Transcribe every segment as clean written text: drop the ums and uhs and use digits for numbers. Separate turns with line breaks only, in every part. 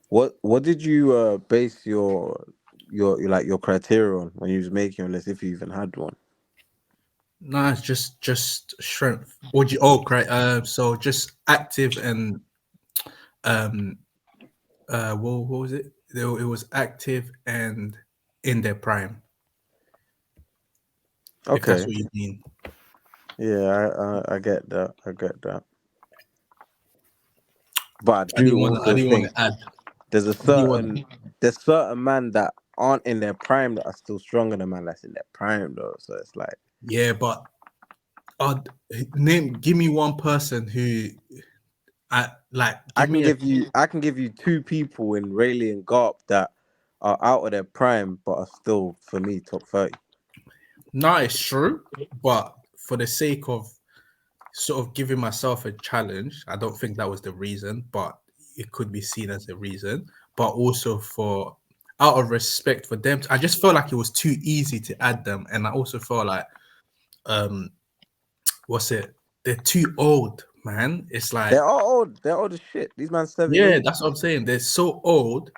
What did you base your criteria on when you was making your list, if you even had one?
No, it's just strength. What do you? Oh, great. So just active and um what was it? It was active and in their prime, if that's
Okay.
what you mean.
Yeah, I get that. I get that. But I
I
do
didn't want to. I
also
didn't want
think
to add.
there's a
I didn't want.
certain men that aren't in their prime that are still stronger than man that's in their prime though. So it's like
Yeah, but uh, give me one person who I like. Give me a.
I can give you two people in Rayleigh and Garp that are out of their prime but are still for me top 30.
No, it's true, but for the sake of sort of giving myself a challenge, I don't think that was the reason, but it could be seen as a reason. But also for out of respect for them, I just felt like it was too easy to add them, and I also felt like um, what's it? They're too old, man. It's like
They're all old. They're old as shit. These man's
yeah,
17.
that's what I'm saying. They're so old.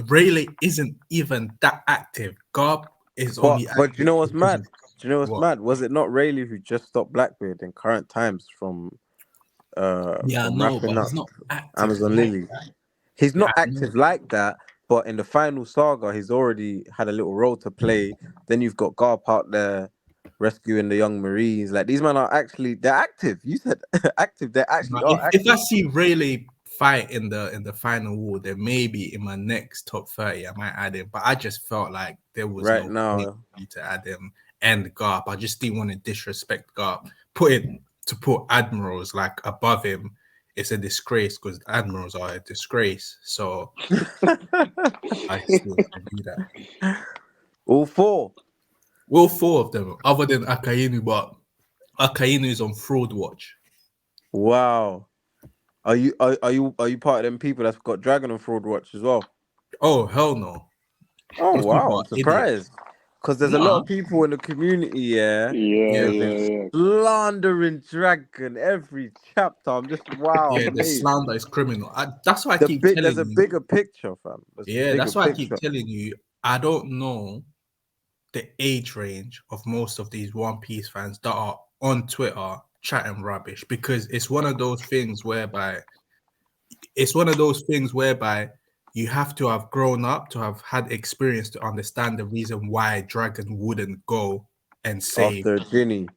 Rayleigh isn't even that active. Garb is only
But do you
active
know what's
because
mad?
of
Do you know what's
what?
mad? Was it not Rayleigh who just stopped Blackbeard in current times
Yeah, I
from
know,
wrapping
but
up
he's not active
Amazon
like
Lily?
that.
He's
Yeah,
not
I know.
active like that, but in the final saga, he's already had a little role to play. Then you've got Garp out there rescuing the young Marines. Like these men are actually they're active. You said active. They actually
But
are
if I
active.
see Rayleigh fight in the final war, then maybe in my next top 30 I might add him. But I just felt like there was
Right
no point
now.
for me to add him and Garp. I just didn't want to disrespect Garp. Put admirals like above him, it's a disgrace because admirals are a disgrace. So I still can do that.
All four.
Well, four of them, other than Akainu, but Akainu is on fraud watch.
Wow. Are you part of them people that's got Dragon on Fraud Watch as well?
Oh hell no!
Oh
Those people
wow, I'm
are idiots.
surprised. Because there's a lot
Nah,
of people in the community, yeah,
Yeah,
yeah.
who've been
yeah, yeah.
slandering Dragon every chapter. I'm just wow,
Yeah, the
amazed.
slander is criminal. That's why I keep
There's
telling
a
you.
bigger picture, fam. There's a
Yeah,
bigger
that's why I keep
picture.
telling you. I don't know the age range of most of these One Piece fans that are on Twitter chatting rubbish because it's one of those things whereby you have to have grown up to have had experience to understand the reason why Dragon wouldn't and save
After Ginny.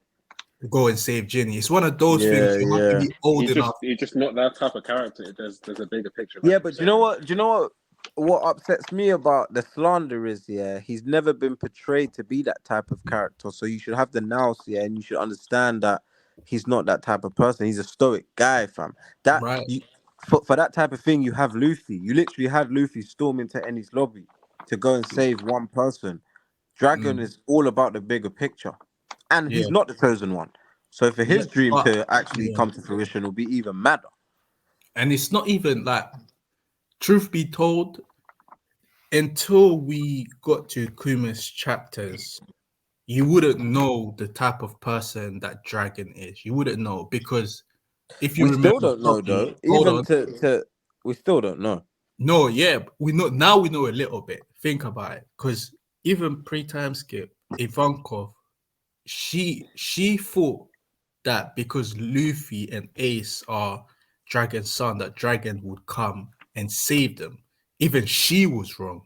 go and save Ginny. It's one of those things
Yeah,
you have to
yeah.
be old enough.
He's just not that type of character. There's a bigger picture, like
Yeah,
you
but do you
said.
know what? Do you know what? What upsets me about the slander is, yeah, he's never been portrayed to be that type of character. So you should have the nous, yeah, and you should understand that he's not that type of person. He's a stoic guy, fam. That
Right.
you for that type of thing, you have Luffy. You literally had Luffy storm into Ennie's lobby to go and save one person. Dragon
Mm,
is all about the bigger picture, and
yeah.
he's not the chosen one. So for
Yeah.
his dream
But
to actually
yeah.
come to fruition, will be even madder.
And it's not even like truth be told, until we got to Kuma's chapters, you wouldn't know the type of person that Dragon is. You wouldn't know because if you
We still
remember
don't know
properly,
though.
hold
Even
on.
we still don't know.
No, yeah, we know now we know a little bit. Think about it. Because even pre-time skip, Ivankov, she thought that because Luffy and Ace are Dragon's son, that Dragon would come and save them. Even she was wrong.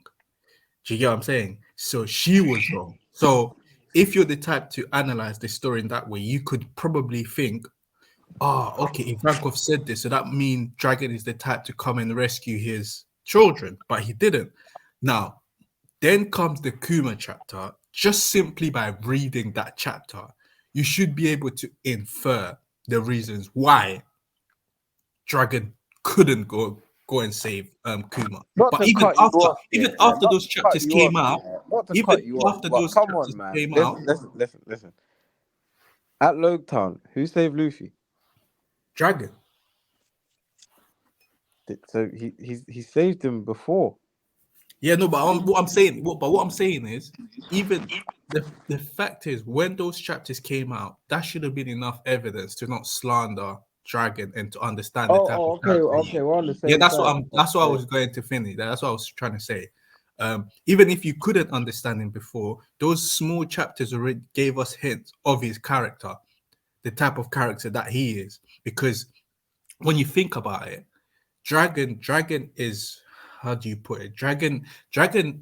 Do you get what I'm saying? So she was wrong. So if you're the type to analyze the story in that way, you could probably think, oh, okay, Ivankov said this, so that means Dragon is the type to come and rescue his children, but he didn't. Now, then comes the Kuma chapter. Just simply by reading that chapter, you should be able to infer the reasons why Dragon couldn't go and save Kuma.
Not
But
to cut you off,
even
yeah.
after
Not
those
to cut
chapters
you off,
came out,
yeah. Not to
even
cut you off.
after
But
those
come on,
chapters
man.
came out,
Listen. At Logtown, who saved Luffy?
Dragon.
So he saved him before.
Yeah, no, but what I'm saying is, even the fact is, when those chapters came out, that should have been enough evidence to not slander Dragon and to understand the
Oh,
type of
okay,
character he
okay,
is.
we're on the
Yeah,
same side.
that's what I
Okay.
was going to finish. That's what I was trying to say. Even if you couldn't understand him before, those small chapters already gave us hints of his character, the type of character that he is. Because when you think about it, Dragon is, how do you put it? Dragon,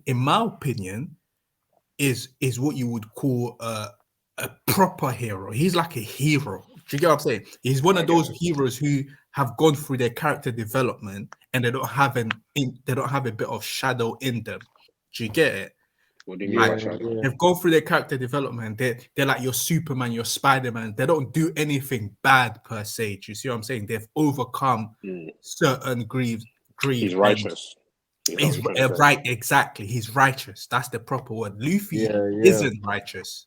in my opinion, is what you would call a proper hero. He's like a hero. Do you get what I'm saying? He's one
I
of
get
those
it.
heroes who have gone through their character development and they don't have a bit of shadow in them. Do you get it?
What do you mean by
Like,
Yeah,
shadow?
yeah.
they've gone through their character development. They're like your Superman, your Spider-Man. They don't do anything bad per se. Do you see what I'm saying? They've overcome
Mm.
certain
He's
grief, and
righteous. Is that what
he's
you're trying to say?
right. Exactly, he's righteous. That's the proper word. Luffy
Yeah, yeah.
isn't righteous.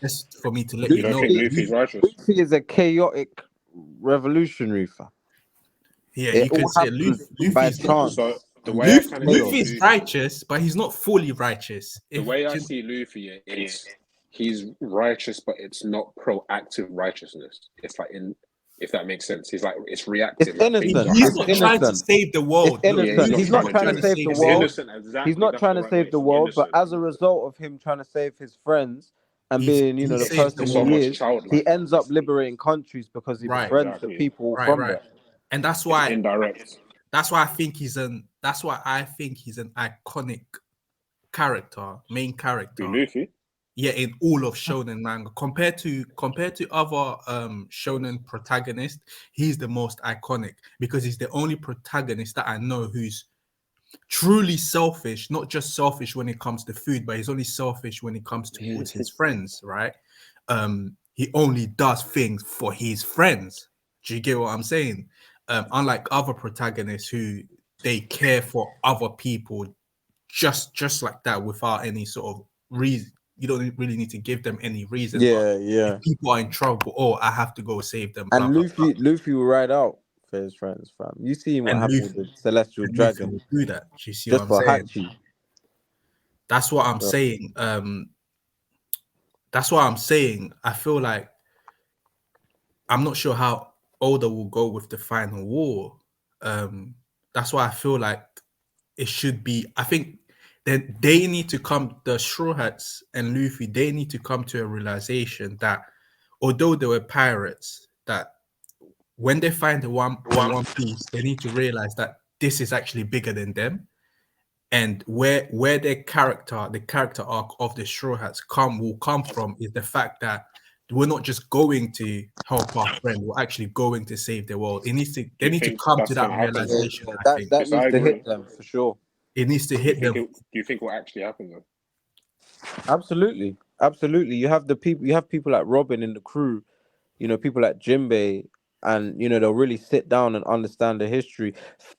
That's for me to let
You
you
don't
know.
think
Luffy,
Luffy's righteous?
Luffy is a chaotic revolutionary, fam.
Yeah,
It
you can
all
say
happens by
Luffy's
chance
So the
and
way I
just
kind of see
chaos.
Luffy's
Luffy,
righteous, but he's not fully righteous.
the
If
way I see Luffy, it's he's righteous, but it's not proactive righteousness. It's like in, if that makes sense. He's like it's
It's
reactive, like things are
innocent.
he's
It's
not
happening.
trying to
innocent.
save the
It's
world. Look,
Yeah, he's
innocent.
not
He's
Luffy's
trying
not
to
not
trying
do
to
trying to
it.
save the
save
It's
the world.
world.
innocent.
He's
Exactly.
not
That's
trying
the
to
right way.
save the
It's
world, but
innocent.
as a result of him trying to save his friends and
He's
being,
he
the
It's
saved the
person
it's
he
world.
almost
is, he
childlike.
ends up liberating countries because he
Right,
befriends the
Exactly.
people
right,
from
right.
there.
And
It's indirect.
that's why I think he's an that's why I think he's an iconic character, main
Be
character.
Luffy.
Yeah, in all of shonen manga, compared to other shonen protagonists, he's the most iconic because he's the only protagonist that I know who's truly selfish, not just selfish when it comes to food, but he's only selfish when it comes towards his friends, right? He only does things for his friends. Do you get what I'm saying? Unlike other protagonists who they care for other people just like that without any sort of reason. You don't really need to give them any reason. But
Yeah,
if
yeah.
people are in trouble, oh, I have to go save them, blah
And
blah blah.
Luffy will ride out for his friends, fam. You seen what
And
happened with
Luffy
the Celestial
and Luffy
Dragon
will do that. Do you see what
just
I'm
for
saying?
Hachi.
That's what I'm
So,
saying. That's what I'm saying. I feel like I'm not sure how Oda will go with the final war. That's why I feel like it should be. I think that they need to come. The Straw Hats and Luffy, they need to come to a realization that although they were pirates, that when they find the One Piece, they need to realize that this is actually bigger than them, and where their character, the character arc of the Straw Hats will come from is the fact that we're not just going to help our friend, we're actually going to save the world.
Do
They
you
need to
think
come to
that's
that
gonna happen
yeah,
though?
realization.
yeah,
I
that
think
that
Yes, I
needs to
agree.
hit them for sure.
it needs to
Do you
hit
think
them.
it? Do you think it will actually happen though?
Absolutely, absolutely. You have the people. You have people like Robin in the crew. People like Jinbei, and they'll really sit down and understand the history.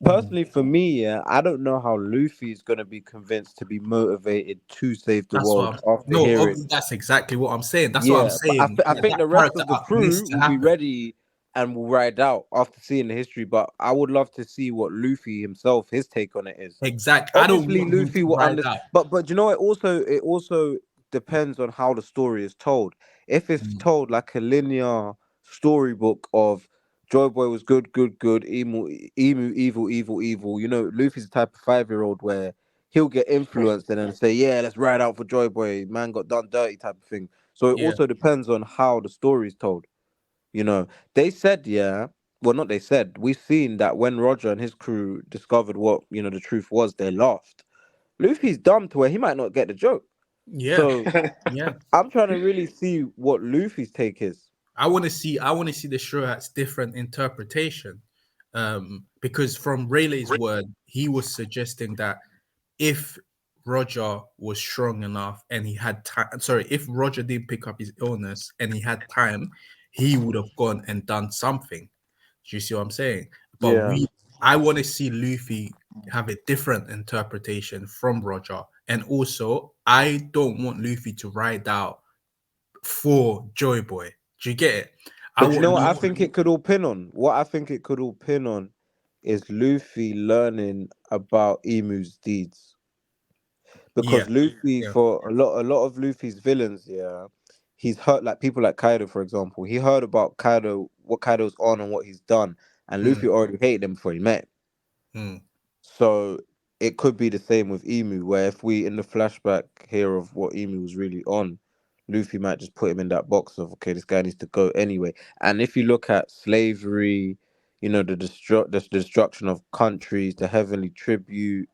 Personally, for me, yeah, I don't know how Luffy is gonna be convinced to be motivated to save the
That's what
world
I'm.
after
No,
hearing.
that's exactly what I'm saying. That's what I'm
Yeah, but
saying.
I think
That
the rest
character
of the
arc needs
crew
to
will be
happen.
ready and will ride out after seeing the history. But I would love to see what Luffy himself, his take on it is.
Exactly. I don't
Obviously,
want him
Luffy
to
will
ride
understand,
out.
but it also depends on how the story is told. If it's
Mm.
told like a linear storybook of Joy Boy was good, good, good, Emu, evil, evil, evil. Luffy's the type of 5-year-old where he'll get influenced and then say, "Yeah, let's ride out for Joy Boy. Man got done dirty," type of thing. So it
Yeah.
also depends on how the story is told. You know, they said, yeah. Well, not they said. We've seen that when Roger and his crew discovered what the truth was, they laughed. Luffy's dumb to where he might not get the joke.
Yeah.
So
Yeah.
I'm trying to really see what Luffy's take is.
I want to see the Straw Hats different interpretation. Because from Rayleigh's word, he was suggesting that if Roger was strong enough and he had time, sorry, if Roger didn't pick up his illness and he had time, he would have gone and done something. Do you see what I'm saying? But
Yeah.
I want to see Luffy have a different interpretation from Roger. And also, I don't want Luffy to ride out for Joy Boy. Do you get it? I
But you
want
know what I
Luffy.
think it could all pin on? What I think it could all pin on is Luffy learning about Emu's deeds.
Yeah,
Because Luffy,
yeah,
for a lot of Luffy's villains, yeah, he's heard, like people like Kaido, for example. He heard about Kaido, what Kaido's on and what he's done, and
Mm,
Luffy already hated him before he met him.
mm.
So it could be the same with Emu, where if we in the flashback hear of what Emu was really on, Luffy might just put him in that box of, okay, this guy needs to go anyway. And if you look at slavery, the destruction of countries, the heavenly tribute,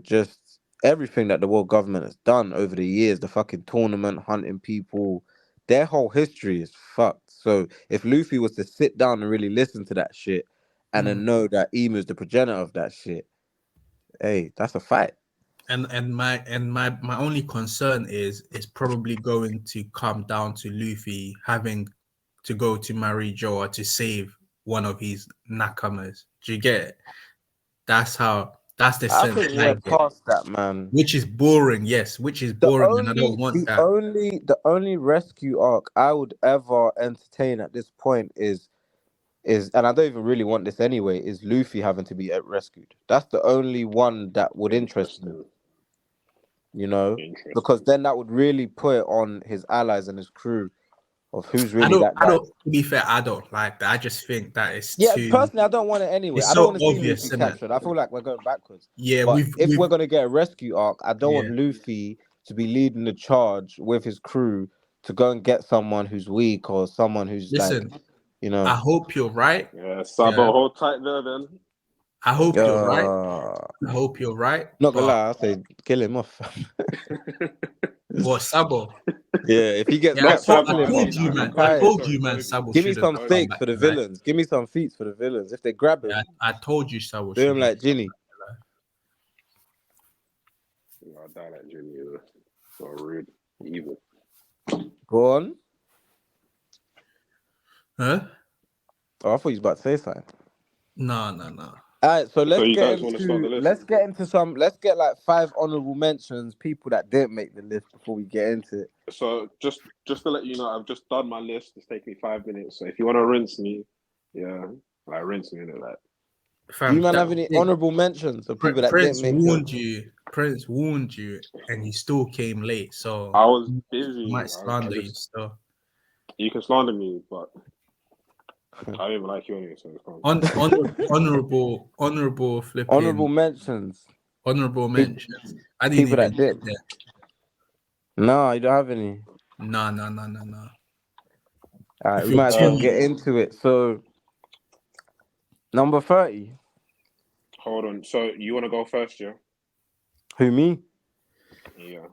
just everything that the world government has done over the years, the fucking tournament, hunting people, their whole history is fucked. So if Luffy was to sit down and really listen to that shit and
Mm.
then know that Emu is the progenitor of that shit, hey, that's a fight.
And my only concern is it's probably going to come down to Luffy having to go to Marijoa to save one of his nakamas. Do you get it? That's the
I
sense
think
I
we're
get.
past that, man.
Which is boring, yes, which is
The
boring, and I don't
only,
want
the
that.
only, the only rescue arc I would ever entertain at this point is, and I don't even really want this anyway, is Luffy having to be rescued. That's the only one that would interest me,
Interesting.
because
Interesting.
then that would really put it on his allies and his crew of who's
I
really
don't
that
I
guy.
don't to be fair, I don't like that. I just think that it's
Yeah,
too
personally, I don't want it anyway.
it's
I don't
so
want to see
obvious,
Luffy
isn't it?
captured. I feel like we're going backwards.
Yeah,
But
we've
if
we've
we're going to get a rescue arc, I don't
yeah.
want Luffy to be leading the charge with his crew to go and get someone who's weak or someone who's like,
Listen,
you
I
know,
hope you're right.
Yeah, Sabo,
Yeah.
hold tight there then.
I
Hold
hope
tight
you're right.
uh,
I hope you're right.
not gonna
But
lie, I'll say kill him off.
what Sabo?
Yeah, if he gets
Yeah,
Not
captured,
I
kill
Sabo, I
him off,
told
mean,
you,
man. I'm
man. I
tired.
Ogi,
told
sorry,
you, man.
Ogi.
Sabo
Give me
shouldn't
some
come
fakes
back
for the
to life.
villains. Give me some feats for the villains. If they grab
Yeah,
him,
I told you Sabo
do him
shouldn't.
like Ginny.
I die like Jimmy. So rude, evil.
Go on.
Huh?
Oh, I thought you was about to say something.
No.
All right, so
So you guys want to start the list?
let's get like 5 honorable mentions, people that didn't make the list before we get into it.
So just to let you know, I've just done my list. It's taken me 5 minutes. So if you want to rinse me, yeah, like rinse me in it, like.
Do you
Fam,
man
that
have any
thing.
honorable mentions of people that didn't
Prince
make your?
warned you. Prince warned you, and he still came late. So
I was
he
busy.
might
I
slander you.
just
So
you can slander me, but I don't even like you anyway, so it's fine.
honorable
Honorable
flipping
mentions.
honorable
People,
mentions. I didn't
people
even
that
get
did.
there.
No, you don't have any.
No.
All right,
If
we
you're
might as well
too
get into it. So number 30.
Hold on. So you want to go first, yeah?
Who, me?
Yeah.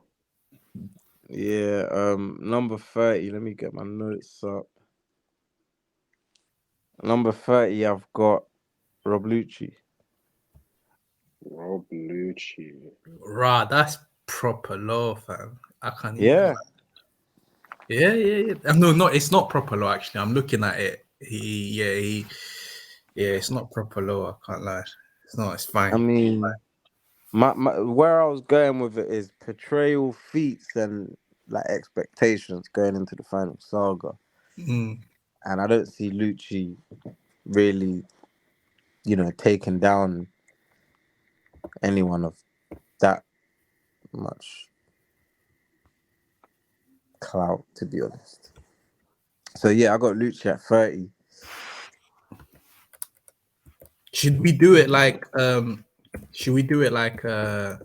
Yeah. Number 30. Let me get my notes up. Number 30. I've got Rob Lucci.
Rob Lucci.
raw, that's proper low, fam. I can't even.
Yeah.
Yeah. No, it's not proper low. Actually, I'm looking at it. It's not proper low. I can't lie. It's not. It's
I
fine.
mean, my where I was going with it is portrayal feats and like expectations going into the final saga.
Mm.
And I don't see Lucci really, taking down anyone of that much clout, to be honest. So yeah, I got Lucci at 30.
Should we do it like Should we do it like that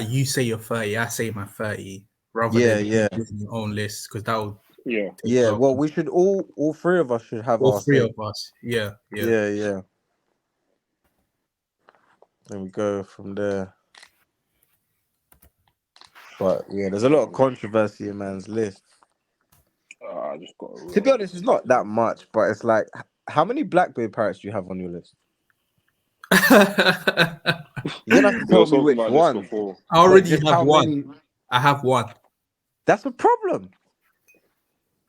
you say you're 30, I say my 30, rather
Yeah,
than
yeah,
doing your own list, because that would
Yeah.
take
yeah.
long.
Well, we should all three of us should have
All
our
three
say.
of us. Yeah.
Yeah, yeah. Then we go from there. But yeah, there's a lot of controversy in man's list.
I just got to
To be
load
honest, it's not that much, but it's like, how many Blackbeard parrots do you have on your list?
I
You don't have to
We were
tell me
talking
which
about this
ones,
before.
but
already
just
have
how
one.
many.
I have one.
That's a problem.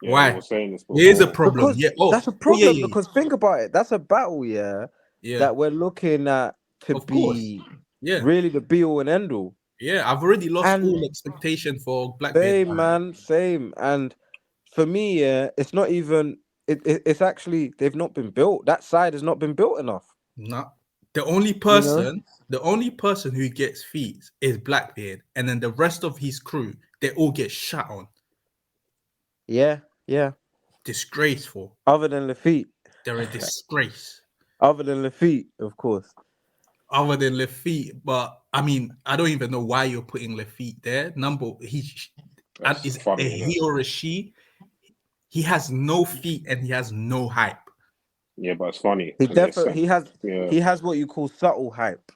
Yeah, we
Why?
were saying this
Here's a
before.
problem.
Because
Yeah.
that's a
Oh yeah,
problem. Because think about it. That's a battle, yeah,
yeah.
that we're looking at to
Of course.
be
Yeah.
really the be all and end all.
Yeah. I've already lost
And
all expectation for Blackbeard.
same, man, same. And for me, yeah, it's not even. It's actually they've not been built. That side has not been built enough.
No. The only
You know?
person, the only person who gets feet is Blackbeard, and then the rest of his crew, they all get shot on.
Yeah, yeah.
Disgraceful.
Other than Lafitte.
They're a disgrace.
Other than Lafitte, of course.
Other than Lafitte, but I mean, I don't even know why you're putting Lafitte there.
That's
Is a
funny, isn't it?
he or a she? He has no feet and he has no hype.
Yeah, but it's funny
He
because it's
definitely
yeah.
he has what you call subtle hype.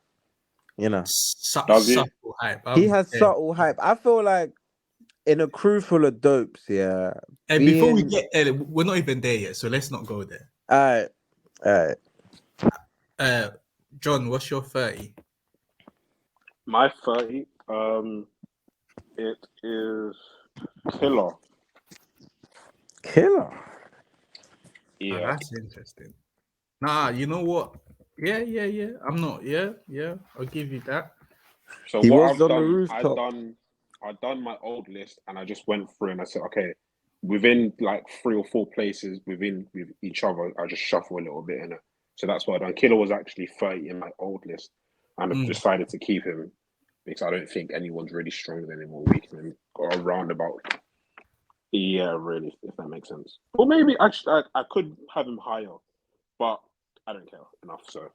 You know.
Does he?
Subtle hype.
He
I'm
has
dead.
subtle hype. I feel like in a crew full of dopes, yeah.
And before we
Being
get, we're not even there yet, so let's not go there.
alright, alright.
Uh, John, what's your 30?
My 30, it is Killer.
Killer.
Oh,
Yeah.
that's interesting. Nah, you know what? Yeah. I'm not. Yeah. I'll give you that.
So
He
what
was
I've
on the
done,
rooftop.
I've done my old list and I just went through and I said, okay, within like 3 or 4 places within with each other, I just shuffle a little bit in it. So that's what I done. Killer was actually 30 in my old list, and I've
Mm.
decided to keep him because I don't think anyone's really stronger than him or weaker than him or around about. Yeah, really, if that makes sense. Or maybe actually I could have him higher, but I don't care enough. So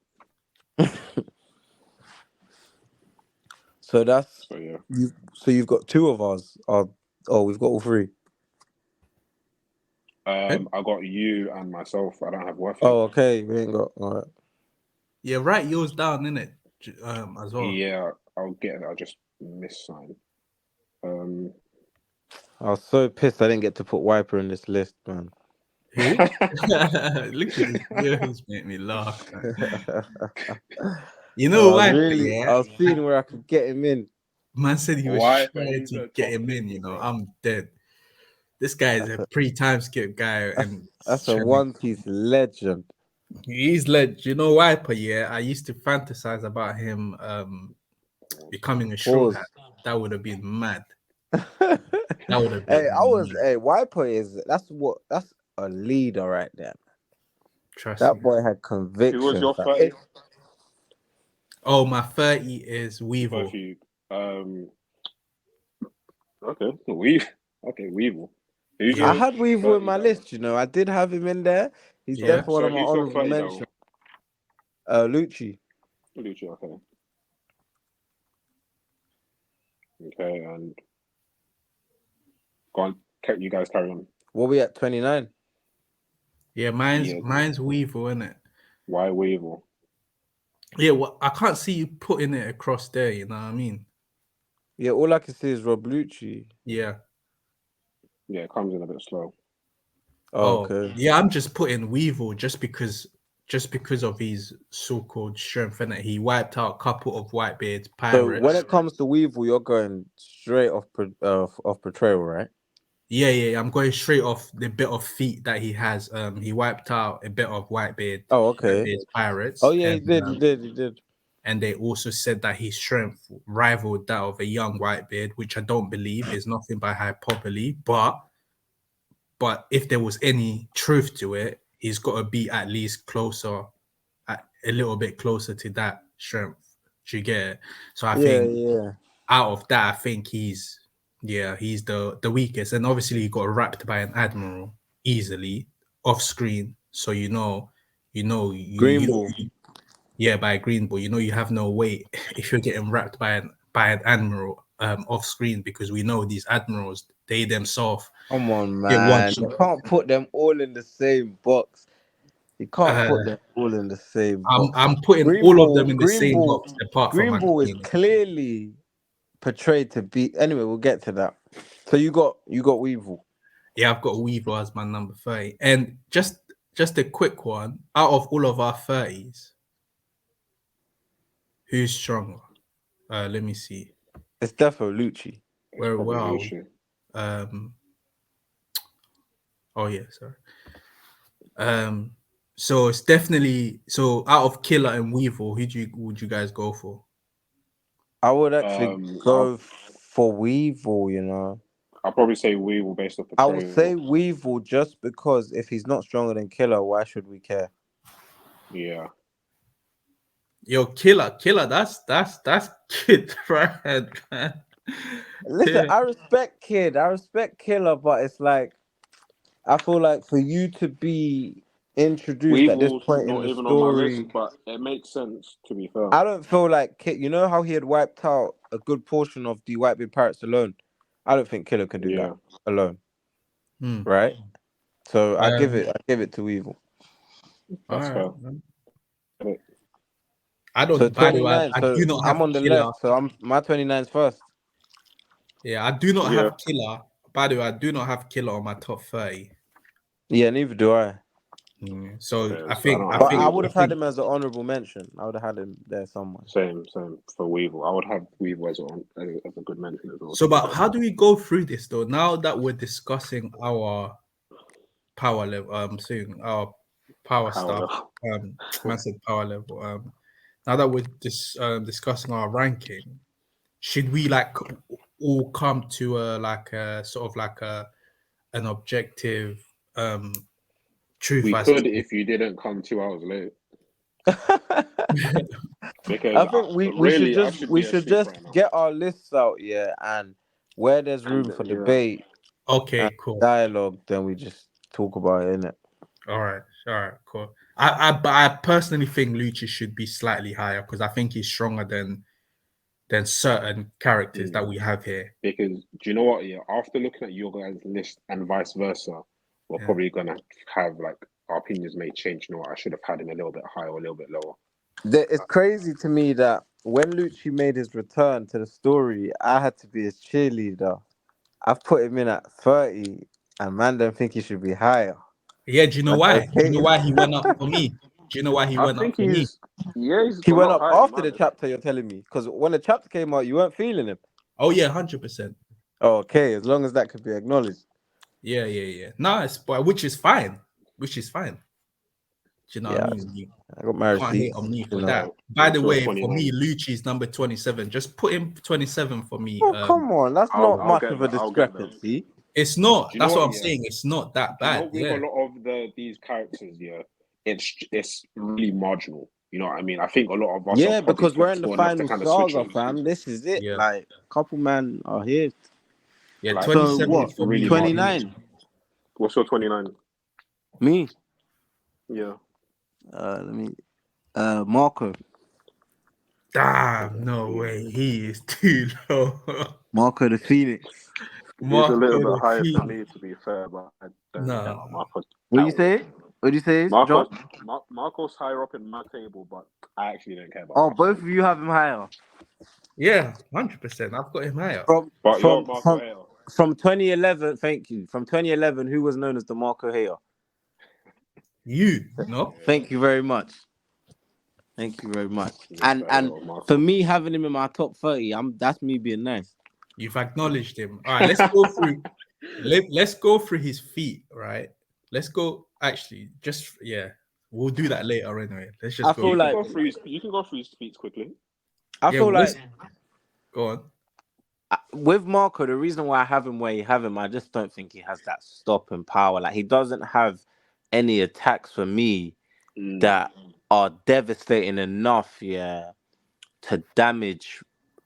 So that's
yeah.
you. So you've got two of us. Oh, we've got all three.
I got you and myself. I don't have worth yet.
Oh, okay. We ain't got. All right.
Yeah, write yours down, innit? As well.
Yeah, I'll get it. I'll just miss sign.
I was so pissed I didn't get to put Wiper in this list, man.
Who? Look at this. You always make me laugh, man. You know why?
I
Yeah,
was seeing where I could get him in.
man said he was
Why? But
trying
he's
to
a
get
top
him in.
50,
You know,
bro.
I'm dead. This guy is
That's
a
a,
pre-time skip guy, and
that's a One Piece legend.
he's like, you know why? But yeah, I used to fantasize about him becoming a straw hat.
Pause.
That would have been mad.
Hey,
That would have been
I was.
mad.
Hey, Wiper is. That's a leader right there.
Trust
That
me.
boy had
Who was
convictions.
your 30?
Oh, my 30 is
Both
Weevil.
of you. Okay. Weevil. Who's
I
Yeah,
your
had Weevil in
30
my
down?
list. You know, I did have him in there. He's
yeah.
definitely one of
Sorry,
my
who's your
honorable
30 down?
mentions. Lucci.
Lucio, okay. Okay, and go on. You guys carry on.
What we at 29?
Yeah, mine's
Yeah,
mine's Weevil, innit?
why Weevil?
Yeah, well, I can't see you putting it across there, you know what I mean?
Yeah, all I can say is Rob Lucci.
Yeah.
Yeah, it comes in a bit slow.
Oh,
Oh,
okay.
yeah, I'm just putting Weevil just because of his so-called strength, and he wiped out a couple of Whitebeard's
So when
pirates.
it comes to Weevil, you're going straight off portrayal, right?
Yeah, I'm going straight off the bit of feet that he has. He wiped out a bit of
Oh, okay.
Whitebeard's pirates,
Oh yeah, he
and
did. He did. He did.
and they also said that his strength rivaled that of a young Whitebeard, which I don't believe is nothing but hyperbole. But if there was any truth to it, he's got to be at least closer, a little bit closer to that strength. Do you get it? So I
Yeah,
think
yeah.
out of that, I think he's the weakest, and obviously he got wrapped by an admiral easily off screen. So
Green Ball.
yeah, by a green ball, you have no weight if you're getting wrapped by an admiral off screen, because we know these admirals, they themselves
Come on,
get one
man. You
shot.
can't put them all in the same box. You can't
Uh,
put them all in the same box.
I'm putting
Green
all of them
Ball,
in the
Green
same
Ball,
box apart from
Green Ball is
Magazine.
clearly portrayed to be. Anyway, we'll get to that. So you got Weevil.
Yeah, I've got Weaver as my number 30. And just a quick one, out of all of our 30s, who's stronger? Let me see.
It's defo Lucci.
It's
Where
probably
are we?
Lucio.
Um oh yeah, sorry. So it's definitely, so out of Killer and Weevil, would you guys go for?
I would actually
I'll
go for Weevil. You know,
I'll probably say Weevil based off
I would say
portrayal.
Weevil just because if he's not stronger than Killer, why should we care?
Yeah.
Yo, killer. That's kid, right, man.
Listen,
Yeah.
I respect Kid. I respect Killer, but it's like I feel like for you to be introduced at this
Weevil's
point in
not
the
even on my list,
story,
but it makes sense to be fair.
I don't feel like Kid. You know how he had wiped out a good portion of the Whitebeard Pirates alone. I don't think Killer can do that
Yeah,
alone,
Hmm.
right? So
Um,
I give it to Weevil.
all
that's
right.
fair.
Man.
But
I
So
don't. By the way,
29.
I
So
do not
I'm
have
on the
killer.
left. So I'm my 29's first.
Yeah, I do not
yeah,
have killer. By the way, I do not have killer on my top 30.
Yeah, neither do I.
So
okay,
I
so I
think
don't
I
have
But I
think
would
I
have
Weevil.
had
think
him as an honorable mention. I would have had him there somewhere.
Same for Weevil. I would have Weevil as a good mention as well.
so.
To be
But
fair,
how do we go through this though? Now that we're discussing our power level, soon our power stuff.
however,
Man said power level. Now that we're discussing our ranking, should we like all come to a like a sort of like a an objective truth
we
as
could
to
if you didn't come 2 hours late, because
I think
really I should
we
be
should
asleep
just
right now.
get our lists out, yeah, and where there's
And
room for
yeah,
debate and
okay, cool.
dialogue, then we just talk about it, innit?
All right, cool. But I personally think Lucci should be slightly higher because I think he's stronger than certain characters that we have here.
because do you know what? Yeah, after looking at your guys' list and vice versa, we're
Yeah.
probably gonna have like our opinions may change. You know what? I should have had him a little bit higher or a little bit lower.
It's crazy to me that when Lucci made his return to the story, I had to be his cheerleader. I've put him in at 30, and man don't think he should be higher.
Yeah, do you know
Like,
why? Do you
okay.
know why he went up for me? Do you know why he
I
went up
think
for me?
he's
He
a
went
lot
up
higher on
after
my
the
list.
chapter, you're telling me? Because when the chapter came out, you weren't feeling him.
Oh yeah, 100%.
Oh, okay, as long as that could be acknowledged.
Yeah. No, it's but which is fine. Which is fine. Do you know what I
Yeah,
mean? You
I got my
can't hate
receipts,
on me
you
for
know.
that.
So
By the
what's your
way, for me,
29?
Lucci's number 27. Just put him 27 for me.
Oh, come on. That's not
I'll
much
get
of a
there. I'll get there.
discrepancy.
It's
Do
not.
you know
That's what
what?
I'm
Yeah.
saying. It's not that
Do you know
bad.
with a
Yeah.
lot of these characters, yeah, it's really marginal. You know what I mean? I think a lot of us are
Yeah,
probably
because we're in the
flexible enough to
final
kind of switch
saga,
on.
fam. This is it.
Yeah.
Like, couple man are here.
Yeah.
Like
So
27
what?
it's
for me
really
would be
marginal.
29.
What's your 29?
Me.
Yeah.
Let me. Marco.
damn. No way. He is too low.
Marco the Phoenix.
He's a
Marco
little bit
the
higher for
Phoenix.
me, to be fair, but I don't care
No.
about Marcos
What
at
do you
all.
say? What do you say, John?
Marcos higher up in my table, but I actually don't care about
Oh,
Marcos.
both of you have him higher.
Yeah, 100%. I've got him higher.
From
But you're
from
Marco
from
Hale.
from 2011. Thank you. From 2011, who was known as the Marco Hayer?
You, no?
Thank you very much. Thank you very much.
Mr.
And
Hale,
for
Marco.
me having him in my top 30, that's me being nice.
You've acknowledged him. All right, let's go through. Let's go through his feet, right? Let's go. Actually, just yeah, we'll do that later anyway. Let's
I
just go.
feel like
You can go through his feats quickly.
I
Yeah,
feel
well, let's
like
go on.
with Marco, the reason why I have him where you have him, I just don't think he has that stopping power. Like he doesn't have any attacks for me that are devastating enough, yeah, to damage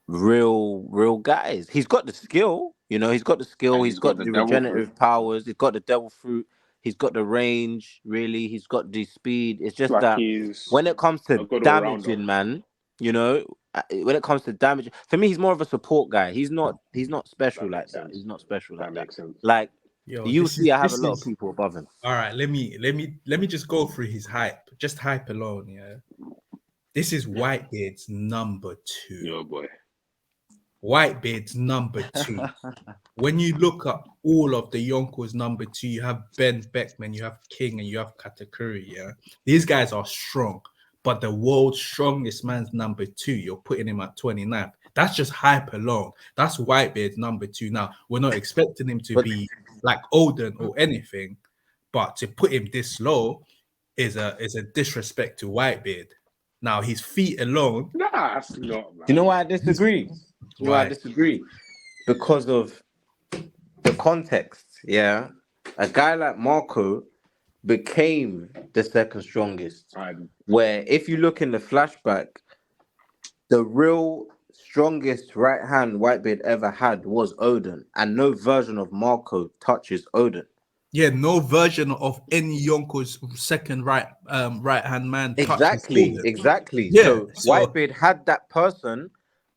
real guys. He's got the skill, he's got the skill,
And
he's
he's got
got
the
the
devil fruit.
regenerative powers, he's got the devil fruit, he's got the range, really, he's got the speed. It's just
Like
that
he's
when it comes to
a good all rounder.
damaging, man, when it comes to damage, for me, he's more of a support guy. He's not special
That
like
makes
that.
sense.
He's not special
That
like that.
makes sense.
Like
Yo,
you
this
see,
is
I have a
this
lot of
is
people above him.
all right. Let me just go through his hype. Just hype alone, yeah. This is Whitebeard's number 2.
Yo, boy.
Whitebeard's number 2. When you look at all of the Yonkos number 2, you have Ben Beckman, you have King, and you have Katakuri. Yeah, these guys are strong, but the world's strongest man's number 2. You're putting him at 29th. That's just hype alone. That's Whitebeard's number 2. Now we're not expecting him to
But
be like Odin or anything, but to put him this low is a disrespect to Whitebeard. Now his feet alone.
Nah, it's not,
do you know
man.
why I disagree? You know why I
Why?
disagree? Because of the context, yeah. A guy like Marco became the second strongest.
And
Where if you look in the flashback, The real strongest right hand Whitebeard ever had was Odin, and no version of Marco touches Odin.
Yeah, no version of any Yonko's second right hand man touches
Exactly,
Odin.
exactly.
Yeah,
So
so
Whitebeard had that person,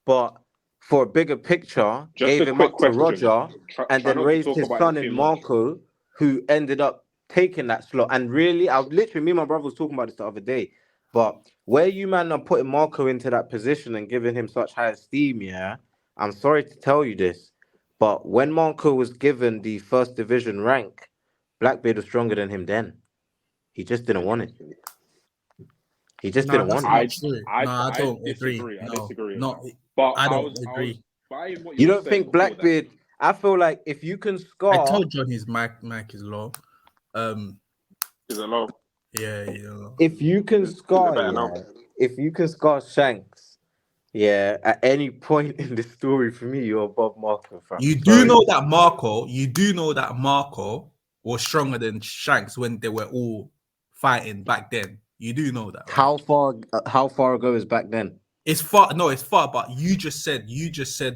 but for a bigger picture,
Just a
gave him
quick
up to
question.
Roger, and
Try
then
not to
raised
talk
his
about it
son in
too much.
Marco, who ended up taking that slot. And really, I literally, me and my brother was talking about this the other day. But where you man are putting Marco into that position and giving him such high esteem, yeah, I'm sorry to tell you this, but when Marco was given the first division rank, Blackbeard was stronger than him then. He just didn't want it.
Interesting.
He just
no,
didn't
that's
want it.
not
I
true.
I
No, I
I
don't agree.
disagree. I
No,
disagree with
not.
that. But
I
I
don't
was
agree.
buying what you
You
were
don't
saying
think
before that.
Blackbeard? I feel like if you can
I
scar,
told John his mic is low. Um,
Is it low?
yeah, you know.
if you can
Is it
scar,
better now?
yeah, if you can scar Shanks, yeah, at any point in the story, for me, you're above Marco, fam.
You do
Sorry.
know that Marco. You do know that Marco was stronger than Shanks when they were all fighting back then. You do know that, right?
How far ago is back then?
It's far. No, it's far. But you just said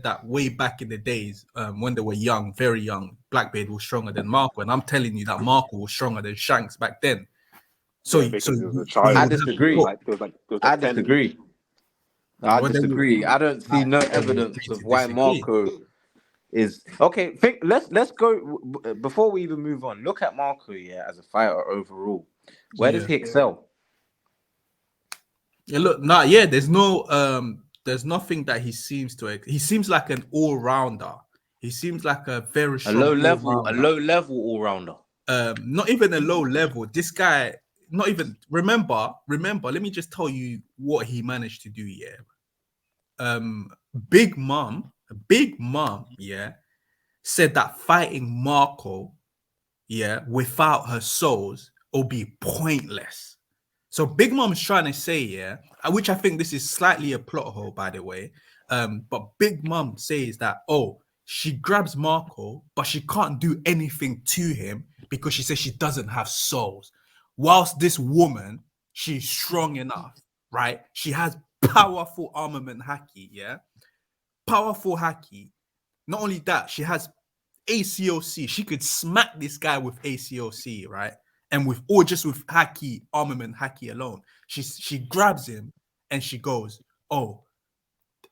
that way back in the days, when they were young, very young, Blackbeard was stronger than Marco, and I'm telling you that Marco was stronger than Shanks back then. So,
Yeah,
so
because he was a
you
I
would
child.
have to
He was
disagree.
put
like there was
I
like 10.
disagree. I
when they were.
disagree. I don't see no
I will
evidence
agree
of
to
why
disagree.
Marco is okay. Think. Let's go before we even move on. Look at Marco, yeah, as a fighter overall. Where does
Yeah.
he excel?
Yeah, look, nah, yeah, there's nothing that he seems like an all-rounder. He seems like a very strong
A
all-rounder.
low level all rounder.
Not even a low level. This guy, not even remember, let me just tell you what he managed to do, yeah. Um, Big Mom, yeah, said that fighting Marco, yeah, without her souls will be pointless. So Big Mom's trying to say, yeah, which I think this is slightly a plot hole, by the way. But Big Mom says that, oh, she grabs Marco, but she can't do anything to him because she says she doesn't have souls. Whilst this woman, she's strong enough, right? She has powerful armament haki, yeah, powerful haki. Not only that, she has ACOC. She could smack this guy with ACOC, right? And with or just with haki, armament haki alone. She grabs him and she goes, "Oh,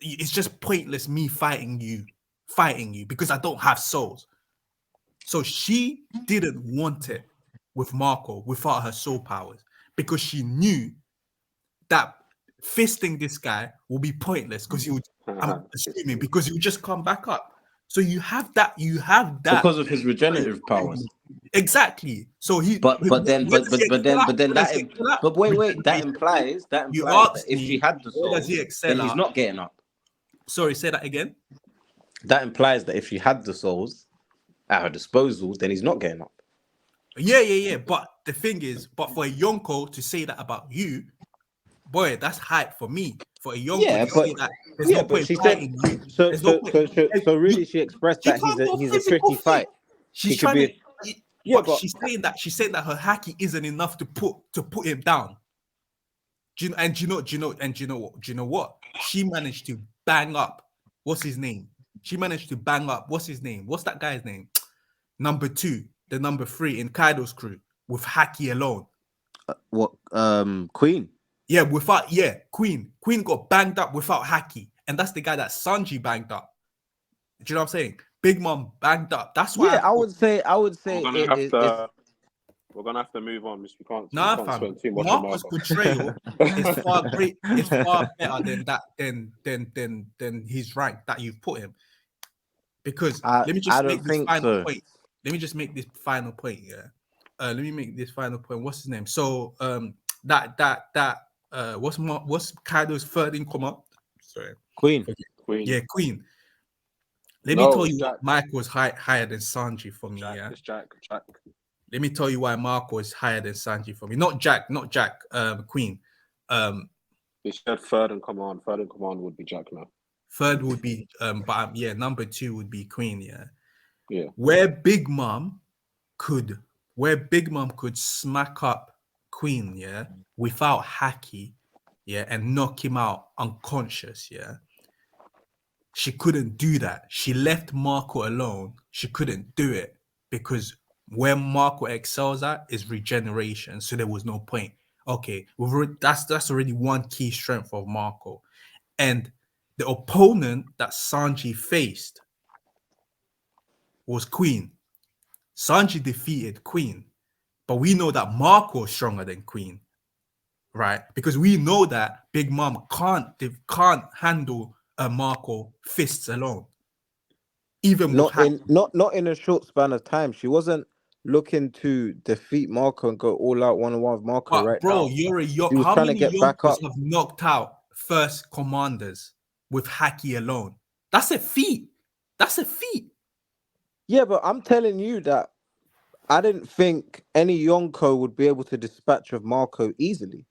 it's just pointless me fighting you because I don't have souls." So she didn't want it with Marco without her soul powers because she knew that fisting this guy will be pointless because he would, I'm assuming, because he would just come back up. So you have that
Because of his regenerative powers.
exactly. So where does he excel at?
But then
Where does he excel at?
but wait,
Regeneration.
that
You
implies that
asked
if she
me
had the
where does he
souls, then
excel
he's
at?
not getting up.
Sorry, say that again.
That implies that if she had the souls at her disposal, then he's not getting up.
Yeah. But the thing is, but for a Yonko to say that about you, boy, that's hype for me. For a Yonko
Yeah,
to say that there's no
but
point
she said
fighting you.
so
There's no point.
so really she expressed
She
that
can't go
he's a
physical
tricky
fight.
fight.
She's
He could
trying to,
be yeah,
but
but
she's saying that her haki isn't enough to put him down. Do you, and do you know, do you know, and do you know what? Do you know what? She managed to bang up. What's his name? She managed to bang up. What's his name? What's that guy's name? Number two, the number three in Kaido's crew with haki alone.
what Queen.
Yeah, without Queen. Queen got banged up without haki, and that's the guy that Sanji banged up. Do you know what I'm saying? Big Mom banged up. That's why I
Yeah,
thought,
I would
We're
say
gonna have
it's
to we're gonna have to move on because we
nah,
can't
fam.
spend too much on
Marco's
Marco.
portrayal is far great. Is far better than that than his rank that you've put him. Because let me
I
just
don't
make this
think
final
so.
point. Let me just make this final point. Yeah. Let me make this final point. What's his name? So what's Kaido's third in command? Sorry.
Queen.
Queen.
Yeah, Queen. Let me
No,
tell
it's
you why
Jack.
Michael is higher than Sanji for me.
Jack.
Yeah.
It's Jack. Jack.
Let me tell you why Marco is higher than Sanji for me. Not Jack. Queen.
He said third in command. Third in command would be Jack now.
Third would be yeah, number two would be Queen, yeah.
Yeah.
Where Big Mom could smack up Queen, yeah, without haki, yeah, and knock him out unconscious, yeah, she couldn't do that. She left Marco alone. She couldn't do it because where Marco excels at is regeneration. So there was no point. Okay, that's already one key strength of Marco. And the opponent that Sanji faced was Queen. Sanji defeated Queen, but we know that Marco is stronger than Queen, right? Because we know that Big Mom can't handle a Marco fists alone, even with
Not in a short span of time. She wasn't looking to defeat Marco and go all out one on one with Marco
But
right
bro,
now.
you're a
She was
how
trying to
many
get back
Yonkers
up.
have knocked out first commanders with Haki alone? That's a feat. That's a feat.
Yeah, but I'm telling you that I didn't think any Yonko would be able to dispatch of Marco easily.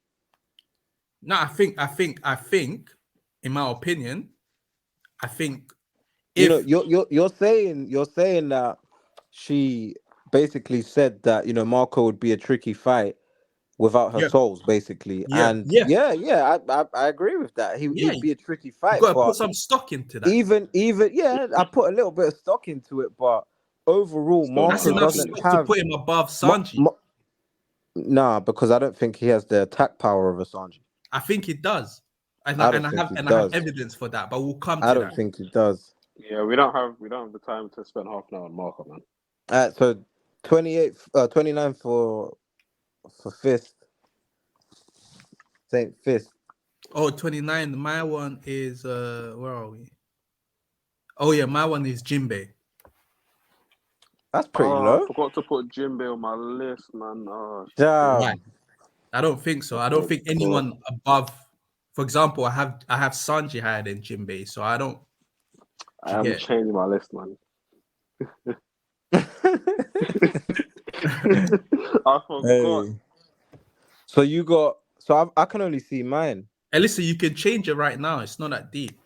No, I think, in my opinion, I think
You know,
if
you're saying that she basically said that, Marco would be a tricky fight without her
yeah,
souls, basically.
yeah,
And
yeah,
I agree with that.
yeah,
He'd be a tricky
you
fight,
gotta
but
put some stock into that.
even yeah, I put a little bit of stock into it, but overall,
Still
That's
not
Marco
enough
enough,
doesn't
innit?
stock to
have.
put him above
Ma-
Sanji.
Ma- nah, because I don't think he has the attack power of a Sanji.
I think it does, and I,
I don't
and I
think
have
he
and I have
does.
evidence for that. But we'll come
I
to
don't
that.
think he does.
Yeah, we don't have the time to spend half an hour on Marco, man.
So 28, 29 for fifth, Saint Fist.
Oh, 29. My one is where are we? Oh yeah, my one is Jinbei.
That's pretty
Oh, I
low.
forgot to put Jinbei on my list, man. Oh shit.
Why?
Damn.
I don't think so.
I
I don't think
forgot.
anyone above. For example, I have Sanji higher than Jinbei, so I don't. Do you
I am
get?
changing my list, man. I forgot.
Hey. So you got. So I can only see mine.
And listen, you can change it right now. It's not that deep.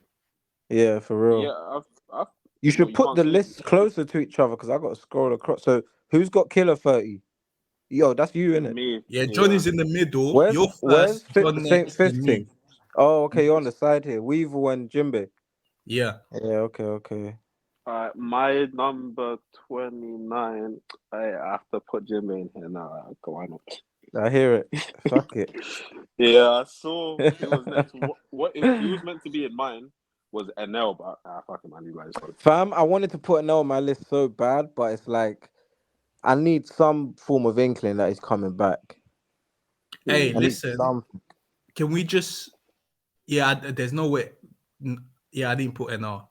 Yeah, for real.
Yeah, I've.
You
Well,
should
you
put
can't
the
see it.
lists closer to each other because I got to scroll across. So who's got Killer 30? Yo, that's you, innit?
Me,
Yeah,
yeah.
Johnny's in the middle.
Where's
You're
where's
first. John
Saint
next, then
Fisting?
me.
Oh, okay, you're on the side here. Weevil and Jimbe.
Yeah.
Yeah, okay.
My number 29. I have to put Jim in here now. Why not?
I hear it. Fuck it.
Yeah, I saw it was next. What it was meant to be in mine was NL, but fuck it, man. You guys got it.
Fam, I wanted to put an L on my list so bad, but it's like I need some form of inkling that he's coming back.
Hey,
I need
listen.
some.
Can we just? Yeah, there's no way. Yeah, I didn't put NR.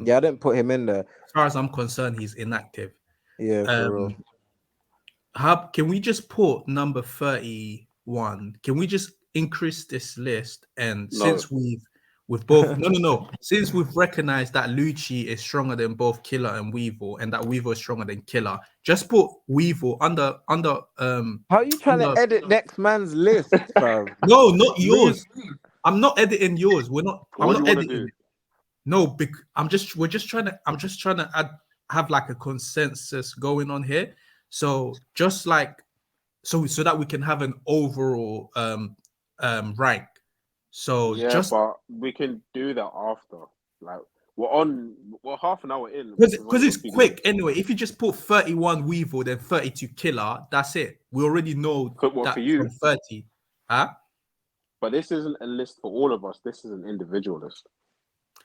Yeah, I didn't put him in there.
As far as I'm concerned, he's inactive.
Yeah, for real.
Can we just put number 31? Can we just increase this list? And
No,
since we've both no, since we've recognized that Lucci is stronger than both Killer and Weevil, and that Weevil is stronger than Killer, just put Weevil under
How are you trying to edit next man's list, fam?
no, not
Leave.
yours. I'm not editing yours. I'm
what do you
not
want to
editing
do?
it. No, we're just trying to. I'm just trying to have like a consensus going on here. So just like so that we can have an overall rank. So
Yeah,
just
but we can do that after. Like we're half an hour in. We've
because
only
it's
got 2
quick
minutes.
anyway. If you just put 31 Weevil, then 32 Killer, that's it. We already know
For
that
you,
from 30. Huh?
but this isn't a list for all of us. This is an individual list.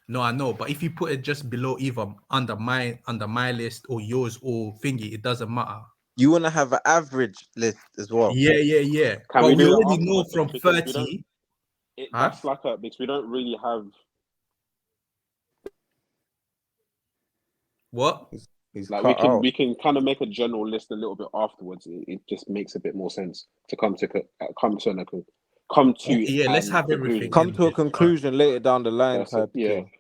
No, I know, but if you put it just below either under my list or yours or thingy, it doesn't matter.
You want to have an average list as well.
Yeah.
Can
But
we
we
do that
already know
afterwards though?
from
Because we don't.
30. Huh?
That's like because we don't really have
What?
He's
like
cut out.
we can kind of make a general list a little bit afterwards. It just makes a bit more sense to come to
Okay, yeah, let's have everything
conclusion.
Come
in
to a
there. All right.
conclusion later down the line,
That's it.
type
Yeah.
thing.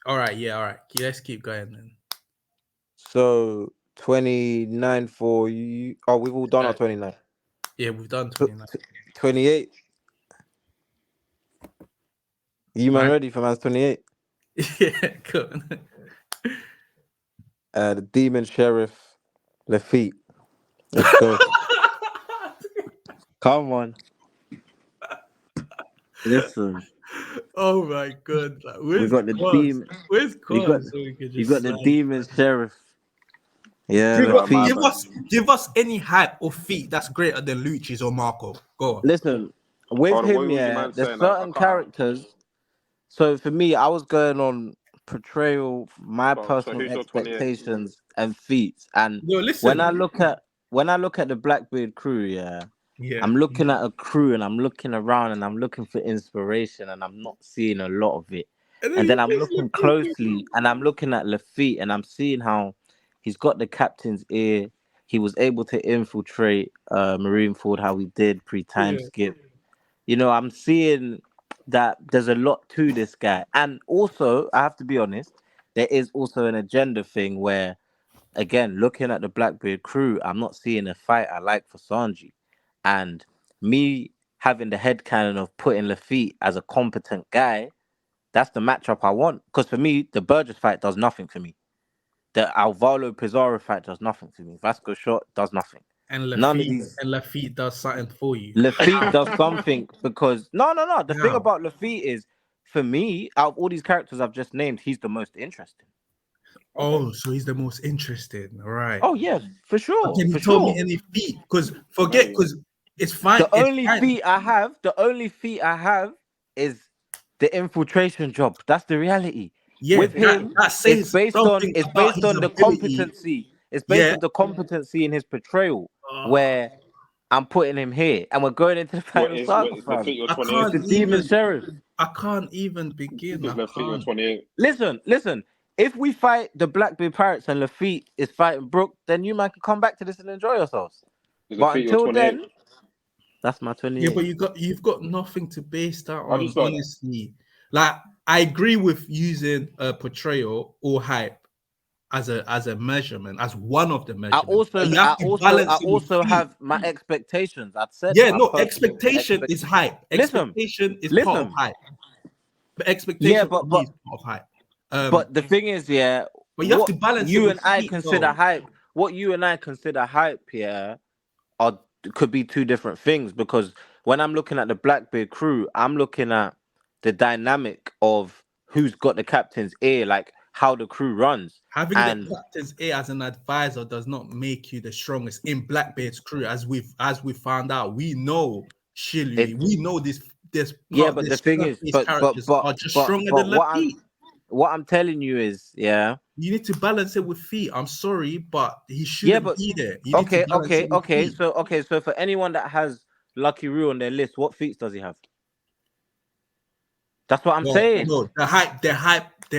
All right, yeah, all right. Let's keep going then.
So 29 for you. Oh, we've all done our 29.
Yeah, we've done 29.
28. You man
Man.
ready for man's 28?
Yeah, cool.
The Demon Sheriff Lafitte. Let's go. Come on. Listen,
Oh my god! Like,
we
where's
got the
cars?
demon.
Where's
You got
cars? So we can
you
just
got the
slide.
demon sheriff. Yeah,
Give
the
us,
Right, my
feet.
give
bad.
us, give us any hype or feat that's greater than Lucci's or Marco. Go on.
Listen, with
Hold on, what
him,
was your
yeah,
man
there's
saying? I
certain
cut out.
characters. So for me, I was going on portrayal, my
So
personal
who's your 28?
expectations and feats. And
Yo,
when I
listen.
look at when I look at the Blackbeard crew, yeah,
Yeah.
I'm looking at a crew and I'm looking around and I'm looking for inspiration and I'm not seeing a lot of it.
And then
And then
you
I'm
just
looking closely and I'm looking at Lafitte and I'm seeing how he's got the captain's ear. He was able to infiltrate Marineford how he did pre-time
yeah.
skip. I'm seeing that there's a lot to this guy. And also, I have to be honest, there is also an agenda thing where, again, looking at the Blackbeard crew, I'm not seeing a fight I like for Sanji. And me having the headcanon of putting Lafitte as a competent guy, that's the matchup I want. Because for me, the Burgess fight does nothing for me. The Alvaro Pizarro fight does nothing for me. Vasco shot does nothing.
And
None of
Lafitte
these.
and Lafitte does something for you.
Lafitte
How?
does something because no. The thing
How?
about Lafitte is, for me, out of all these characters I've just named, he's the most interesting.
Okay.
Oh, so he's the most interesting, right?
Oh yeah, for
But
sure,
can you
for
tell me
sure.
any feat? Because
Maybe.
it's fine.
The
It's
only
fine.
feat I have, is the infiltration job. That's the reality.
Yeah,
With
that
him,
that
it's
says
based on
something
it's
about
based
his
on the
ability.
competency. It's based
Yeah.
on the competency in his portrayal,
Uh,
where I'm putting him here, and we're going into the final
What
saga,
is
fam.
Lafite your
I
28?
With
can't
the demon
even.
sheriff.
I can't even begin.
Is
I
Lafite your
can't.
28?
Listen. If we fight the Blackbeard Pirates and Lafitte is fighting Brook, then you man can come back to this and enjoy yourselves.
Is
But
Lafite your
until
28?
then, that's my
Yeah,
28.
but you've got nothing to base that
How do you
on.
spell that?
Honestly, like I agree with using a portrayal or hype as a measurement, as one of the
I
measurements, but
also,
you
I
have to
also, I
balance it with
also
feet.
have my expectations. I'd said
Yeah,
my
no,
personal
expectation
expect.
is hype.
Listen,
Expectation is part of
listen.
hype. But
Yeah,
expectation for
but
me
but
is part of hype.
but the thing is, yeah,
But you have to
what
balance it
you
with
and I
feet,
consider
though.
hype, yeah, are could be two different things because when I'm looking at the Blackbeard crew, I'm looking at the dynamic of who's got the captain's ear, like how the crew runs.
Having the
And
captain's ear as an advisor does not make you the strongest in Blackbeard's crew, as we found out. We know Shilui,
it
we know
yeah, but the
this
thing is,
surface characters are just stronger than
but
Lafitte.
what I'm telling you is, yeah.
You need to balance it with feet. I'm sorry, but he
Yeah,
shouldn't
but
be there. You need to balance it with feet.
So for anyone that has Lucky Roo on their list, what feats does he have? That's what I'm
No,
saying.
no, the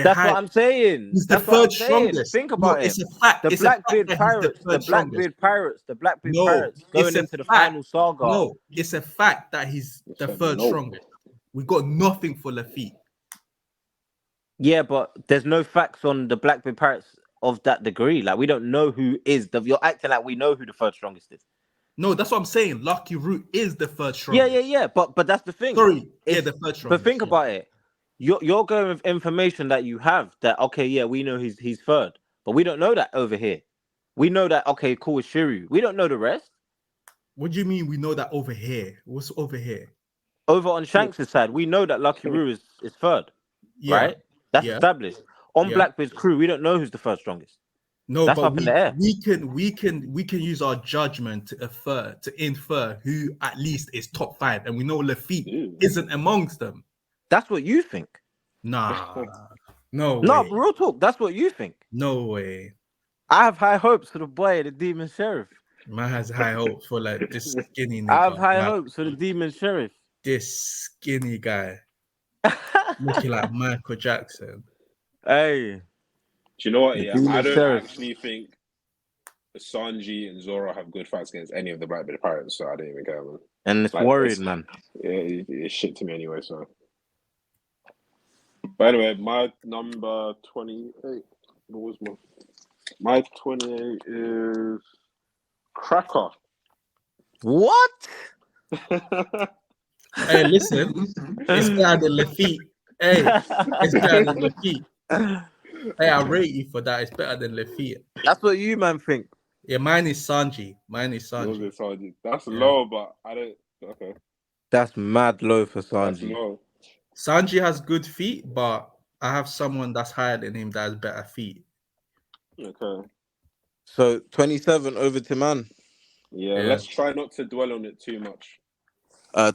That's what
hype.
I'm saying.
He's the
That's what I'm
third
saying.
strongest.
Think
No,
about it.
it's a fact.
The
It's a fact
Blackbeard
that he's the
Pirates,
third strongest. No,
going
it's a
into the
fact.
final saga.
No, it's a fact that he's
I
the
said
third
no.
strongest. We got nothing for Lafitte.
Yeah, but there's no facts on the Blackbeard Pirates of that degree. Like we don't know who is the. You're acting like we know who the third strongest is.
No, that's what I'm saying. Lucky Root is the third
Yeah,
strongest.
But that's the thing.
Sorry, yeah,
It's
the third
but
strongest.
think
Yeah.
about it. You're going with information that you have that okay, yeah, we know he's third, but we don't know that over here. We know that okay, cool, it's Shiryu. We don't know the rest.
What do you mean we know that over here? What's over here?
Over on Shanks' side, we know that Lucky Roo is third,
Yeah,
right? That's
yeah,
established. On
yeah.
Blackbeard's crew, we don't know who's the third strongest.
No,
That's
but
up in the air.
we can use our judgment to infer who at least is top five, and we know Lafitte
Ew.
isn't amongst them.
That's what you think.
Nah, no
No,
way,
but real talk, that's what you think.
no way.
I have high hopes for the boy, the demon sheriff.
Man has high hopes for like this skinny
I have
nigga,
high
like
hopes for the demon sheriff.
this skinny guy looking like Michael Jackson.
Hey,
Do you know what?
the
Yeah, I
demon
don't
sheriff.
actually think Sanji and Zoro have good fights against any of the Blackbeard Pirates, so I don't even care, man.
And it's
Like,
worried,
it's,
man.
it's shit to me anyway, so. But anyway, my number 28. What was my 28 is Cracker.
What?
Hey, listen, it's better than Lafitte. Hey, it's better than Lafitte. Hey, I rate you for that. It's better than Lafitte.
That's what you man think.
Yeah, mine is Sanji. Mine is
Yours
Sanji.
is Sanji. That's
Yeah.
low, but I don't. Okay.
That's mad low for
That's
Sanji.
low.
Sanji has good feet, but I have someone that's higher than him that has better feet.
Okay.
So 27 over to man.
Yeah,
Yeah.
let's try not to dwell on it too much.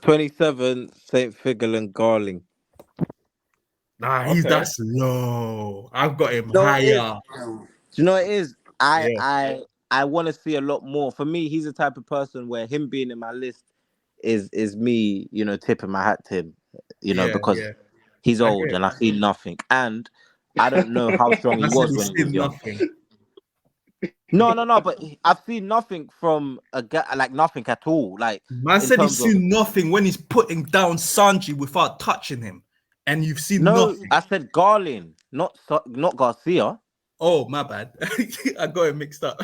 27 Saint Figgle and Garling.
Nah,
Okay.
that's low. I've got him
No, it is.
higher.
Do you know what it is?
Yeah.
I want to see a lot more. For me, he's the type of person where him being in my list is me, tipping my hat to him,
Yeah,
because
yeah.
he's
I
old
get it.
and I see nothing. And I don't know how strong he
I said
was
he's
when he was
seen
young.
nothing.
No, but I've seen nothing from a guy, like nothing at all. Like
Man
in
said he's
terms of
seen nothing when he's putting down Sanji without touching him, and you've seen
no,
nothing.
I said Garlin, not Garcia.
Oh, my bad. I got it mixed up.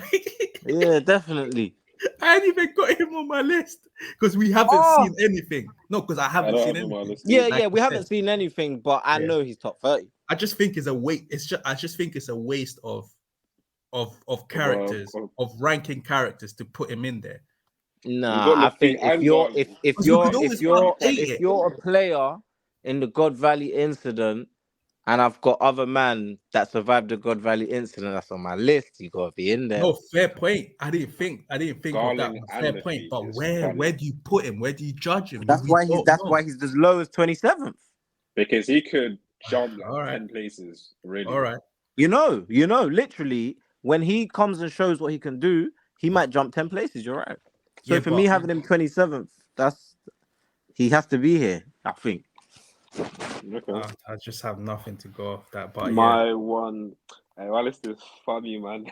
Yeah, definitely.
I ain't even got him on my list because we haven't
Oh,
seen anything. No, because I
I
haven't
don't
seen
have him on my
anything.
list
yeah,
either.
Like
we
you
haven't
said.
seen anything, but I
Yeah.
know he's top 30.
I just think it's a waste. I just think it's a waste of characters, of ranking characters to put him in there.
We've got
Nah, I
Lafitte
think if
and
you're
Garland.
if
Because we
you're
could
if
always
you're
update
if
it.
you're a player in the God Valley incident, and I've got other man that survived the God Valley incident that's on my list, you gotta be in there.
No, fair point. I didn't think of that
Garling
one.
and
Fair point.
Lafitte
But
is
where
funny
do you put him? Where do you judge him?
That's
We
why
don't know.
he's as low as 27th.
because he could jump like
All right.
10 places. Really.
All right.
Literally, when he comes and shows what he can do, he might jump 10 places. You're right. So
Yeah,
for
but
me having him 27th, he has to be here, I think.
Okay.
I just have nothing to go off that. But yeah.
My one. My list is funny, man.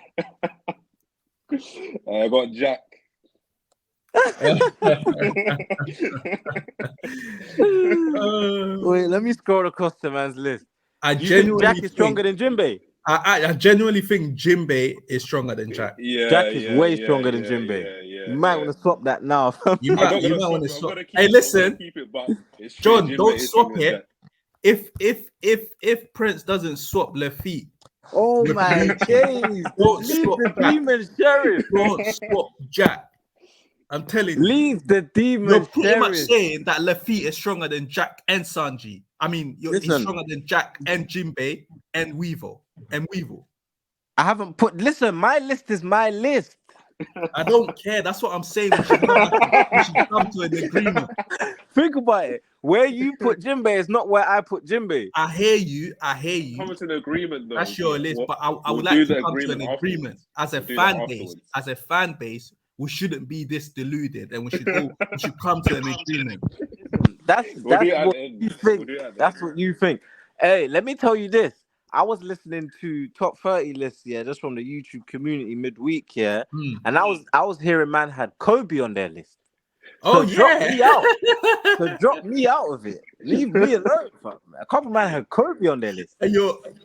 I got Jack.
Wait, let me scroll across the man's list.
I
Do you think
genuinely
Jack is stronger than Jinbei?
I genuinely think Jinbei is stronger than Jack.
Jack is way stronger than Jinbei. You might want to swap that now.
You
I'm
might
not gonna
want to
swap.
swap.
I'm gonna keep
Hey,
it.
listen,
Keep it, but it's true.
John,
Jinbei
don't
is
swap
stronger than
it. If Prince doesn't swap Lafitte,
Oh
with
my
Lucci,
days.
don't
Leave
swap
the
Jack.
demon sheriff.
Don't swap Jack. I'm telling you.
Leave the demon
You're pretty much
sheriff.
saying that Lafitte is stronger than Jack and Sanji. I mean, he's
Listen.
stronger than Jack and Jinbei and Weevil.
I haven't put. Listen, my list is my list.
I don't care. That's what I'm saying. We should come to an agreement.
Think about it. Where you put Jinbei is not where I put Jinbei.
I hear you.
Come to an agreement, though.
That's your list, but I
we'll
would like
do
to
the
come to an
agreement
agreement as a
We'll do that
fan base.
afterwards.
As a fan base, we shouldn't be this deluded, and we should come to an agreement.
That's
We'll do it at
what
the end.
you think.
We'll do it at the
That's
end.
what you think. Hey, let me tell you this. I was listening to top 30 lists, just from the YouTube community midweek, and I was hearing man had Kobe on their list.
Oh,
So drop
yeah.
me out. So drop me out of it. Leave me alone. Fuck, man. A couple man had Kobe on their list.
And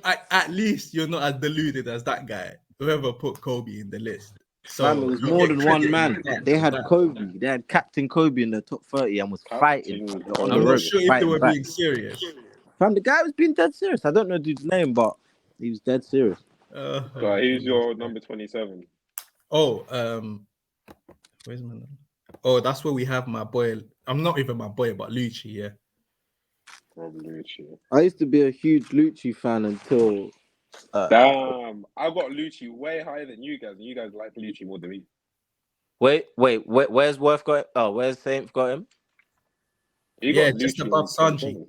at least you're not as deluded as that guy, whoever put Kobe in the list. So
Fam, it was
you
more
get
than one
credit
man.
for that.
They had Kobe. They had Captain Kobe in the top 30 and was fighting
Captain
on the
I'm
road.
not sure if they
fighting
were
back.
being serious.
Fam, the guy was being dead serious. I don't know dude's name, but he was dead serious.
So who's your number 27?
Oh, where's my number? Oh, that's where we have my boy. I'm not even my boy, but Lucci, yeah.
Lucci.
I used to be a huge Lucci fan until.
Damn, I got Lucci way higher than you guys, and you guys like Lucci more than me.
Wait, where's Worth got? Oh, where's Saint got him?
You
Yeah,
got
just
Lucci
above
on
Sanji.
27.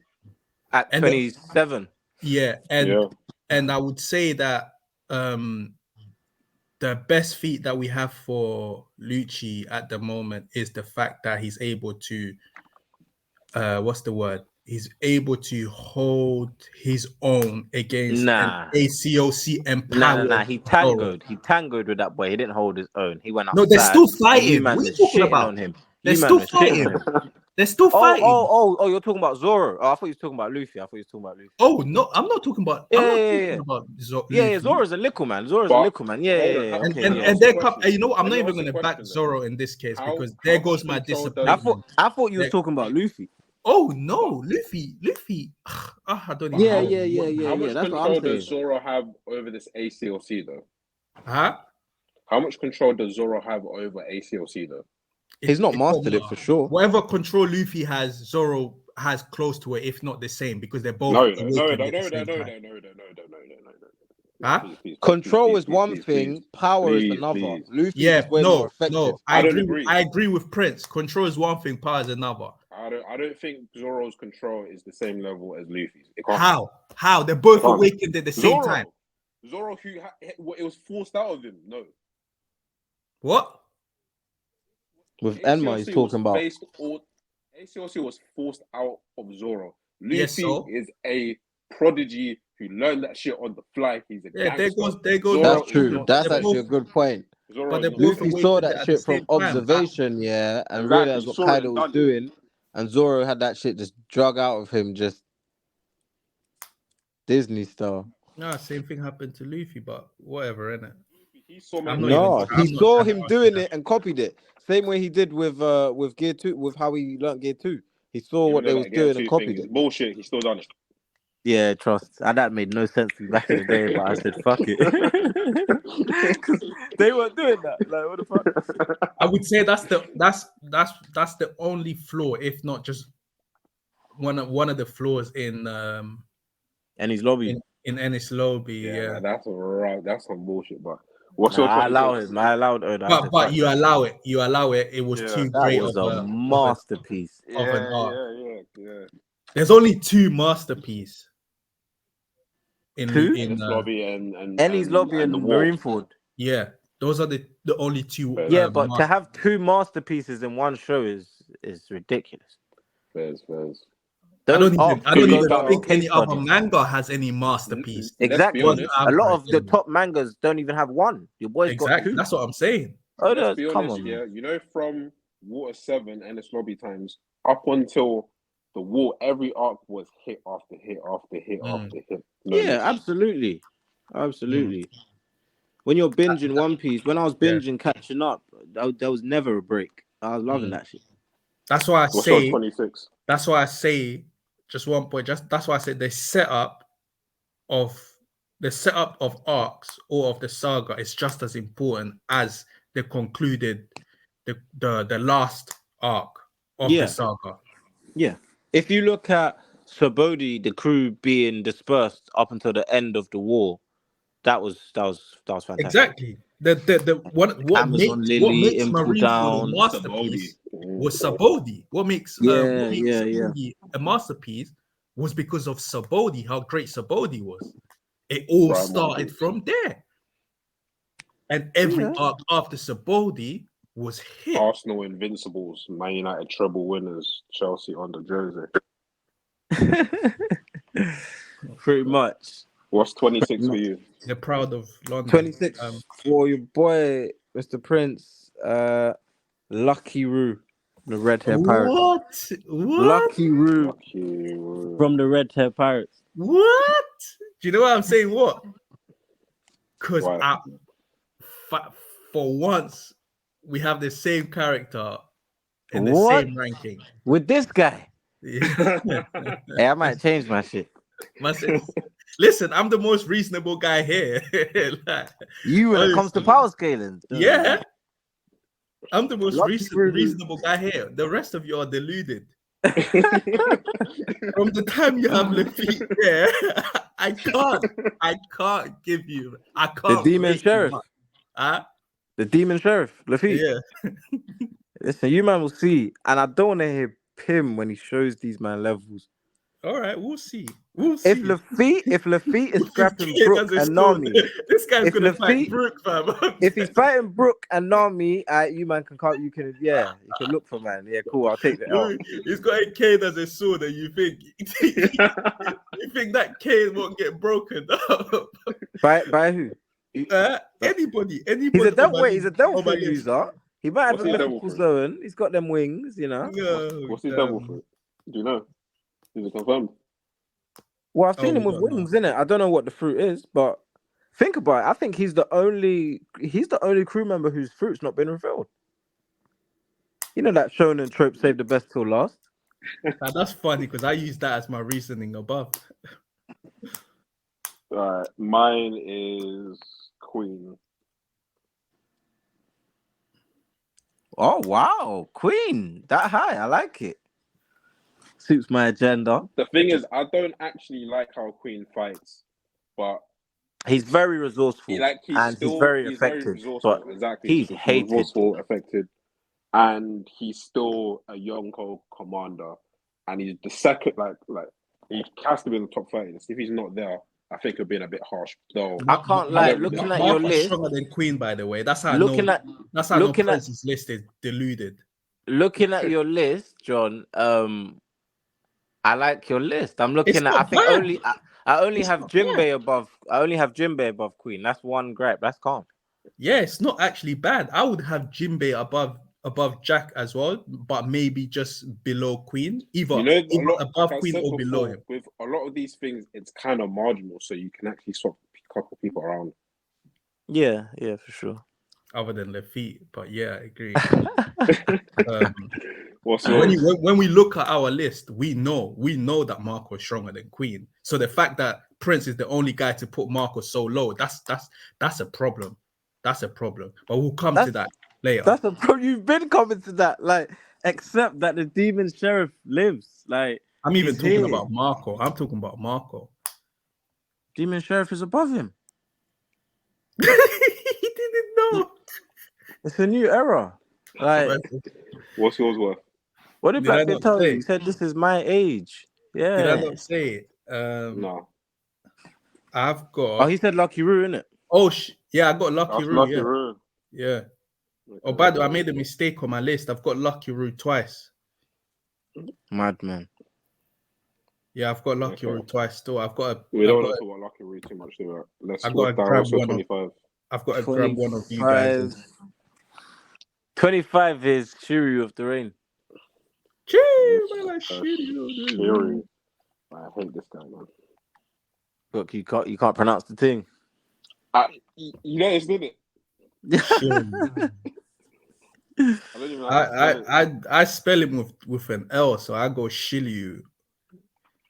At
And
27.
Yeah, and I would say that the best feat that we have for Lucci at the moment is the fact that he's able to what's the word? He's able to hold his own against an ACOC empowered.
Nah. He tangoed. He tangoed with that boy. He didn't hold his own. He went outside.
No, they're still fighting.
You man
What are
was
you talking
shitting
about?
on him.
They're still fighting. They're still fighting.
Oh, you're talking about Zoro. Oh, I thought you were talking about Luffy.
Oh, no, I'm not talking about.
Yeah,
I'm not
yeah.
talking about
Yeah, Zoro's a little man. Yeah.
And they come. You know what? I'm not even going to back Zoro in this case because there goes my disappointment.
I thought you were talking about Luffy.
Oh no, Luffy. I don't even
Yeah.
How much
That's
control
what I'm saying.
does Zoro have over this ACOC though?
Huh?
How much control does Zoro have over ACOC though?
He's not
it don't
mastered it
matter.
for sure.
Whatever control Luffy has, Zoro has close to it, if not the same, because they're both
No,
awakened at the same time. Huh?
Control is one thing, power is another. Luffy
Yeah,
is way more effective.
no,
I don't
agree.
agree.
I agree with Prince. Control is one thing, power is another.
I don't think Zoro's control is the same level as Luffy's. It can't.
How? They're both
It can't.
awakened at the same time.
Zoro, it was forced out of him. No.
What?
With Enma, he's talking about.
ACOC was forced out of Zoro.
Yes,
Luffy
so?
is a prodigy who learned that shit on the fly. He's a gangster.
There goes.
Zoro
That's true. That's actually a good point.
Zoro
they're
is
both
Luffy saw
awakened
that
at the
shit from
same time.
observation, yeah, and
Exactly.
realized
He
what
saw it
Kaido
and
was
done it.
doing, and Zoro had that shit just drug out of him, just Disney style.
No, same thing happened to Luffy, but whatever, innit?
He saw
I'm
man.
not even-
No,
I'm
he
not
saw
trying to
him
argue
doing
that.
it and copied it. Same way he did with Gear 2, with how he learned Gear 2. He saw what they was doing and copied it.
Bullshit. He still done it.
Yeah, trust. And that made no sense to me back in the day, but I said fuck it. Because they weren't doing that. Like, what the fuck?
I would say that's the only flaw, if not just one of the flaws in
And his lobby.
in Ennis Lobby.
Yeah, that's right. That's some bullshit. But what's
Nah,
your
I allow
26?
him. I allowed Oda. I said,
But
fuck
you
it.
allow it. You allow it. It was
Yeah.
too
That
great
was
of
a masterpiece.
of an art.
Yeah.
There's only two masterpieces in
Two?
Ennis Lobby and
Ennis Lobby and
the wall.
Marineford.
yeah. Those are the only two.
Yeah, but to have two masterpieces in one show is ridiculous.
Fairs.
I don't
Could be
even
better.
think any
case
other
studies.
manga has any masterpiece.
Exactly.
Let's be honest.
A lot of the
Average,
top mangas don't even have one. Your boy's got
exactly.
two.
That's what I'm saying.
Let's be
Come
honest,
on.
yeah. You know, from Water 7 and its lobby times up until the wall, every arc was hit after hit after hit after hit. No
Yeah,
miss.
absolutely. When you're binging One Piece, when I was binging catching up, there was never a break. I was loving that shit.
That's why I
What's
say.
your 26?
That's why I say. Just one point. That's why I said the setup of arcs or of the saga is just as important as the concluded the last arc of the saga.
Yeah. If you look at Sabodi, the crew being dispersed up until the end of the war, that was fantastic.
Exactly. What
Amazon Lily,
makes
Impel
Marineford a
Down,
masterpiece was Sabodi. What makes Sabodi a masterpiece was because of Sabodi, how great Sabodi was. It all started from there. And every arc after Sabodi was hit.
Arsenal Invincibles, Man United treble winners, Chelsea on the jersey.
Pretty much.
What's 26 for you?
They're proud of London.
26 for your boy, Mr. Prince, Lucky Roo, the Red Hair Pirates.
What?
Lucky Roo from the Red Hair Pirates.
What? Do you know what I'm saying? What? Because for once, we have the same character in the same ranking.
With this guy?
Yeah.
Hey, I might change my shit.
Listen, I'm the most reasonable guy here.
When it comes to power scaling.
Yeah. I'm the most reasonable guy here. The rest of you are deluded. From the time you have Luffy there, I can't give you. I can't.
The Demon Sheriff. The Demon Sheriff, Luffy.
Yeah.
Listen, you man will see, and I don't want to hear Pim when he shows these man levels.
All right, we'll see.
If Luffy is scrapping Brook and Nami,
this guy's gonna fight Brook, fam.
If he's fighting Brook and Nami, you man can come. You can look for man. Yeah, cool. I'll take that.
Look, he's got a cane as a sword, and you think that cane won't get broken up?
By who?
Anybody.
He's a devil. He's a devil fruit user. He might have a mythical zone. He's got them wings, you know.
What's his devil fruit? Do you know? Is it confirmed?
Well, I've seen him with wings, innit? I don't know what the fruit is, but think about it. I think he's the only crew member whose fruit's not been revealed. You know that shonen trope, save the best till last.
Now, that's funny because I use that as my reasoning above.
Mine is Queen.
Oh wow, Queen that high. I like it. Suits my agenda.
The thing is, I don't actually like how Queen fights, but
He's very resourceful and
he's very
effective, but
resourceful. Exactly,
he's
he's
hated.
resourceful, effective, and he's still a young commander, and he's the second he has to be in the top 30. If he's not there, I think it'll be a bit harsh. Though
I can't
I
lie.
don't,
Looking at your
Marco's
list,
stronger than Queen, by the way. That's how I know.
looking at
That's how I know
looking at
Prince's list is deluded.
looking at your list, John. I like your list. I'm
It's
looking at. I
not
think
bad.
I only
It's
have
not bad.
Jinbei above. I only have Jinbei above Queen. That's one gripe. That's calm.
Yeah, it's not actually bad. I would have Jinbei above Jack as well, but maybe just below Queen,
you
either
know, a lot like
above
I
Queen
said
or below
before,
him.
with a lot of these things, it's kind of marginal, so you can actually swap a couple people around.
Yeah, yeah, for sure.
Other than Lafitte, but yeah, I agree.
What's
When
yours?
when we look at our list, we know that Marco is stronger than Queen. So the fact that Prince is the only guy to put Marco so low, that's a problem. That's a problem. But we'll come to
That's
that later.
that's a pro. You've been coming to that, like, except that the demon sheriff lives. Like,
I'm even
he's
talking
here.
about Marco. I'm talking about Marco.
Demon sheriff is above him.
He didn't know.
It's a new era. Like,
What's yours worth?
what did
Did I
Blackbeard
not
tell you?
say?
He said this is my age.
Did I
Yeah.
not say it?
No,
I've
Oh,
got.
he said Lucky Roo, innit?
Oh, yeah, I got Lucky
that's
Roo.
Lucky
Yeah,
Roo.
yeah.
Okay,
Oh, by the way, I
okay.
made a mistake on my list. I've got Lucky Roo twice.
Madman.
Yeah, I've got Lucky
Okay.
Roo twice. Still, I've got.
We don't want to talk about Lucky Roo too much, do we?
I got
What's
to
that?
grab
What's your
one of.
25?
I've got to grab one of you guys.
25 is Shiryu of the Rain.
Shiri. I hate this guy, man.
Look, you can't pronounce the thing.
You guys did it.
Shiryu.
I don't even know how to spell it.
I spell him with an L, so I go Shiryu.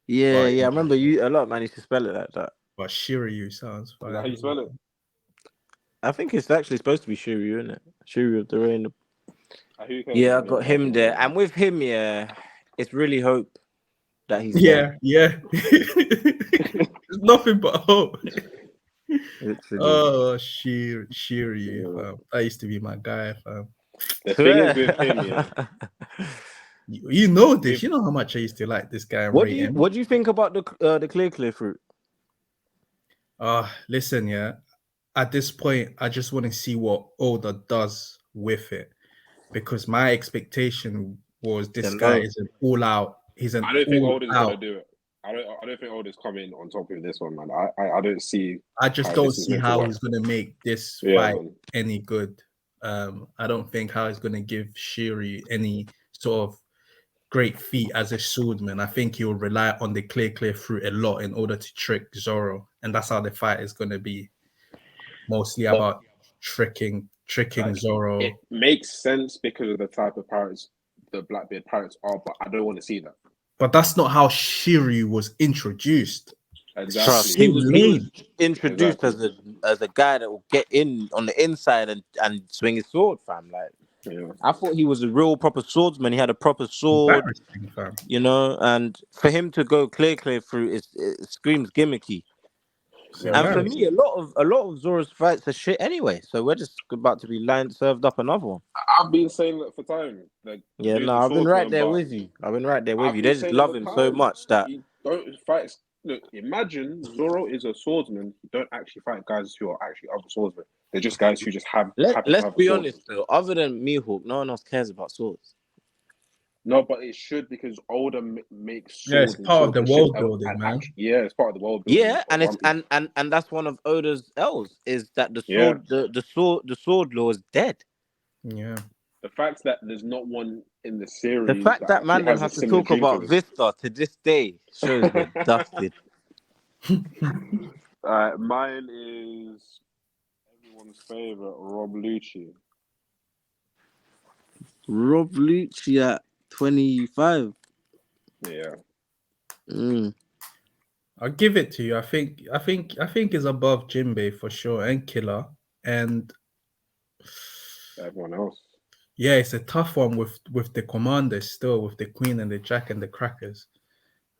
Yeah,
But,
I remember a lot managed to spell it like that.
But Shiryu sounds
Is that how
fine.
you spell it?
I think it's actually supposed to be Shiryu, isn't it? Shiryu of the Rain.
Who cares
Yeah, I
about
got him there. And with him, yeah, it's really hope that he's there.
Yeah. There's nothing but hope.
Literally.
Oh, Shiryu, fam. That used to be my guy, fam.
The thing is with him, yeah.
You know this. You know how much I used to like this guy and rate him.
What do you think about the clear fruit?
Listen, yeah. At this point, I just want to see what Oda does with it, because my expectation was this guy is an all out. He's an
I don't think
all
Oda's
out.
gonna do it. I don't think Oda's coming on top of this one, man. I don't see.
I just don't see how he's gonna make this fight any good. I don't think how he's gonna give Shiri any sort of great feat as a swordsman. I think he'll rely on the clear fruit a lot in order to trick Zoro, and that's how the fight is gonna be. Mostly about tricking Zoro.
It makes sense because of the type of pirates the Blackbeard pirates are, but I don't want to see that.
But that's not how Shiryu was introduced.
Exactly.
He was introduced as a guy that will get in on the inside and swing his sword, fam. Like, I thought he was a real proper swordsman. He had a proper sword, you know. And for him to go clear through, it screams gimmicky. And for me, a lot of Zoro's fights are shit anyway. So we're just about to be served up another one.
I've been saying that for time. Like,
I've been right there with you. They just love him so much that
you don't fight. Look, imagine Zoro is a swordsman. You don't actually fight guys who are actually other swordsmen. They're just guys who just have.
Let's be honest though. Other than Mihawk, no one else cares about swords.
No, but it should, because Oda makes swords.
Yeah, it's part of the world building, man.
It's part of the world building.
Yeah, and it's and that's one of Oda's L's is that the sword the sword law is dead.
Yeah.
The fact that there's not one in the series.
The fact that man have to talk about Vista to this day shows we're dusted.
Mine is everyone's favorite, Rob Lucci.
Rob Lucci at 25.
Yeah.
I'll give it to you. I think it's above Jinbei for sure, and Killer, and
everyone else.
Yeah, it's a tough one with the commanders still, with the Queen and the Jack and the Crackers.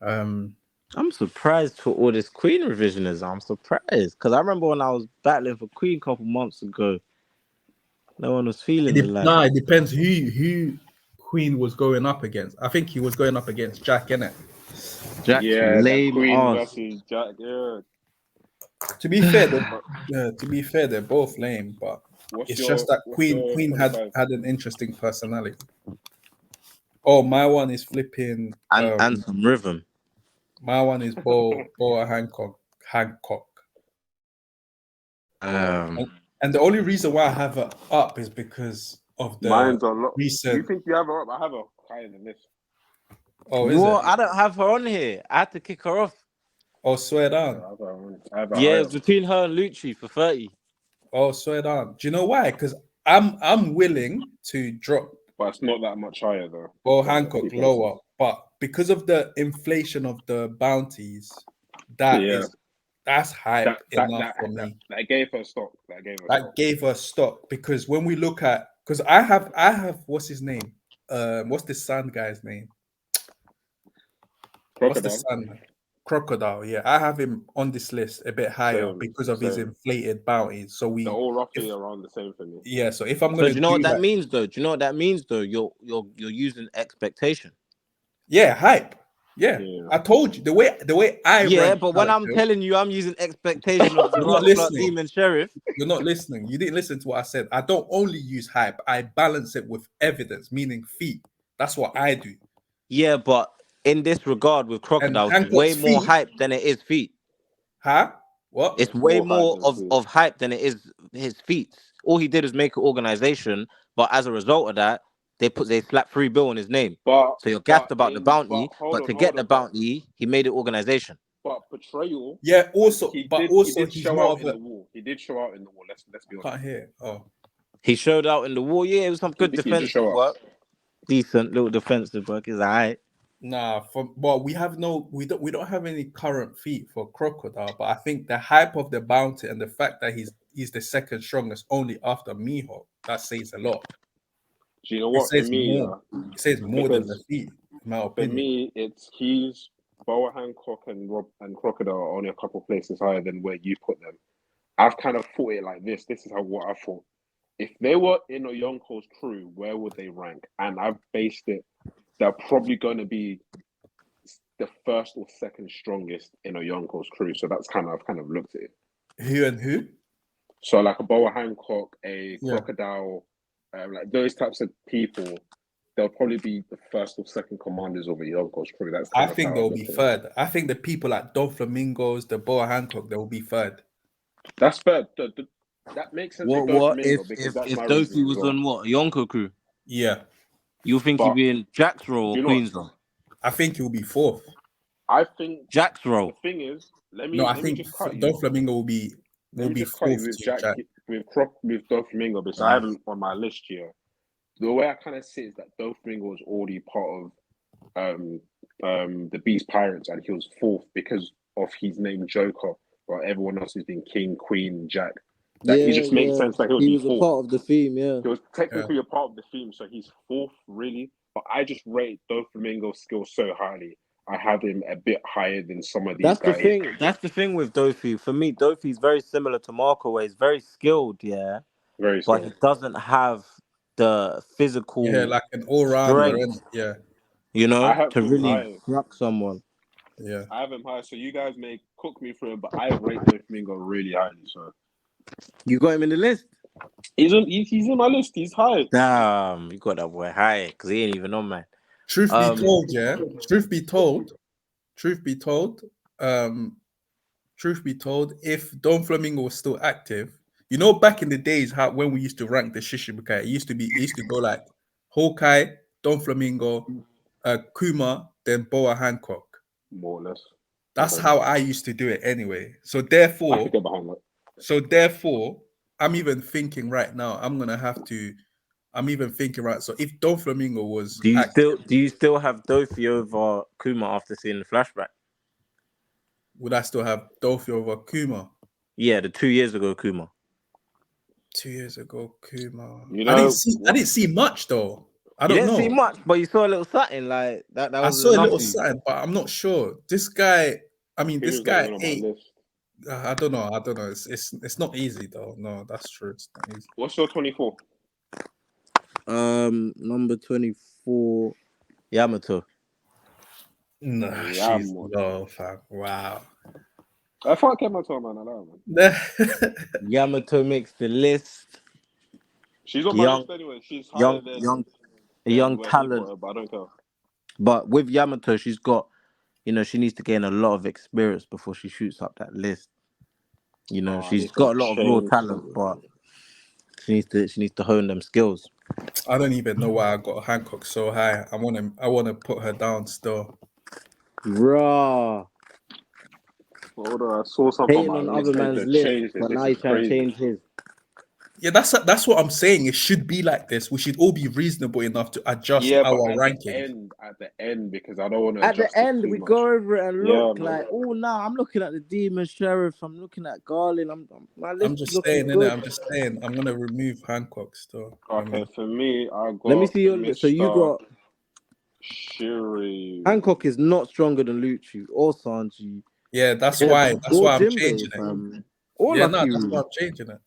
Um,
I'm surprised for all this Queen revisionism. I'm surprised because I remember when I was battling for Queen a couple months ago, no one was feeling the light.
it depends who Queen was going up against. I think he was going up against Jack, innit?
Jack's
Yeah, that
lame
Queen
ass.
versus Jack. Yeah.
To be fair,
But
they're both lame, but
what's
it's just that
what's your
Queen had
25?
had an interesting personality. Oh, my one is flipping.
And some rhythm.
My one is Boa Hancock.
Oh,
And, and the only reason why I have it up is because of the
mine's a lot. You
recent.
think you have her up? I have her higher than this.
Oh, is it?
What? I don't have her on here. I had to kick her off.
Oh, swear
Yeah,
down.
I have her
Yeah, it
higher.
was between her and Lucci for 30.
Oh, swear down. Do you know why? Because I'm willing to drop
But it's not that much higher though.
Bo
By
Hancock
2 places.
lower, but because of the inflation of the bounties,
Yeah.
that's hype enough for me.
That gave her stock. That gave her
That
stock.
gave us stock because when we look at, because I have what's his name? What's the sun guy's name? What's the
Crocodile.
sun? Crocodile. Yeah, I have him on this list a bit higher because of his
Same.
inflated bounties. So
They're all roughly
if
around the same for me.
yeah, so if I'm
So
gonna
do you know what
do
that
that,
means though? Do you know what that means though? You're using expectation.
yeah, hype. Yeah,
Yeah.
I told you the way I
Yeah,
rank
but when I'm
characters.
telling you I'm using expectation of
You're not
Gerard Clark
listening.
Demon Sheriff.
You're not listening. You didn't listen to what I said. I don't only use hype. I balance it with evidence, meaning feet. That's what I do.
Yeah, but in this regard with
And
Crocodile, it's way
Hancock's
more
feet,
hype than it is feet.
huh? What?
It's
It's
way
more hype
more
than
of,
food.
of hype than it is his feats. All he did was make an organization, but as a result of that, they slapped 3 bill on his name.
But
So you're gassed about the bounty,
hold
but
on,
to get the
but
bounty, he made an organization.
portrayal.
Yeah. Also,
He
but
did
also he's
show
more
out
of
in
a.
the wall. He did show out in the wall. Let's be
I
honest.
can't hear. Oh,
He showed out in the war. Yeah, it was some good
He did
defensive
show out.
work. Decent little defensive work is alright.
nah. But we don't have any current feet for Crocodile. But I think the hype of the bounty and the fact that he's the second strongest only after Miho, that says a lot.
Do you know
It
what? For
says
me,
more. It says more than the
because
feet, in my
for
opinion.
me, it's he's Boa Hancock and Rob and Crocodile are only a couple places higher than where you put them. I've kind of thought it like this. This is what I thought. If they were in a Yonko's crew, where would they rank? And I've based it. They're probably going to be the first or second strongest in a Yonko's crew. So that's I've kind of looked at it.
Who and who?
So like a Boa Hancock, a
Yeah.
Crocodile, like those types of people, they'll probably be the first or second commanders of a Yonko's crew. That's
I
kind of
think
how I've
they'll be
looked at it.
third. I think the people like Don Flamingos, the Boa Hancock, they will be third.
That's fair. That makes sense with
What
Doflamingo
if
because
if
that's
if
my
Dofi
reasoning as
was
well.
on what a Yonko crew?
Yeah,
You think he'd
But
be in Jack's role
do
or
you know what?
Queen's role?
I think he'll be fourth.
I think
Jack's
the
role.
thing is,
No, I
let me
think
just cut
Don
you.
Flamingo
Let
will
me
be
just cut you
fourth
with
to Jack.
with Doflamingo because I haven't on my list here. The way I kind of see it is that Doflamingo was already part of the Beast Pirates and he was fourth because of his name Joker, while everyone else has been King, Queen, Jack. That it
Yeah,
just makes
yeah.
sense that he would
He
be
was a
fourth.
part of the theme, yeah.
He was
Yeah.
technically a part of the theme, so he's fourth, really. But I just rate Doflamingo's skill so highly. I have him a bit higher than some of these
That's the
guys.
thing. That's the thing with Dofi. For me, Dofi's very similar to Marco, where he's very skilled, yeah,
Very
but he
skilled.
doesn't have the
Yeah,
physical
like an all-rounder,
strength,
and yeah,
I have
to
him
really
high.
crack someone.
yeah.
I have him high. So you guys may cook me for him, but I rate Doflamingo really highly. So
You got him in the list?
he's in my list. He's high.
Damn, you got that boy high because he ain't even on man.
Truth be
Um,
told, yeah. Truth be told, um, truth be told, if Don Flamingo was still active, back in the days how when we used to rank the Shishibukai, it used to go like Hawkeye, Don Flamingo, Kuma, then Boa Hancock.
More or less.
That's
Okay.
how I used to do it anyway. So
I could get behind that.
therefore, I'm even thinking right now, I'm even thinking right. So if Don Flamingo was active,
do you still have Dofi over Kuma after seeing the flashback?
would I still have Dolphy over Kuma?
Yeah, the 2 years ago Kuma.
2 years ago, Kuma.
You
I didn't
know
see. I
what?
didn't see much though. I
You
don't
didn't see
know.
much, but you saw a little something like that. That
I
was
saw a
enough
little
for you.
sign, but I'm not sure. This guy. I mean, this
Kuma's not
guy
even on my
ate.
list.
I don't know. I don't know. It's not easy though. No, that's true. It's not easy.
What's your 24?
Number 24, Yamato.
Nah,
Yeah,
she's
man.
low, fam. Wow.
I thought Kemoto, man. I know, man.
Yamato makes the list.
She's on my
Young,
list anyway. She's higher
young,
than
young, a young
where he put
talent.
her, but I don't care.
But with Yamato, she's got, she needs to gain a lot of experience before she shoots up that list.
Oh, I
She's
need to
got a lot of raw
change
talent,
something.
but she needs to hone them skills.
I don't even know why I got Hancock so high. I wanna put her down still.
Raw.
Hold on, I saw something on
Hating
my
on
list.
other
I need
man's
to
list,
change this.
but
This
now
is
you're trying to
crazy.
change his.
Yeah, that's what I'm saying. It should be like this. We should all be reasonable enough to adjust
Yeah, but
our rankings.
at the end, because I don't want to
At the
adjust it
end,
too
we
much.
go over it and
Yeah,
look
man.
like, oh, now I'm looking at the Demon Sheriff. I'm looking at Garland. My list
I'm
is
just
looking
saying, innit?
good.
I'm just saying. I'm gonna remove Hancock still.
Okay, for me, I
Let me
got
see your list. So you
Mr.
got
Shiri.
Hancock is not stronger than Lucci or Sanji
Yeah, that's why. That's
or
why I'm
Jinbei,
changing it.
or
Yeah, no,
Lucky
that's why
Roo.
I'm changing it.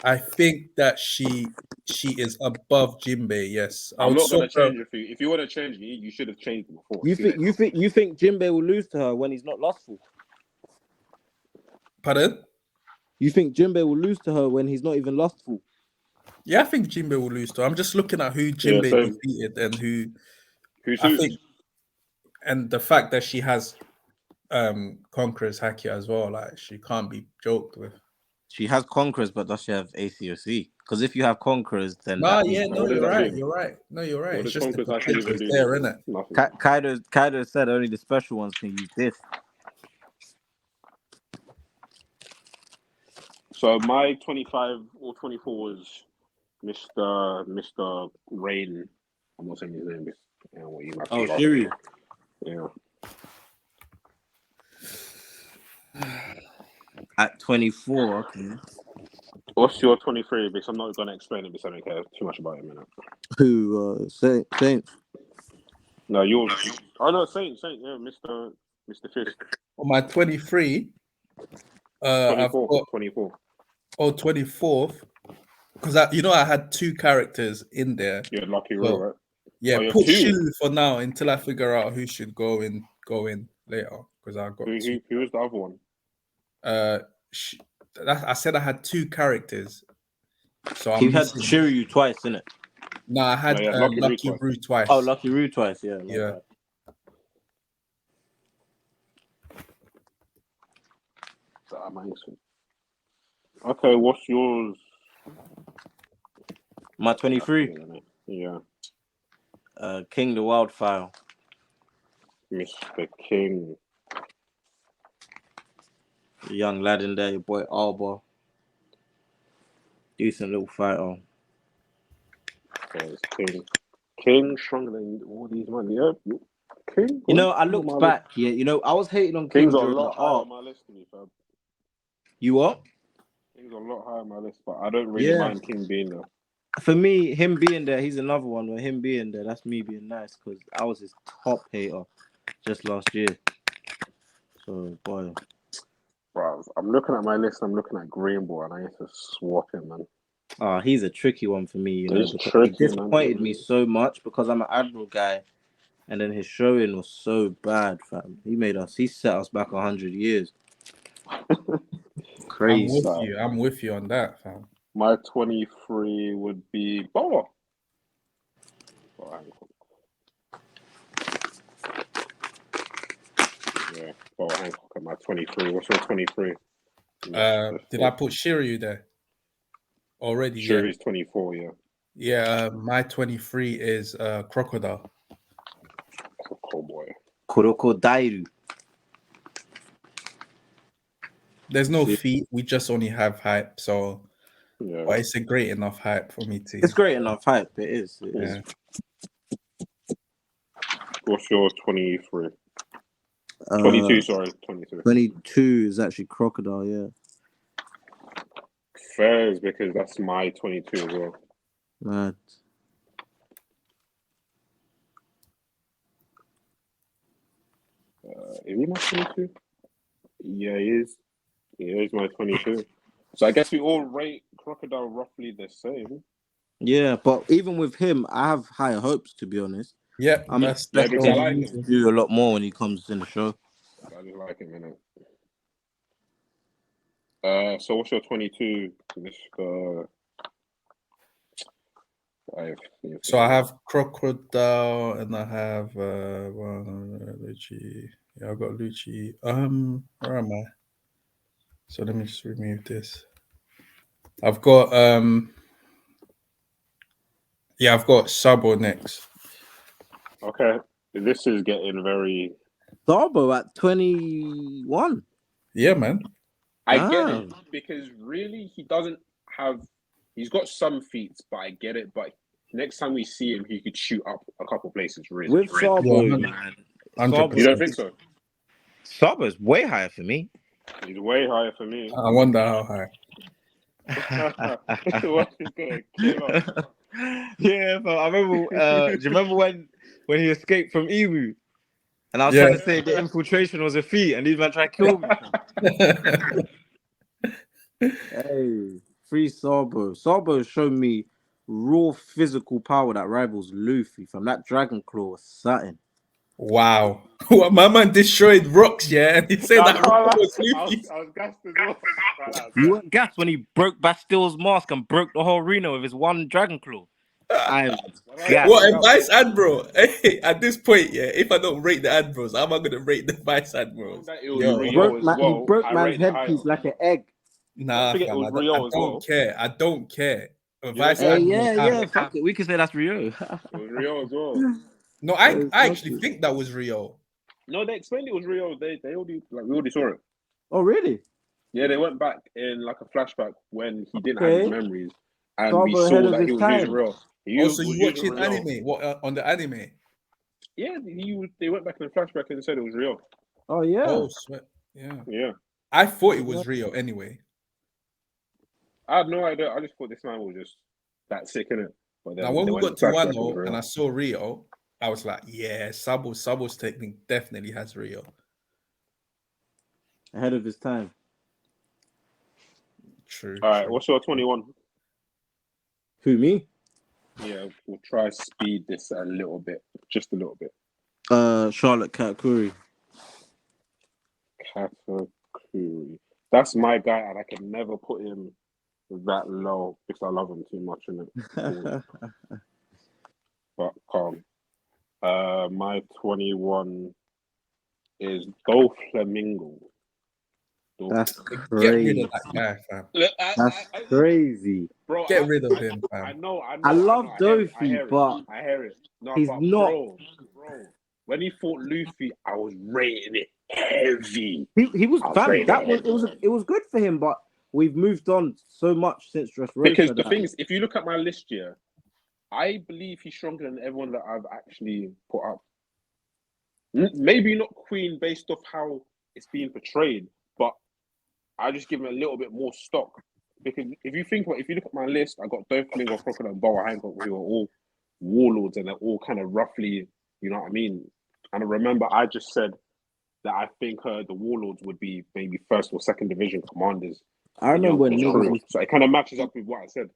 I think that she is above Jinbei. Yes, I
I'm
would
not
swap
gonna
her.
change it for you. If you want to change me, you should have changed it before.
You
It's too
think
late
you
now.
think you think Jinbei will lose to her when he's not lustful?
Pardon?
You think Jinbei will lose to her when he's not even lustful?
Yeah, I think Jinbei will lose. Though I'm just looking at who
Yeah,
Jinbei
same.
defeated and who
Who's
I
who?
think, and the fact that she has Conqueror's Haki as well. Like she can't be joked with.
She has conquerors, but does she have ACOC? Because if you have conquerors, then
Nah,
that means
yeah,
And
no,
what does
you're
that
right.
do?
You're right. No, you're right.
What
It's
does
just the
Conquest actually
potential
even
is
do?
there, isn't it?
Nothing.
Kaido said only the special ones can use this.
So my 25 or 24 was Mr. Rain. I'm not saying his name, but what you
Oh,
actually love.
Shiryu.
Yeah.
At 24, okay.
What's your 23? Because I'm not gonna explain it because I don't care too much about it in a minute.
Who? Saints.
No, yours. Oh no, Saint, yeah, Mr. Fisk.
On my 23, I've
24.
got
24.
24th because I had two characters in there.
You're Lucky Roo,
So
right?
yeah,
Oh, you're
put
two.
Shiru for now until I figure out who should go in later because I got two.
Who was the other one?
Uh, sh- I said I had two characters, so
He
I'm
had
missing.
Shiryu twice, innit?
No, I
No,
had
yeah, Lucky Roo
Lucky
twice.
Roo twice.
Oh, Lucky Roo twice, yeah.
Yeah.
Bad.
Okay, what's yours?
My 23,
Yeah,
King the Wildfire.
Mr. King.
The young lad in there, your boy Alba. Decent little fighter.
Okay, it's King. King stronger than all these men. Yeah, King.
I looked back, yeah. I was hating on King
King's a
during the
lot higher
arc.
on my list to me, fam.
You what?
King's a lot higher on my list, but I don't really
Yeah.
mind King being there.
For me, him being there, he's another one where him being there, that's me being nice because I was his top hater just last year. So, boy.
Bro, I'm looking at my list. I'm looking at Green Ball, and I need to swap him, man.
He's a tricky one for me,
He's
because he
tricky, man.
disappointed me so much because I'm an Admiral guy, and then his showing was so bad, fam. He set us back 100 years. Crazy.
I'm with you on that, fam.
My 23 would be Boa. Yeah, Boa Hancock at my 23. What's your 23?
Did I put Shiryu there already?
Sure,
Yeah.
he's 24, yeah.
Yeah, my 23 is Crocodile.
Oh boy.
Crocodile.
There's no feat. We just only have hype. So,
Yeah.
but it's a great enough hype for me to.
It's great enough hype. It is.
Yeah.
What's your 23? 22, sorry. 22.
22 is actually Crocodile, yeah.
Fairs because that's my 22 as well.
Mad.
Is he my 22? Yeah, he is. He is my 22. So I guess we all rate Crocodile roughly the same.
Yeah, but even with him, I have higher hopes, to be honest.
Yeah,
I'm
that's
because I
expecting
like
him
him.
to do a lot more when he comes in the show.
I just like him, innit? So what's your 22?
So I have Crocodile and I have Lucci. Yeah, I got Lucci. Where am I? So let me just remove this. I've got I've got Sabo next.
Okay, this is getting very.
Darbo at 21.
Yeah, man.
I get it because really he doesn't have. He's got some feats, but I get it. But next time we see him, he could shoot up a couple places. Really,
With Sabo, man.
100%.
You don't think so?
Sabo's way higher for me.
He's way higher for me.
I wonder how high.
What is gonna kill us?
Yeah, but I remember. Do you remember when he escaped from Emu? And I was
Yeah.
trying to say the infiltration was a feat, and these men tried to kill me. Hey, free Sabo. Sabo showed me raw physical power that rivals Luffy. From that Dragon Claw was something.
Wow. What, my man destroyed rocks, yeah? And he said
Nah,
that
I
was
was gassed as well.
You weren't gassed when he broke Bastille's mask and broke the whole arena with his one Dragon Claw. I was gassed.
What, a Vice Admiral? Hey, at this point, yeah, if I don't rate the Admirals, how am I going to rate the Vice Admirals?
It was
Yo,
Rio as
He
well.
broke
I
man's
rated
headpiece
higher.
like an egg.
nah,
forget it
fam,
was
I
Rio
don't
as well.
care. I don't care. A Vice
don't
Hey,
Admiral.
yeah, fuck it. We can say that's Rio.
It was Rio as well.
No, I actually think that was Rio.
No, they explained it was Rio. They already we already saw it.
Oh, really?
Yeah, they went back in like a flashback when he didn't have his
Okay.
memories, and
Sabo
we
ahead
saw
of
that
his
he was
time.
using Rio. He
Also,
was
you
using
watching
Rio.
anime? What on the anime?
Yeah, they went back in the flashback and said it was Rio.
Oh, yeah.
Oh, sweat. Yeah.
Yeah,
I thought it was Rio anyway.
I had no idea. I just thought this man was just that sick, innit? But then
Now, when
they
we
went in
got
the
to
flashback and it was
Wano and
Rio.
I saw Rio, I was like, yeah, Sabo's technique definitely has Rio.
Ahead of his time.
True.
All right,
true.
what's your 21?
Who, me?
Yeah, we'll try speed this a little bit, just a little bit.
Charlotte Katakuri.
Katakuri. That's my guy, and I can never put him that low because I love him too much, innit? But calm. My 21 is Doflamingo.
That's
Get
crazy.
rid of that guy, fam.
That's crazy.
Bro,
Get rid of him,
I
fam.
know.
I love
I hear it.
Dofi, but
I hear it. No,
he's
but
not.
bro, when he fought Luffy, I was rating it heavy.
He was
I was
fam.
rating
That
it
was
heavy.
it was good for him, but we've moved on so much since Dressrosa.
Because the thing is, if you look at my list here, I believe he's stronger than everyone that I've actually put up. Maybe not Queen based off how it's being portrayed, but I just give him a little bit more stock. Because if you look at my list, I got Doflamingo, Crocodile, and Boa Hancock, who are all warlords and they're all kind of roughly, you know what I mean? And I remember I just said that I think the warlords would be maybe first or second division commanders.
I remember when
So it kind of matches up with what I said.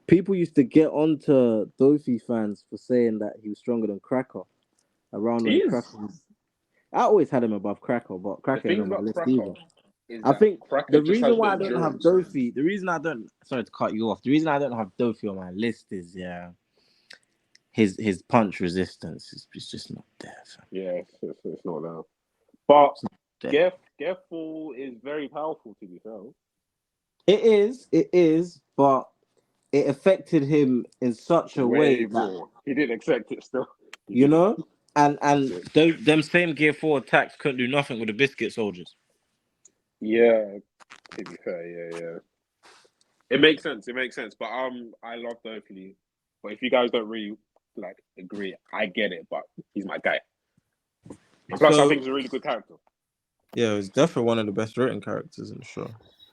people used to get onto Dofi fans for saying that he was stronger than Cracker. Around when Cracker was... I always had him above Cracker, but Cracker ain't on my list either. I think the reason why I don't have Dofi, sorry to cut you off, the reason I don't have Dofi on my list is his punch resistance is just not there. Fam.
Yeah, it's not there. But Geful is very powerful to be fair.
It is, but it affected him in such a way that
he didn't accept it still.
You know? And them same Gear 4 attacks couldn't do nothing with the Biscuit soldiers.
Yeah, to be fair, yeah. It makes sense. But I love Dofi. But if you guys don't really agree, I get it. But he's my guy. And plus, I think he's a really good character.
Yeah, he's definitely one of the best written characters in the show.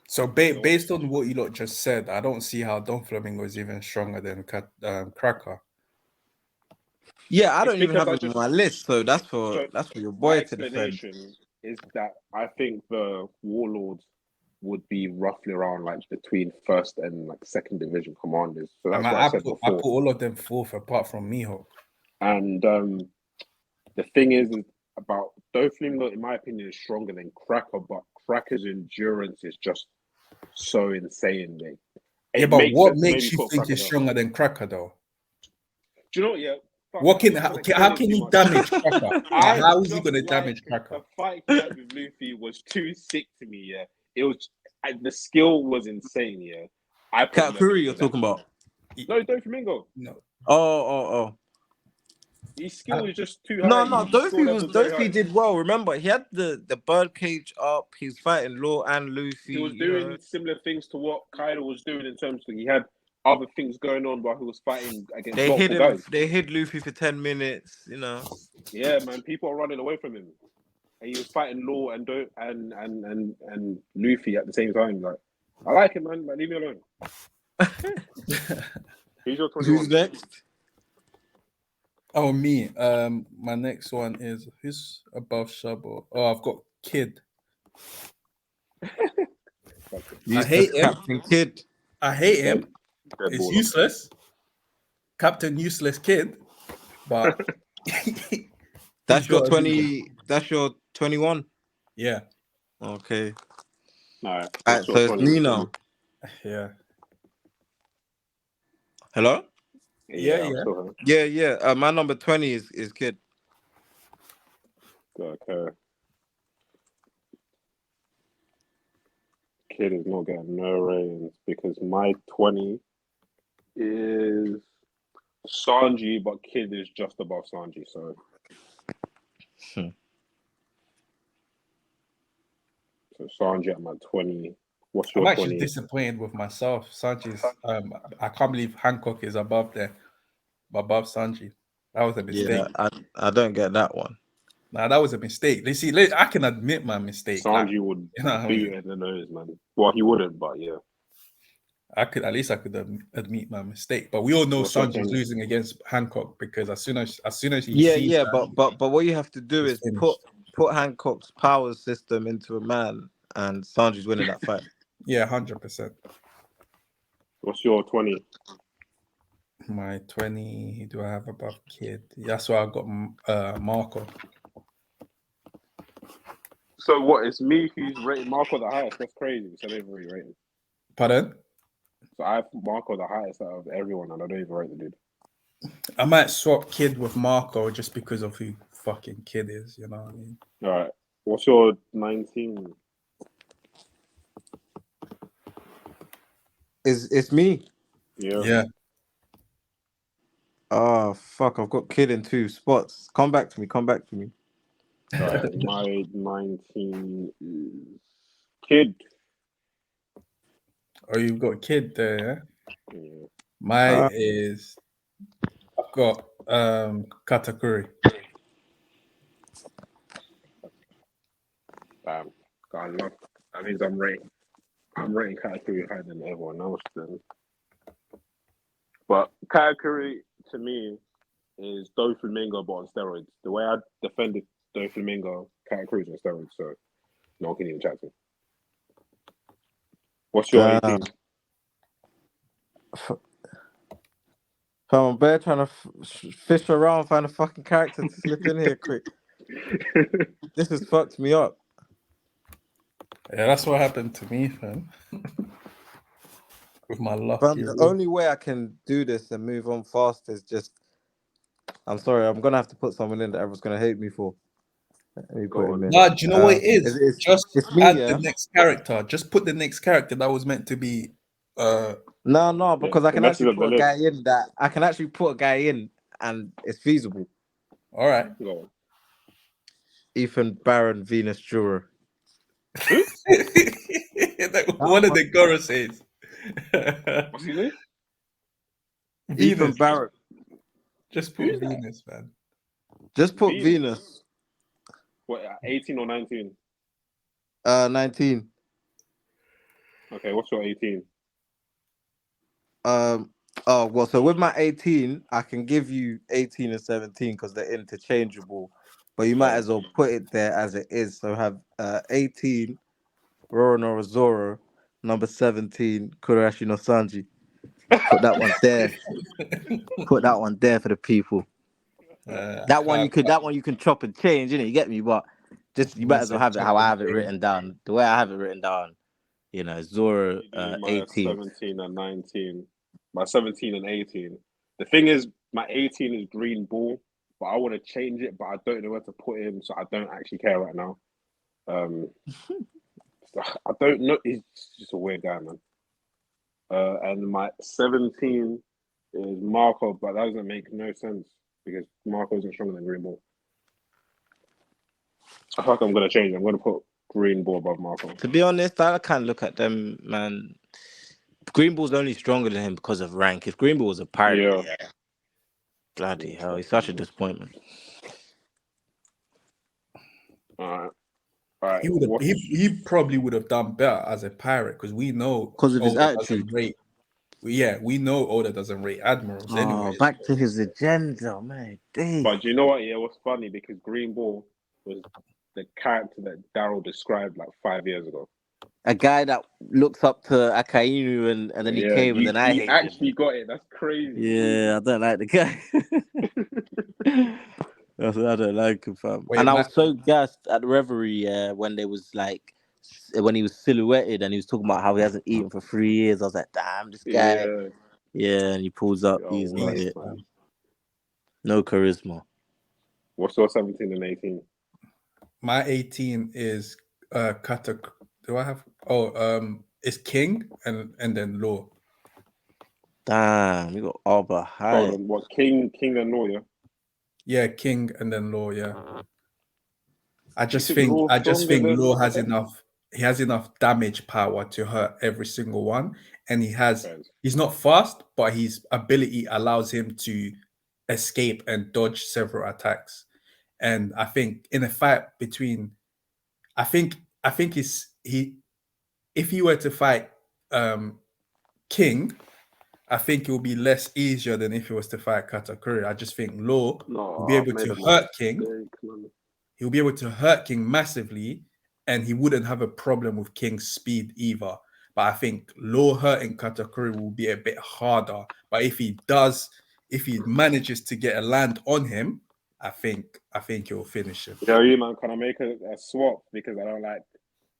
So based on what you lot just said, I don't see how Don Flamingo is even stronger than Cracker.
Yeah, I
It's
don't even
because
have
I
him on
just
my list, so that's
so
for your
my
boy to defend.
explanation is that I think the Warlords would be roughly around like between first and like second division commanders. So
And
that's what I said
I
before.
put all of them fourth apart from Mihawk.
And the thing is about Doflamingo, in my opinion, is stronger than Cracker, but Cracker's endurance is just so insane. Like,
Yeah,
it
but
makes
what
sense to maybe
makes you
put
think
Cracker
he's
down.
stronger than Cracker though?
Do you know what? Yeah, fuck
What
that. I'm
can
not gonna
how
explain it
can
too
he
much.
damage Cracker?
I
How is he
just
gonna
like
damage Cracker?
the fight he had with Luffy was too sick to me. Yeah, it was. The skill was insane. Yeah, I put him
Katakuri,
heavily
you're
in that
talking
queue.
about?
No, Doflamingo.
No.
Oh.
His skill is just too high.
No,
His skill
Dofi
level is very
Dofi
high.
did well. Remember, he had the bird cage up. He was fighting Law and Luffy.
He was
You know,
doing similar things to what Kaido was doing in terms of he had other things going on while he was fighting against
they hid
multiple
him.
guys.
They hid Luffy for 10 minutes. You know,
Yeah, man, people are running away from him, and he was fighting Law and Luffy at the same time. Like, I like him, man. Like, leave me alone. Who's your
who's
21?
next?
Oh, me. My next one is who's above Shabo? Oh, I've got Kid. I hate him.
Captain Kid.
I hate him.
Dead
It's
baller.
useless. Captain Useless Kid. But
That's your
got a reason.
20. That's your 21.
Yeah.
Okay.
All right,
Alright,
what's your
so it's
20?
me now.
Yeah.
Hello.
Yeah, I'm
Yeah.
still
Yeah. My number 20 is Kid.
here. Okay. Kid is not getting no ratings because my 20 is Sanji, but Kid is just above Sanji. So,
Hmm.
so Sanji at my 20. What's
I'm
your
actually
20?
disappointed with myself. Sanji's I can't believe Hancock is above Sanji. That was a mistake.
Yeah, I don't get that one.
Nah, that was a mistake. You see, I can admit my mistake. Like,
Sanji would
you know what I
beat
mean?
it in the nose, man. Well, he wouldn't, but yeah.
I could admit my mistake. But we all know
What's your
Sanji's
20?
losing against Hancock because as soon as he
Yeah,
sees
yeah,
that,
but what you have to do
it's
is put
finished.
Hancock's power system into a man, and Sanji's winning that fight.
Yeah, 100%.
What's your 20?
My 20, do I have above Kid? That's why I got Marco.
So what? It's me who's rated Marco the highest. That's crazy. So I don't even really rate him.
Pardon?
So I have Marco the highest out of everyone, and I don't even rate the dude.
I might swap Kid with Marco just because of who fucking Kid is, you know what I mean?
All right. What's your 19?
It's me.
Yeah.
Oh fuck! I've got Kid in 2 spots. Come back to me.
All right. My 19 is Kid.
Oh, you've got Kid there, yeah?
Yeah.
My is I've got Katakuri.
Damn. God, love. That means I'm rating Katakuri higher than everyone else then. But Katakuri to me is Doflamingo but on steroids. The way I defended Doflamingo, Katakuri's on steroids, so no one can even chat to me. What's your 18?
I'm bare trying to fish around, find a fucking character to slip in here quick. This has fucked me up.
Yeah, that's what happened to me, fam. With my lucky
The only way I can do this and move on fast is just. I'm sorry, I'm gonna have to put someone in that everyone's gonna hate me for. Let me put him in.
Nah, do you know what it is? Just
it's me,
add
yeah?
the next character. Just put the next character that was meant to be.
No, because I
the
can
message
actually
of the
put a
list.
guy in that I can actually put a guy in, and it's feasible.
All right.
Go on.
Ethan Baron Venus Juror.
One of the Goro says.
What's his name?
Venus.
Ethan Barrett.
Just put Venus, man.
Just put Venus.
What, 18 or 19?
19.
Okay, what's your 18?
Oh well, so with my 18, I can give you 18 and 17 because they're interchangeable, but you might
Yeah.
as well put it there as it is. So have 18 Roronoa Zoro, number 17 Kurashi no Sanji. Put that one there. Put that one there for the people. That one you can chop and change, innit? You get me? But just you might as well have it how I have it written down. The way I have it written down, Zoro
You do my
18.
17 and 19. My 17 and 18. The thing is, my 18 is Green Ball, but I want to change it, but I don't know where to put him, so I don't actually care right now. I don't know. He's just a weird guy, man. And my 17 is Marco, but that doesn't make no sense because Marco isn't stronger than Green Ball. I feel like I'm gonna change. I'm gonna put Green Ball above Marco.
To be honest, I can't look at them, man. Green Ball's only stronger than him because of rank. If Green Ball was a pirate,
Yeah.
bloody hell, he's such a disappointment.
All right.
He would have. He probably would have done better as a pirate because we know
Because of his
Oda
attitude.
doesn't rate. Yeah, we know Oda doesn't rate admirals anyway.
Back to his agenda, man.
But do you know what? Yeah, it was funny because Green Ball was the character that Daryl described like 5 years ago.
A guy that looks up to Akainu and then he
Yeah,
came and then I
you
hated
actually
him.
got it. That's crazy.
Yeah, I don't like the guy. I don't like him, fam.
Wait,
And I
Matt,
was so gassed at the Reverie when they was like, when he was silhouetted and he was talking about how he hasn't eaten for 3 years. I was like, damn, this guy.
Yeah.
Yeah, and he pulls up.
Oh,
He's not
wait,
it.
man.
No charisma.
What's your 17 and 18?
my 18 is Kata. Do I have? It's King and then Law.
Damn, we got Arbor High.
Hold on, what King and Lawyer?
Yeah, King and then Law. Yeah. I just
think
think
Law's
Law
stronger
has
than-
enough. He has enough damage power to hurt every single one, and he's not fast, but his ability allows him to escape and dodge several attacks. And I think in a fight between, I think if he were to fight King, I think it will be less easier than if he was to fight Katakuri. I just think Law will be
I've
able
made
to
a
hurt King.
mistake, man.
He'll be able to hurt King massively, and he wouldn't have a problem with King's speed either. But I think Law hurting Katakuri will be a bit harder. But if he manages to get a land on him, I think he'll finish him.
Yeah, you man, can I make a swap because I don't like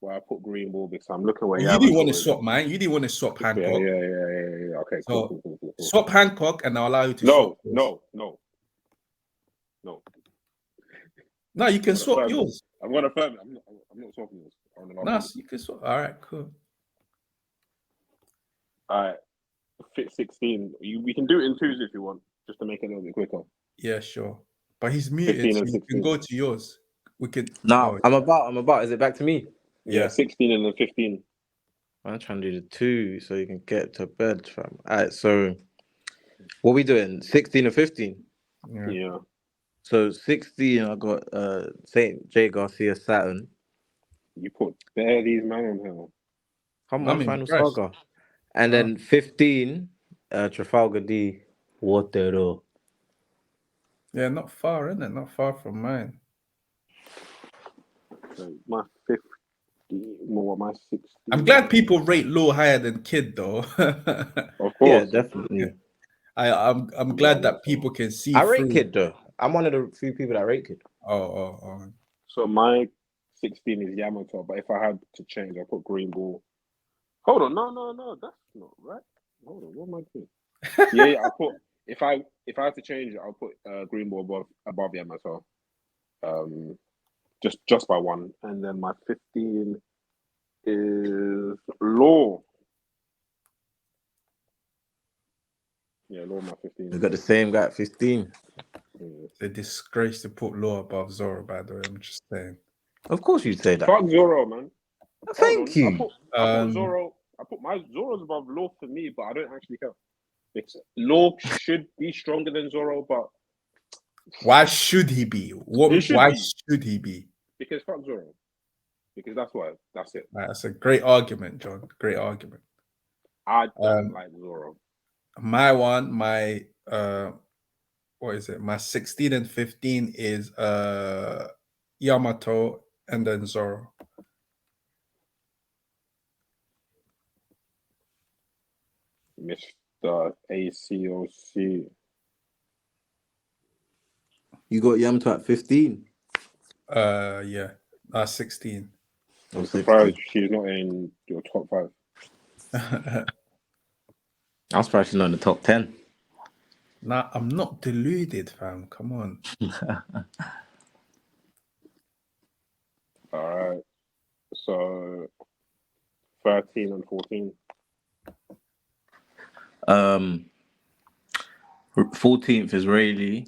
where I put Green Ball because I'm looking where
You didn't want to swap, man. You didn't want to swap Hancock.
Yeah. Okay, cool.
Swap Hancock, and I'll allow you to swap.
No.
No, you can swap yours.
I'm gonna firm it. I'm not swapping yours.
No, you can swap. All right, cool.
All right, fit 16. We can do it in twos if you want, just to make it a little bit quicker.
Yeah, sure. But he's muted, so you can go to yours. We could.
No, I'm about. Is it back to me?
Yeah, 16 and then 15.
I'm trying to do the 2 so you can get to bed, fam. All right, so what we doing? 16 and 15?
Yeah.
So 16, I got St. J. Garcia Saturn.
You put bare these man on here.
Come on, Final Saga. And then 15, Trafalgar D. Waterloo.
Yeah, not far, isn't it? Not far from mine.
So my 15, more my 16.
I'm glad people rate Law higher than Kid, though.
Of course.
Yeah, definitely.
I'm glad that people can see.
I rate Kid though. I'm one of the few people that rate Kid.
Oh.
So my 16 is Yamato, but if I had to change, I'll put Green Ball. Hold on, no, that's not right. Hold on, what am I doing? Yeah, I'll put if I had to change it, I'll put Green Ball above Yamato. Just by one, and then my 15 is Law. Yeah, Law my 15.
We got the same guy at 15.
It's a disgrace to put Law above Zoro, by the way. I'm just saying.
Of course you'd say that.
Fuck Zoro, man.
Thank you.
I put Zoro. I put my Zoro's above Law for me, but I don't actually care. Law should be stronger than Zoro, but
why should he be? Why should he be?
Because fuck Zoro. because that's it.
That's a great argument, John. Great argument.
I don't
Um,
like Zoro.
my one, what is it? My 16 and 15 is Yamato and then Zoro.
Mr. ACOC.
You got Yamato at 15
Yeah, 16.
or
I'm
16.
surprised she's not in your top 5.
I'm surprised she's not in the top 10.
Nah, I'm not deluded, fam. Come on.
All right. So 13 and 14.
14th is Rayleigh.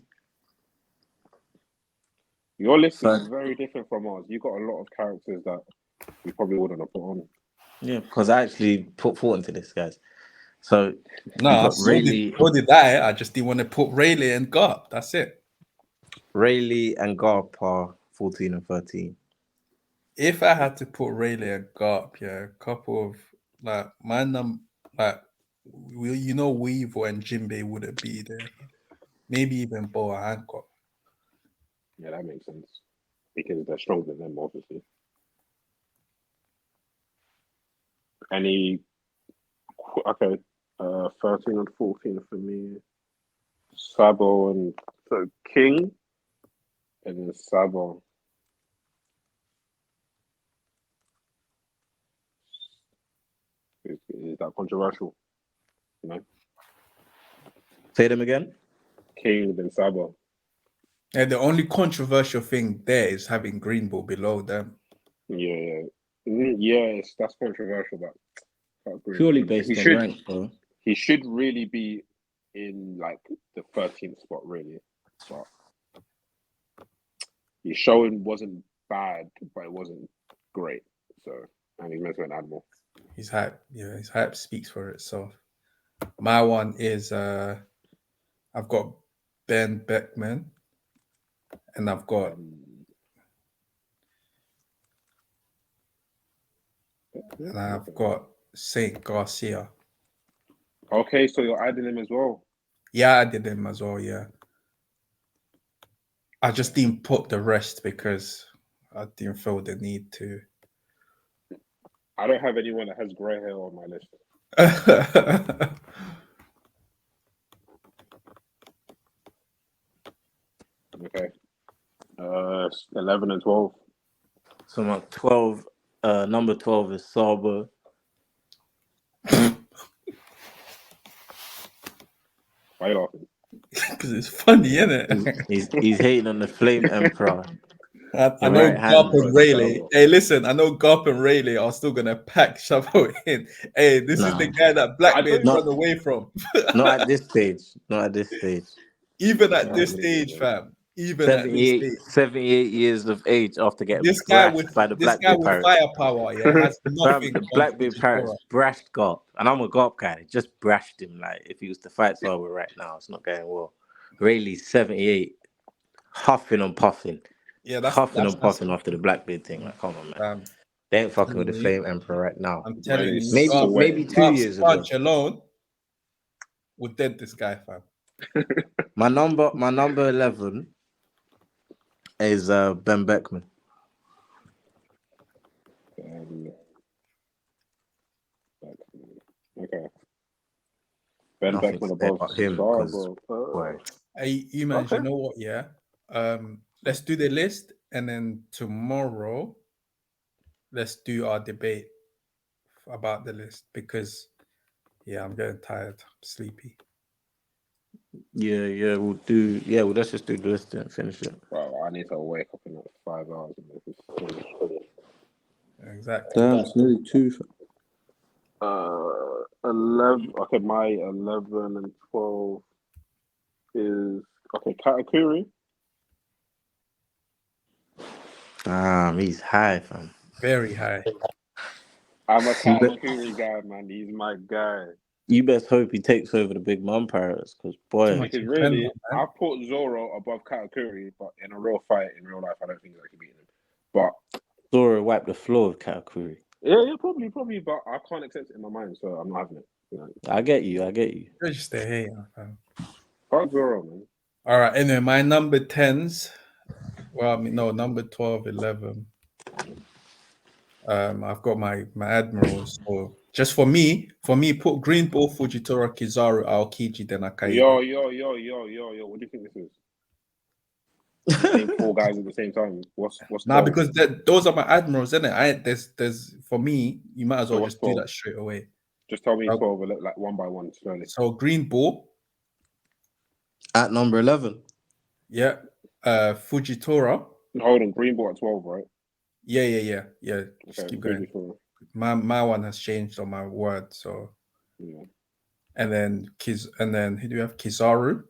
Your list is
Third,
very different from ours. You got a lot of characters that we probably wouldn't have put on.
yeah, because I actually put thought into this, guys. So we
Nah,
got
so did I. I just didn't want to put Rayleigh and Garp. That's it.
Rayleigh and Garp are 14 and 13.
If I had to put Rayleigh and Garp, yeah, a couple of like my like Weevil and Jinbei wouldn't be there. Maybe even Boa Hancock.
Yeah, that makes sense. Because they're stronger than them, obviously. Okay, 13 and 14 for me. Sabo and so King, and then Sabo. Is that controversial? You know,
Say them again.
King then Sabo.
And the only controversial thing there is having Green Bull below them.
Yeah. Yes, that's controversial, but I agree.
Purely based on rank, bro.
He should really be in like the 13th spot, really. But his showing wasn't bad, but it wasn't great. So, and he's meant to be an admiral.
His hype, yeah, his hype speaks for itself. My one is I've got Ben Beckman, and I've got Saint Garcia.
Okay, so you're adding him as well.
Yeah, I did him as well. Yeah, I just didn't put the rest because I didn't feel the need to.
I don't have anyone that has grey hair on my list. Okay. 11 and 12.
So my 12, number 12 is Sabo.
Why are you laughing?
Because it's funny, isn't it?
He's hating on the Flame Emperor.
I know Garp and Rayleigh. Hey, listen, I know Garp and Rayleigh are still gonna pack Chavo in. Hey, this is the guy that Blackbeard run away from.
Not at this stage. Not at this stage.
Even at this stage, fam. Even at this stage.
78 years of age after getting
this guy
brashed by the Blackbeard Pirates.
Firepower, yeah, has nothing.
The Blackbeard Pirates brashed Garp, and I'm a Garp guy. Just brashed him. Like if he was to fight Sabo right now, it's not going well. Rayleigh's 78, huffing and puffing.
Yeah,
huffing and puffing after the Blackbeard thing. Like, come on, man. They ain't fucking with the Flame Emperor right now.
I'm telling you,
maybe 2 years ago.
Punch alone would dead this guy, fam.
My number 11 is Ben Beckman.
Okay. Ben Beckman above
him.
Hey, you man, you know what? Yeah. Let's do the list, and then tomorrow, let's do our debate about the list because, yeah, I'm getting tired, I'm sleepy.
Yeah, we'll do. Yeah, well, let's just do the list and finish it.
Bro, I need to wake up in like 5 hours and make this finish.
Exactly.
Damn, it's nearly 2.
11. Okay, my 11 and 12 is Katakuri.
He's high, fam.
Very high.
I'm a Katakuri guy, man. He's my guy.
You best hope he takes over the Big Mom Pirates, because boy,
because really, I put Zoro above Katakuri, but in a real fight in real life, I don't think I can beat him. But
Zoro wipe the floor with Katakuri.
Yeah, probably, but I can't accept it in my mind, so I'm not having it. You know,
I get you. I get you.
You're just a hater, fam.
fuck Zoro, man.
All right. Anyway, my number 10s. Well, I mean, no, number 12, 11. I've got my admirals. So just for me, put Green Bull, Fujitora, Kizaru, Aokiji, then Akainu.
Yo. What do you think this is? You name 4 guys at the same time. What's
Nah,
12?
because those are my admirals, isn't it? There's for me, you might as
So
well
what's
just do
12?
that straight away.
Just tell me
Uh,
12, like one by one, slowly.
So Green Bull,
At number 11.
yeah. Fujitora,
Hold on, Green Ball at 12, right?
yeah. Just
Okay,
keep going.
Fujitora.
My one has changed on my word, so
Yeah.
and then who do we have? Kizaru,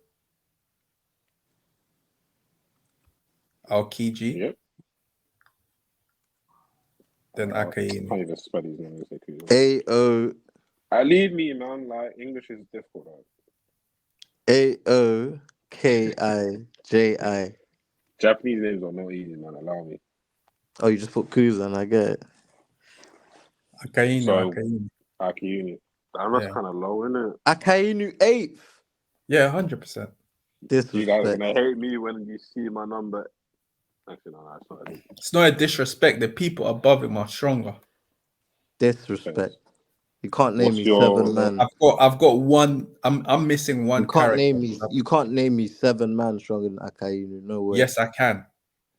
Aokiji,
Yep.
then
I
Akainu.
can't even spell his name.
A-O.
Leave me, man. Like, English is difficult, though.
A-O-K-I-J-I.
Japanese names are not easy, man. Allow me.
Oh, you just put Kuzan, I get it.
Akainu,
So,
Akainu.
Akiuni. That's
Yeah.
kind of low, isn't it?
Akainu 8th.
Yeah, 100%.
You guys are
Disrespect.
going to hate me when you see my number. Actually, no, that's not it.
It's not a disrespect. The people above him are stronger.
Disrespect. You can't name
What's
me
your-
7 man.
I've got one. I'm missing one
You can't
character.
name me 7 man stronger than Akainu. No way.
Yes, I can.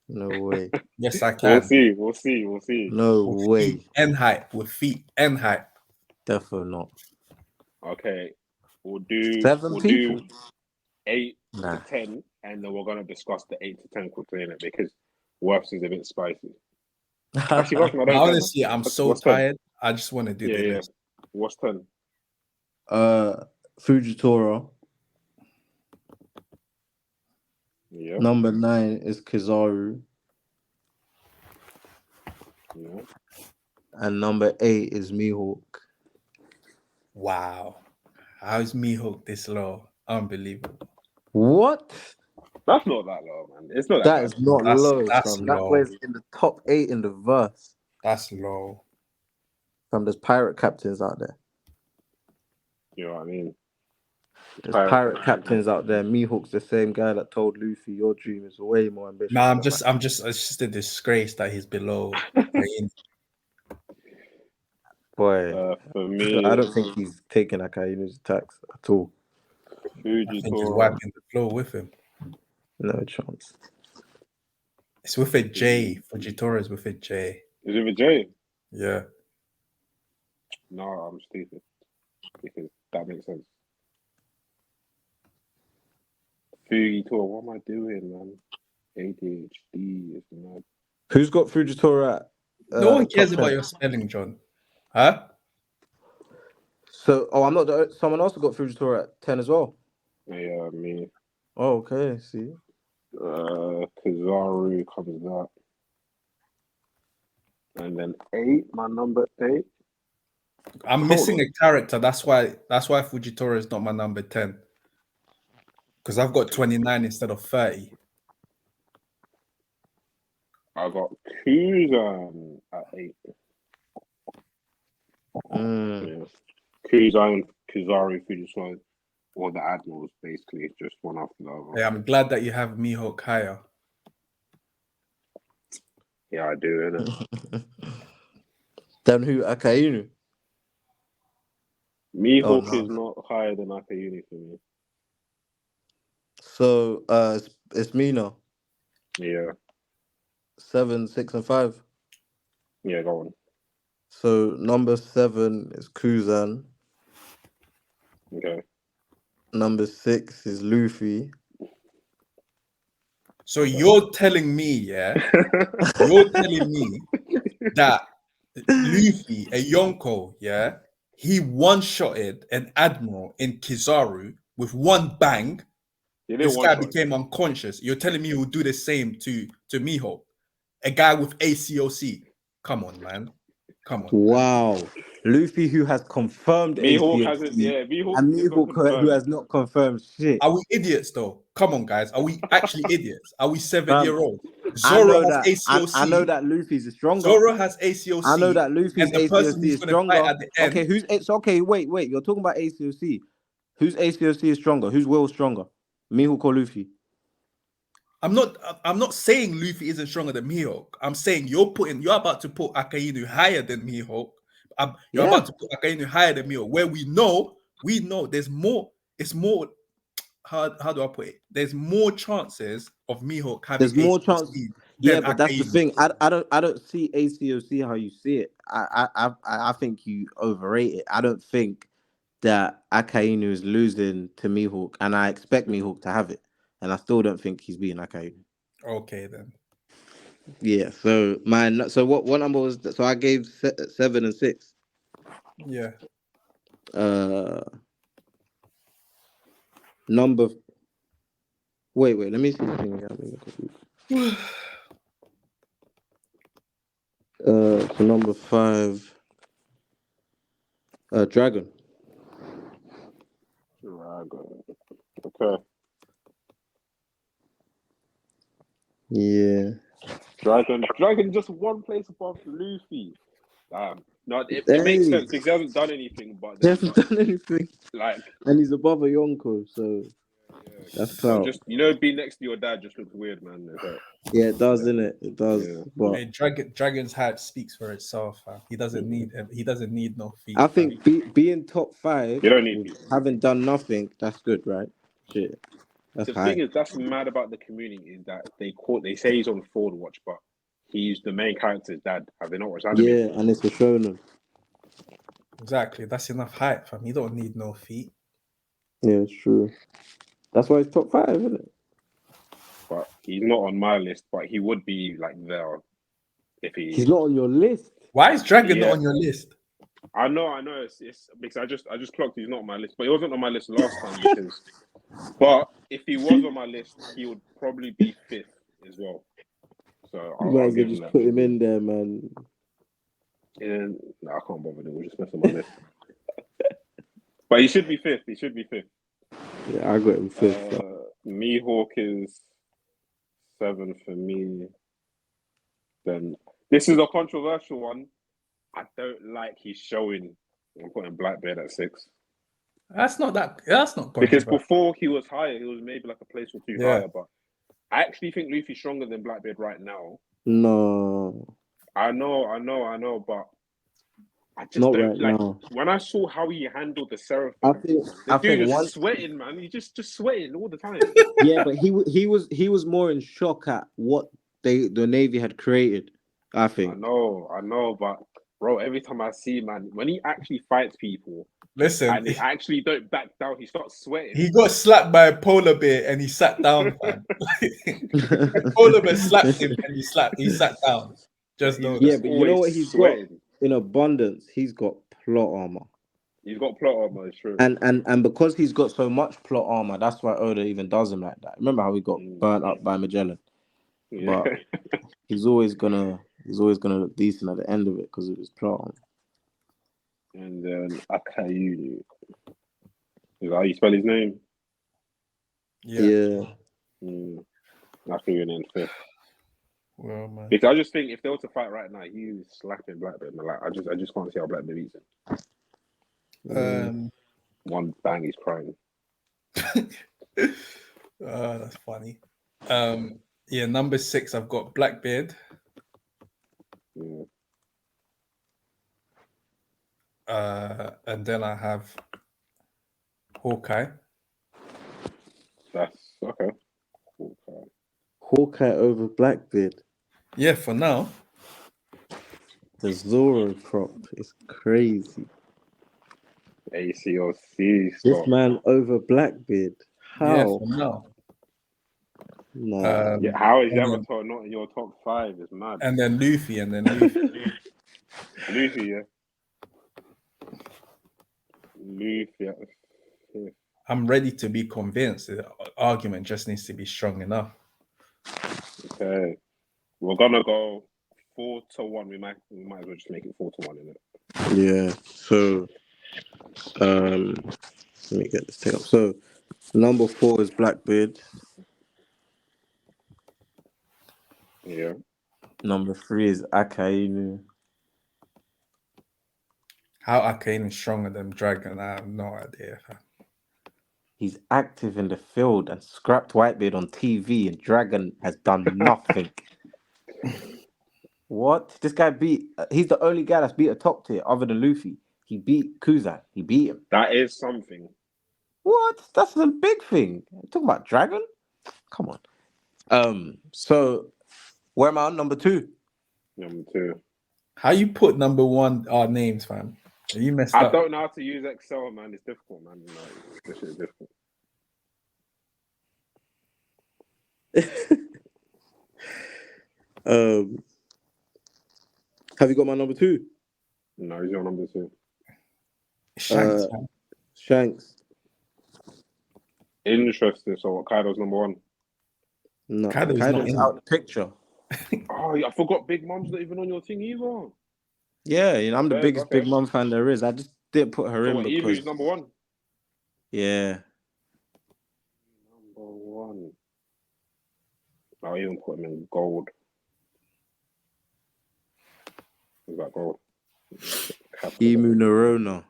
No way.
Yes, I can.
We'll see.
No
With
way.
feet and height. With feet and height.
Definitely not.
Okay. We'll do
7 people.
8
Nah.
to 10, and then we're going to discuss the 8 to 10 quickly in it because Worths is a bit spicy. Actually, fuck, no, don't care, man.
Honestly, I'm so
What's 10?
tired. I just want to do the list.
What's 10?
Fujitora.
Yeah.
Number 9 is Kizaru.
Yeah.
And number 8 is Mihawk.
Wow. How's Mihawk this low? Unbelievable.
What?
That's not that low, man. It's not
That
that
is
bad.
not low,
That's
fam. That
low.
was in the top 8 in the verse.
That's low.
Fam, there's pirate captains out there.
You know what I mean?
There's pirate captains out there. Mihawk's the same guy that told Luffy, your dream is way more ambitious.
Nah,
than mine."
it's just a disgrace that he's below.
Boy,
For me,
I don't think he's taking Akainu's attacks at all.
I think he's
Fujitora.
wiping the floor with him.
No chance.
It's with a J. Fujitora is with a J.
Is it with J?
Yeah.
No, I'm stupid. Because that makes sense. Fujitora, what am I doing, man? ADHD is mad.
Who's got Fujitora at?
No one cares
top
about
10?
your spelling, John. Huh?
So, I'm not. Someone else got Fujitora at 10 as well.
Yeah, me.
Oh, okay. See.
Kizaru comes that. And then 8, my number 8.
I'm missing a character. That's why Fujitora is not my number 10. Because I've got 29 instead of 30.
I got Kuzan at 8. Yeah. Kuzan, Kizaru, Fujitora, or the Admirals, basically, just one after the other.
Yeah, I'm glad that you have Mihawk higher.
Yeah, I do, innit?
Then who? Akainu.
Mihawk
no.
is not higher than Akayuni for me.
So, it's me now.
Yeah.
7, 6, and 5.
Yeah, go on.
So number 7 is Kuzan.
Okay.
Number 6 is Luffy.
So you're telling me, yeah? You're telling me that Luffy, a Yonko, yeah? He one-shotted an admiral in Kizaru with one bang. This guy became unconscious. You're telling me he would do the same to Mihawk, a guy with ACOC. Come on, man. Come on.
Wow. Man. Luffy, who has confirmed
Mihawk
ACOC,
hasn't, Mihawk
and Mihawk, who has not confirmed shit.
Are we idiots, though? Come on, guys. Are we actually idiots? Are we 7-year-olds?
I
Zoro
know
has
that. I know
ACOC.
that Luffy's is stronger.
Zoro has
I know
ACOC,
that Luffy's
and the person
ACOC
who's
is
going to fight
stronger.
at the
Okay,
end.
who's it's okay? Wait. You're talking about ACOC. Whose ACOC is stronger? Whose will stronger? Mihawk or Luffy?
I'm not saying Luffy isn't stronger than Mihawk. I'm saying you're about to put Akainu higher than Mihawk. You're
Yeah.
about to put Akainu higher than Mihawk, where we know there's more. It's more. How do I put it? There's more chances of Mihawk having
There's more chance.
ACOC
Yeah,
than
but that's the
Akainu.
thing. I don't see ACOC how you see it. I think you overrate it. I don't think that Akainu is losing to Mihawk, and I expect Mihawk to have it, and I still don't think he's beating Akainu.
Okay then.
Yeah. So what number was that? So I gave 7 and 6.
Yeah.
Number. Wait. Let me see. I'm being confused. So number 5. Dragon.
Okay.
Yeah.
Dragon just one place above Luffy. Damn. No, it makes
Hey,
sense because he hasn't done anything, but
he
then
hasn't done anything,
like
and he's above a Yonko, so that's
but
clout.
just being next to your dad just looks weird, man. It's like,
Yeah, it does, innit? It does.
Yeah.
But
Hey, Dragon's hype speaks for itself, fam. He doesn't need no feet.
I
fam.
think being top 5,
You don't need
with
people.
having done nothing, that's good, right? Shit, that's
The
high.
thing is, that's mad about the community is that they say he's on Ford Watch, but he's the main character's dad. Have they not watched anime?
Yeah, and it's a shonen.
Exactly. That's enough hype, fam. You don't need no feet.
Yeah, it's true. That's why it's top 5, isn't it?
But he's not on my list, but he would be like there if
He's not on your list.
Why is Dragon not
Yeah.
on your list?
I know. It's because I just clocked he's not on my list, but he wasn't on my list last time because. But if he was on my list, he would probably be 5th as well. So
You might
I'll
as well
give him
just
that.
put him in there, man.
And no, I can't bother. We'll just mess on my list. But he should be 5th. He should be 5th.
Yeah, I got him 5th.
Mihawk is 7 for me. Then this is a controversial one. I don't like his showing. I'm putting Blackbeard at 6.
That's not
Because
controversial.
before he was higher, he was maybe like a place or 2
Yeah.
higher. But I actually think Luffy's stronger than Blackbeard right now.
No,
I know, but I just
not
don't
right
like.
now.
When I saw how he handled the Seraphim,
I think
the dude was
once.
sweating, man. He just sweating all the time.
Yeah, but he was more in shock at what the Navy had created. I
I
think.
know, but bro, every time I see man, when he actually fights people
Listen,
and they actually don't back down, he starts sweating.
he got slapped by a polar bear and he sat down, fam. Polar bear slapped him and he sat down. Just know
Yeah,
that.
but you know what he's
sweating.
got in abundance? He's got plot armor.
He's got plot armor, it's true.
And because he's got so much plot armor, that's why Oda even does him like that. Remember how he got burnt up by Magellan?
Yeah.
But he's always gonna look decent at the end of it because of his plot armor.
And then Akainu. Is that how you spell his name?
Yeah.
I think you're in 5th.
Well, man.
Because I just think if they were to fight right now, he's slapping Blackbeard. Like I just can't see how Blackbeard beats him. One bang, he's crying.
That's funny. Yeah, number 6, I've got Blackbeard.
Yeah.
And then I have Hawkeye.
That's okay.
Hawkeye over Blackbeard.
Yeah, for now.
The Zoro crop is crazy.
ACOC.
This man over Blackbeard. How?
Yeah, for now.
No.
Yeah, how is Yamato not in your top 5? It's mad.
And then Luffy.
Luffy, yeah. Luffy. Yeah.
I'm ready to be convinced. The argument just needs to be strong enough.
Okay. We're gonna go 4-1. We might as well just make it 4-1, innit?
Yeah. So let me get this thing up. So number 4 is Blackbeard.
Yeah.
Number 3 is Akainu.
How Arcane is stronger than Dragon, I have no idea.
He's active in the field and scrapped Whitebeard on TV, and Dragon has done nothing. What? This guy beat. He's the only guy that's beat a top tier other than Luffy. He beat Kuzan. He beat him.
That is something.
What? That's a big thing. Talking about Dragon? Come on. So where am I on? Number 2?
Number 2.
How you put number 1 our names, fam? Are you messed
I
up?
don't know how to use Excel, man. It's difficult, man. Like, this shit is difficult.
Have you got my number 2?
No, he's your number 2.
Shanks, fam.
Shanks.
Interesting. So what? Kaido's number 1.
No,
Kaido's not
Kaido's
in
out the picture.
Oh, I forgot Big Mom's not even on your thing either.
Yeah, I'm the
Fair,
biggest
okay.
Big Mom fan there is. I just didn't put her
So
in
what?
because
Evu's number 1.
yeah.
Number 1. I'll even put him in gold. Is that gold?
Emu Neurona.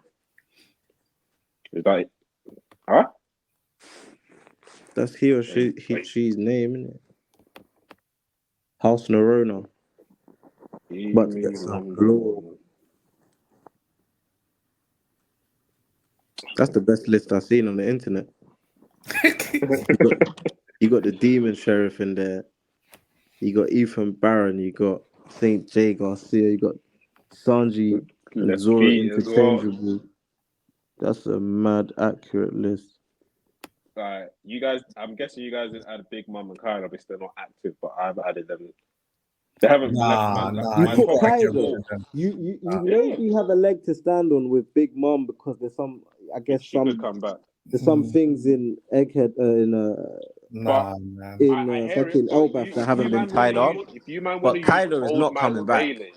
Is that it? Huh?
That's he or she's name, isn't it? House Neurona. But to get some
Number
lore.
1.
That's the best list I've seen on the internet. You got the Demon Sheriff in there. You got Ethan Barron. You got Saint J Garcia. You got Sanji and
Let's
Zora
beat as well.
interchangeable. That's a mad accurate list.
Right, you guys. I'm guessing you guys didn't add Big Mom and Kaido because they're not active, but I've added them. They haven't left man.
Nah,
You
My
put
top
Kaido.
four.
You
Yeah.
maybe have a leg to stand on with Big Mom because there's some, I guess
She could come back.
there's some things in Egghead
Nah, man.
in
I hear
fucking
it, but
Elbaf that haven't been tied up.
If you man want
But
to use
Kaido is
old
not
man
coming back.
Rayleigh,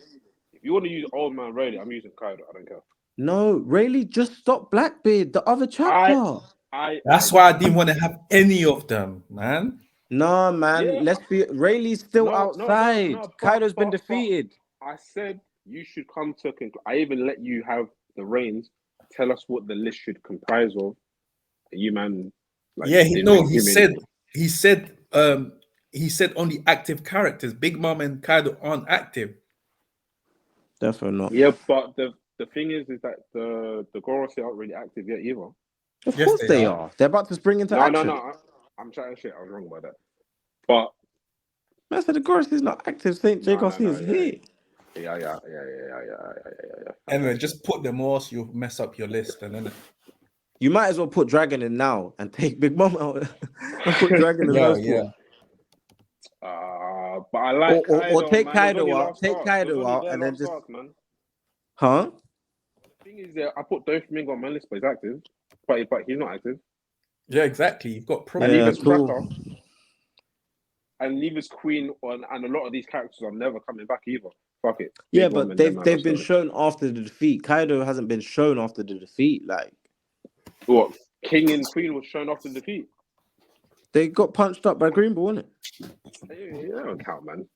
if you want to use old man Rayleigh, I'm using Kaido. I don't care.
No, Rayleigh just stopped Blackbeard, the other chapter.
That's why I didn't want to have any of them, man.
No, man.
Yeah.
Let's be. Rayleigh's still outside.
No,
Kaido's been defeated.
I said you should come to. I even let you have the reins. Tell us what the list should comprise of. And you man. Like,
Yeah,
didn't
he said only active characters. Big Mom and Kaido aren't active.
Definitely not.
Yeah, but the thing is that the Goros aren't really active yet either.
Of course they are. They're about to spring into action.
No. I'm chatting shit. I was wrong about that. But
man said the Goros is not active. Saint J Garcia is here.
Yeah.
Anyway, just put them all so you'll mess up your list, and then
You might as well put Dragon in now and take Big Mom out and put Dragon in first.
yeah.
But I like
or take
man.
Kaido out. Take Kaido out and then just.
Man.
Huh?
The thing is that I put Doflamingo on my list, but he's active. But he's not active.
Yeah, exactly. You've got
And
problems.
even
cool.
Cracker. And Neva's Queen and a lot of these characters are never coming back either. Fuck it.
Yeah, but they've been shown after the defeat. Kaido hasn't been shown after the defeat. Like
what? King and Queen was shown after the defeat.
They got punched up by Green Ball, innit?
Yeah, that don't count, man.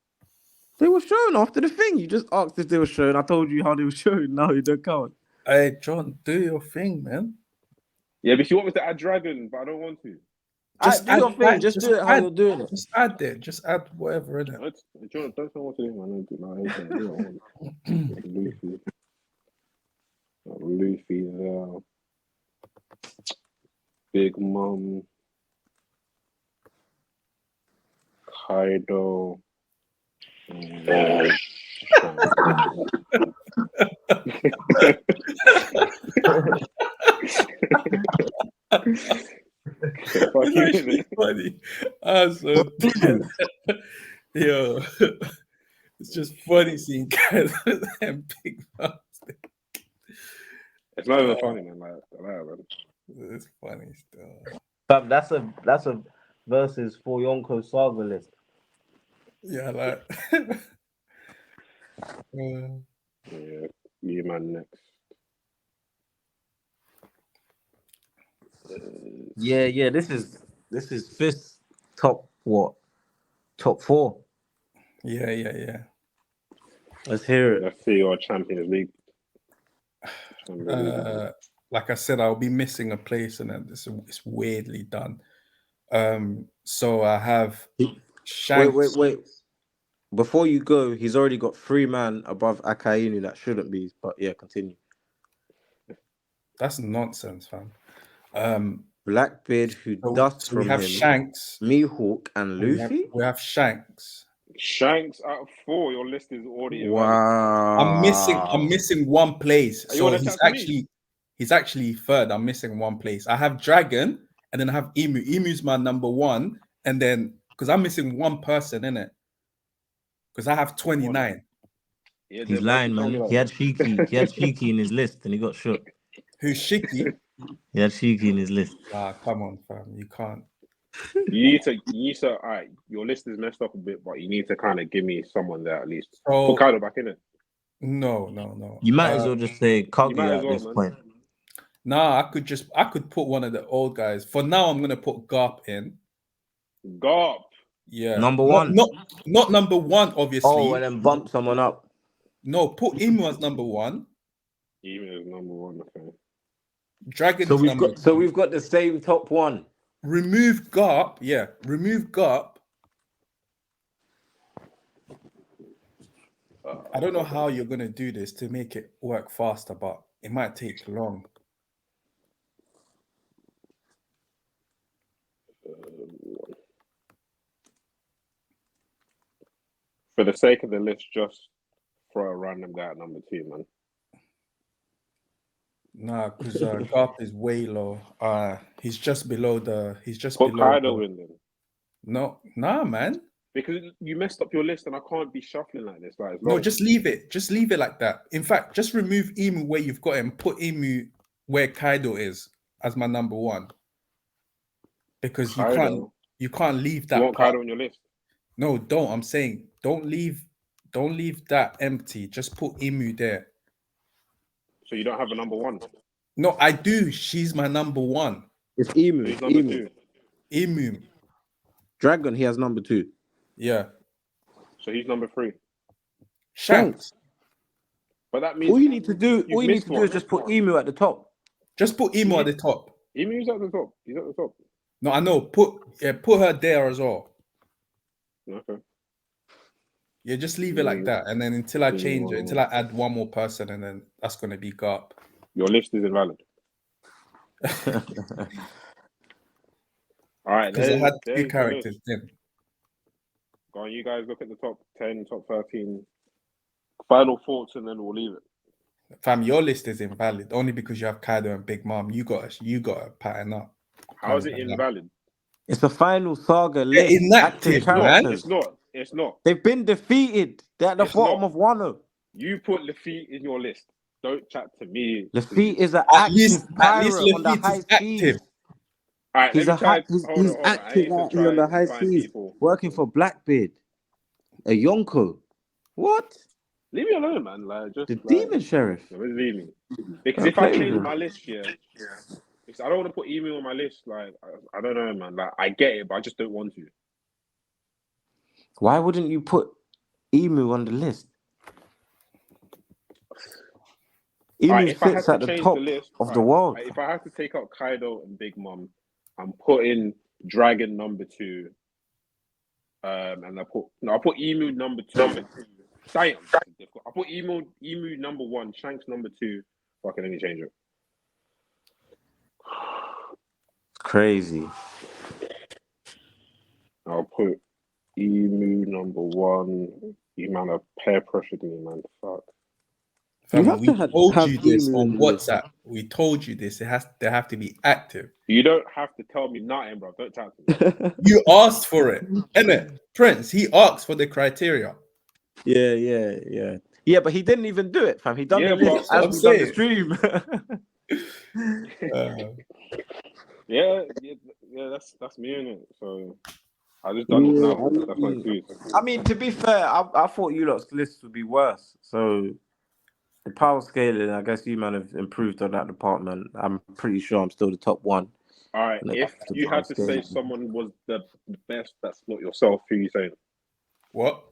They were shown after the thing. You just asked if they were shown. I told you how they were shown. Now you don't count.
Hey, John, do your thing, man.
Yeah, but if you want me to add Dragon, but I don't want to.
Just do your thing. Just do it how you're doing it.
Just add it. Just add whatever in it.
John, don't know what to do, man. Luffy. Luffy there. Big Mom. Kaido.
Funny. Yo, it's just funny seeing guys and big mouths.
It's not even funny, man.
It's funny still.
Fam, that's a versus for Yonko Saga list.
Yeah, like
yeah, you man next.
Yeah. This is fifth top 4.
Yeah.
Let's hear it.
Let's see your Champions League. Champions League.
Like I said, I'll be missing a place, and then it's weirdly done. So I have Shanks.
Wait. Before you go, he's already got 3 man above Akainu that shouldn't be. But yeah, continue.
That's nonsense, fam.
Blackbeard, who
So
dusts
we
from
have
him,
Shanks.
Mihawk, and Luffy.
We have Shanks.
Shanks out of 4. Your list is already invalid.
Wow.
I'm missing one place.
You
So
wanna chat to me?
he's actually third. I'm missing one place. I have Dragon, and then I have Emu. Emu's my number 1, and then because I'm missing one person in it. Because I have 29.
Yeah,
He's lying, man. He had Shiki in his list and he got shook.
Who's Shiki?
He had Shiki in his list.
Come on, fam. You can't.
You need to, all right, your list is messed up a bit, but you need to kind of give me someone there at least.
So,
Put Kaido back in it.
No.
You might as well just say
You might
Kaguya
as
at
well,
this
man.
point.
Nah, I could put one of the old guys. For now, I'm gonna put Garp in.
Garp.
Yeah.
Number 1.
Not number 1, obviously.
Oh, and then bump someone up.
No, put Emu as number 1.
Even is number 1, okay.
Dragon
So
is
we've
number
got
2.
we've got the same top 1.
Remove Garp. Yeah, remove Garp. I don't know how you're gonna do this to make it work faster, but it might take long.
For the sake of the list, just throw a random guy at number 2, man.
Nah, because Garp is way low. He's just below the. He's just
Put
below.
Kaido in then.
No, nah, man.
Because you messed up your list and I can't be shuffling like this. Like,
No, just leave it. Just leave it like that. In fact, just remove Emu where you've got him. Put Emu where Kaido is as my number 1. Because
Kaido.
you can't leave that
You want
part.
Kaido on your list?
No, don't. I'm saying don't leave that empty. Just put Emu there.
So you don't have a number 1?
No, I do. She's my number 1.
It's Emu.
Who's number 2?
Emu.
Dragon, he has number 2.
Yeah.
So he's number 3.
Shanks.
But that means
All you need to do is just put Emu at the top.
Just put Emu at the top.
Emu's at the top. He's at the top.
No, I know. Put her there as well.
Okay.
Yeah, just leave it like that, and then until I change it, until I add one more person, and then that's gonna be Garp.
Your list is invalid. All right,
because I had 2 characters in.
Go on, you guys look at the top 10, top 13. Final thoughts, and then we'll leave it.
Fam, your list is invalid only because you have Kaido and Big Mom. You got to pattern up.
How is it invalid?
It's the final saga list.
They're inactive, man.
It's not.
They've been defeated. They're at the bottom of Wano.
You put Lafitte in your list. Don't chat to me.
Lafitte is an
at least
pirate on the
Lafitte
high
is active.
seas.
All right,
He's
he's
active on the high seas, working for Blackbeard, a Yonko. What?
Leave me alone, man. Like just
The
like,
demon sheriff.
Leave me. Because if I change my list here, because I don't want to put email on my list. Like I don't know, man. Like I get it, but I just don't want to.
Why wouldn't you put Emu on the list? Emu sits at the top of the world.
If I have to take out Kaido and Big Mom, I'm putting Dragon number 2. And I'll put Emu number 2. Damn, I'll put Emu number 1, Shanks number 2. Fucking let me change it.
Crazy.
I'll put Emu number 1. You man have peer pressured me, man. Fuck.
We told you this on WhatsApp. We told you this. They have to be active.
You don't have to tell me nothing, bro. Don't talk to me.
You asked for it, innit? Prince, he asked for the criteria.
Yeah, but he didn't even do it, fam. He done the list as we done the stream.
Yeah, that's me in it. So I just done it now. That's my food.
I mean, to be fair, I thought you lot's list would be worse. So the power scaling, I guess you man have improved on that department. I'm pretty sure I'm still the top 1.
All right, if you had to say someone was the best, that's not yourself. Who you saying?
What?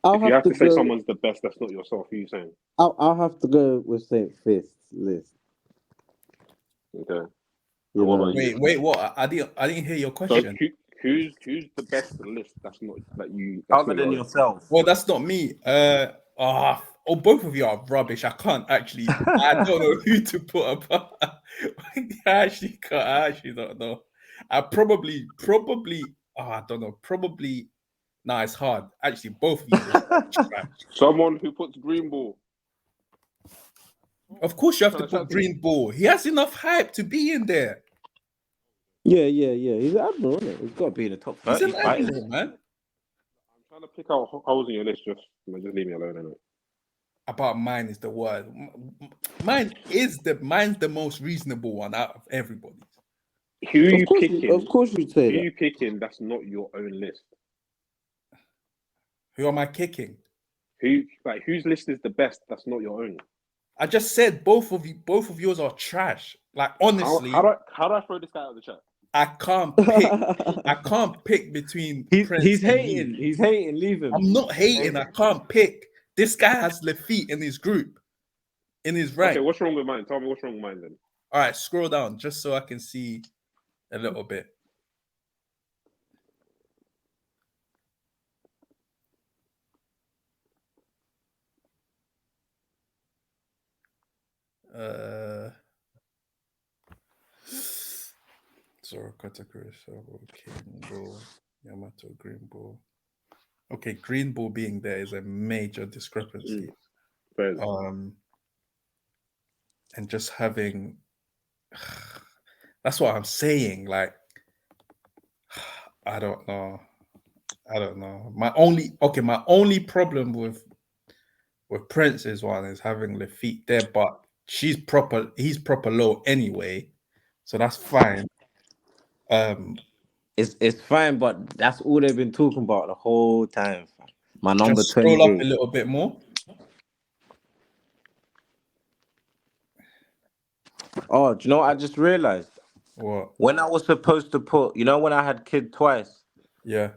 If you have to say someone's the best, that's not yourself. Who are you saying?
I'll have to go with Saint Fist's list.
Okay.
You
And what
know.
about you?
Wait, what? I didn't hear your
So
question.
who's the best list? That's not that's
Other
not
than
your.
yourself.
Well, that's not me. Both of you are rubbish. I can't actually. I don't know who to put above. I actually can't. I actually don't know. I probably. I don't know. Probably. Nah, it's hard. Actually, both of you.
Someone who puts green ball.
Of course, you have
Can
to
I chat
put
to you?
green ball. He has enough hype to be in there.
Yeah. He's an admiral, isn't it? He's got to be in the top
He's
30
an
fighters.
admiral, man.
I'm trying to pick out holes in your list. Just leave me alone. Innit?
About mine is the word. Mine's the most reasonable one out of everybody's.
Who are you
Of
picking?
course, you'd say
Who are
that.
you picking? That's not your own list.
Who am I kicking?
Whose list is the best? That's not your own.
I just said both of yours are trash. Like honestly,
How do I throw this guy out of the chat?
I can't pick. I can't pick between Prince
he's
and
hating.
you.
He's hating. Leave him.
I'm not hating. I can't pick. This guy has Lafitte in his group, in his rank.
Okay, what's wrong with mine? Tell me what's wrong with mine then.
All right, scroll down just so I can see a little bit. Zoro Katakuri, Sabo, King Bull, Yamato, Green Bull. Okay, Green Bull being there is a major discrepancy. And just having that's what I'm saying. Like, I don't know. My only problem with Prince's one is having Lafitte there, but he's proper low anyway, so that's fine.
It's fine, but that's all they've been talking about the whole time. My number
Just scroll up a
28.
little bit more.
Oh, do you know what I just realized?
What?
When I was supposed to put, when I had kid twice,
Yeah.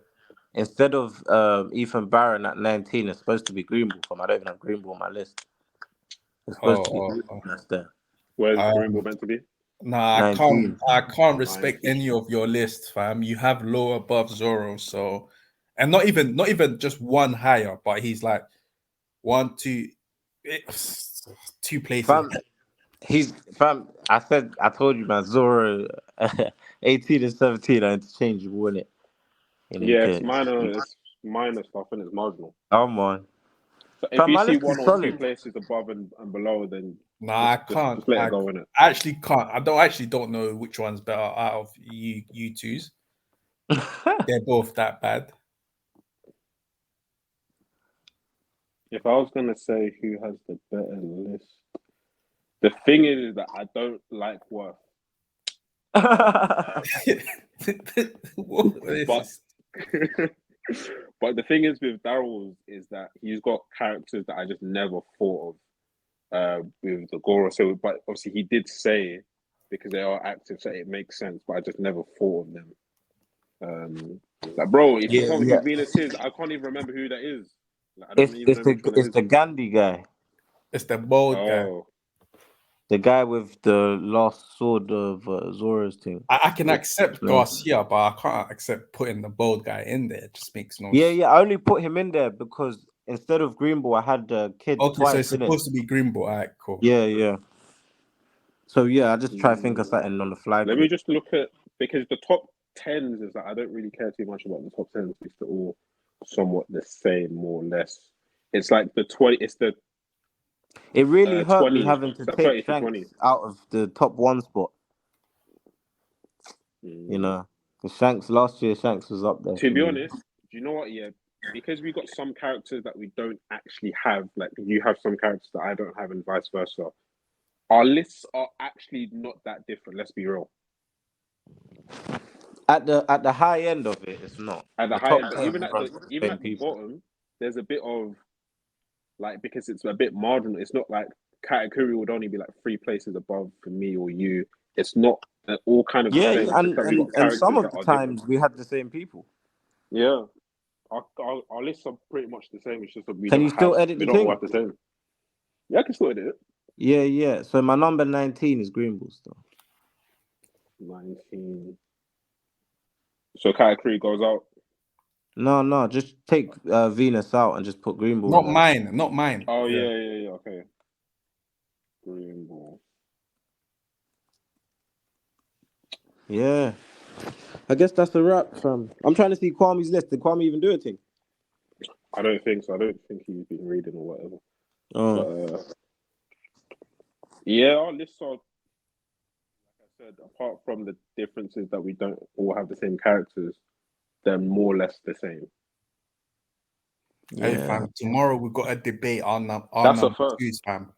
instead of Ethan Barron at 19, it's supposed to be Greenbull from. I don't even have Greenbull on my list. It's supposed to be Greenbull that's there.
Where's Greenbull meant to be?
Nah,
19.
I can't respect any of your lists, fam. You have low above Zoro, so and not even just one higher, but he's like 1, 2, 2 places.
Fam, I told you, man, Zoro 18 and 17 are interchangeable, isn't it?
Yeah, it's minor stuff and it's marginal.
Come on.
So if
Fam,
you
my
see
list is
1 or 2
solid.
places above and below, then
Nah, I can't.
Just let it go, innit?
I actually can't. I don't know which one's better out of you twos. They're both that bad.
If I was gonna say who has the better list, the thing is that I don't like Worth.
What is
But
this?
but the thing is with Daryl's is that he's got characters that I just never thought of with the Goro. So, but obviously he did say because they are active, so it makes sense. But I just never thought of them. Like, bro, if you tell me who Venus is, I can't even remember who that is. Like, I don't even know which one it is.
It's the Gandhi guy.
It's the bold guy.
The guy with the last sword of Zoro's team.
I can accept Garcia, but I can't accept putting the bold guy in there. It just makes no sense.
Yeah. I only put him in there because instead of Greenbull, I had the kid
Okay,
twice.
so it's supposed to be Greenbull. All right, cool.
Yeah. So I just try to think of something on the fly.
Let me just look at because the top 10s is that I don't really care too much about the top 10s. It's all somewhat the same, more or less. It's like the 20. It's the
It really hurt
20,
me having to take Shanks out of the top 1 spot. Because Shanks last year, Shanks was up there.
To be honest, do you know what? Yeah, because we got some characters that we don't actually have. Like you have some characters that I don't have, and vice versa. Our lists are actually not that different. Let's be real.
At the high end of it, it's not.
At the high end, but even at the bottom, there's a bit of like because it's a bit marginal. It's not like Katakuri would only be like 3 places above for me or you. It's not all kind of the same.
And some of the times we had the same people.
Yeah, our lists are pretty much the same. It's just that
Can you still edit
we
the
don't all
thing?
have the same. Yeah, I can still edit it.
Yeah, yeah. So my number 19 is Green Bull still.
19. So Katakuri goes out.
No, just take Venus out and just put Green Bull in
Not
there.
mine. Not mine.
Oh yeah. Okay. Green Ball.
Yeah. I guess that's a wrap, fam. I'm trying to see Kwame's list. Did Kwame even do a thing?
I don't think so. I don't think he's been reading or whatever.
Oh.
But yeah, our lists are, like I said, apart from the differences that we don't all have the same characters, they're more or less the same.
Hey,
Yeah.
fam. Tomorrow we got a debate on
That's a
number
first.
twos, fam.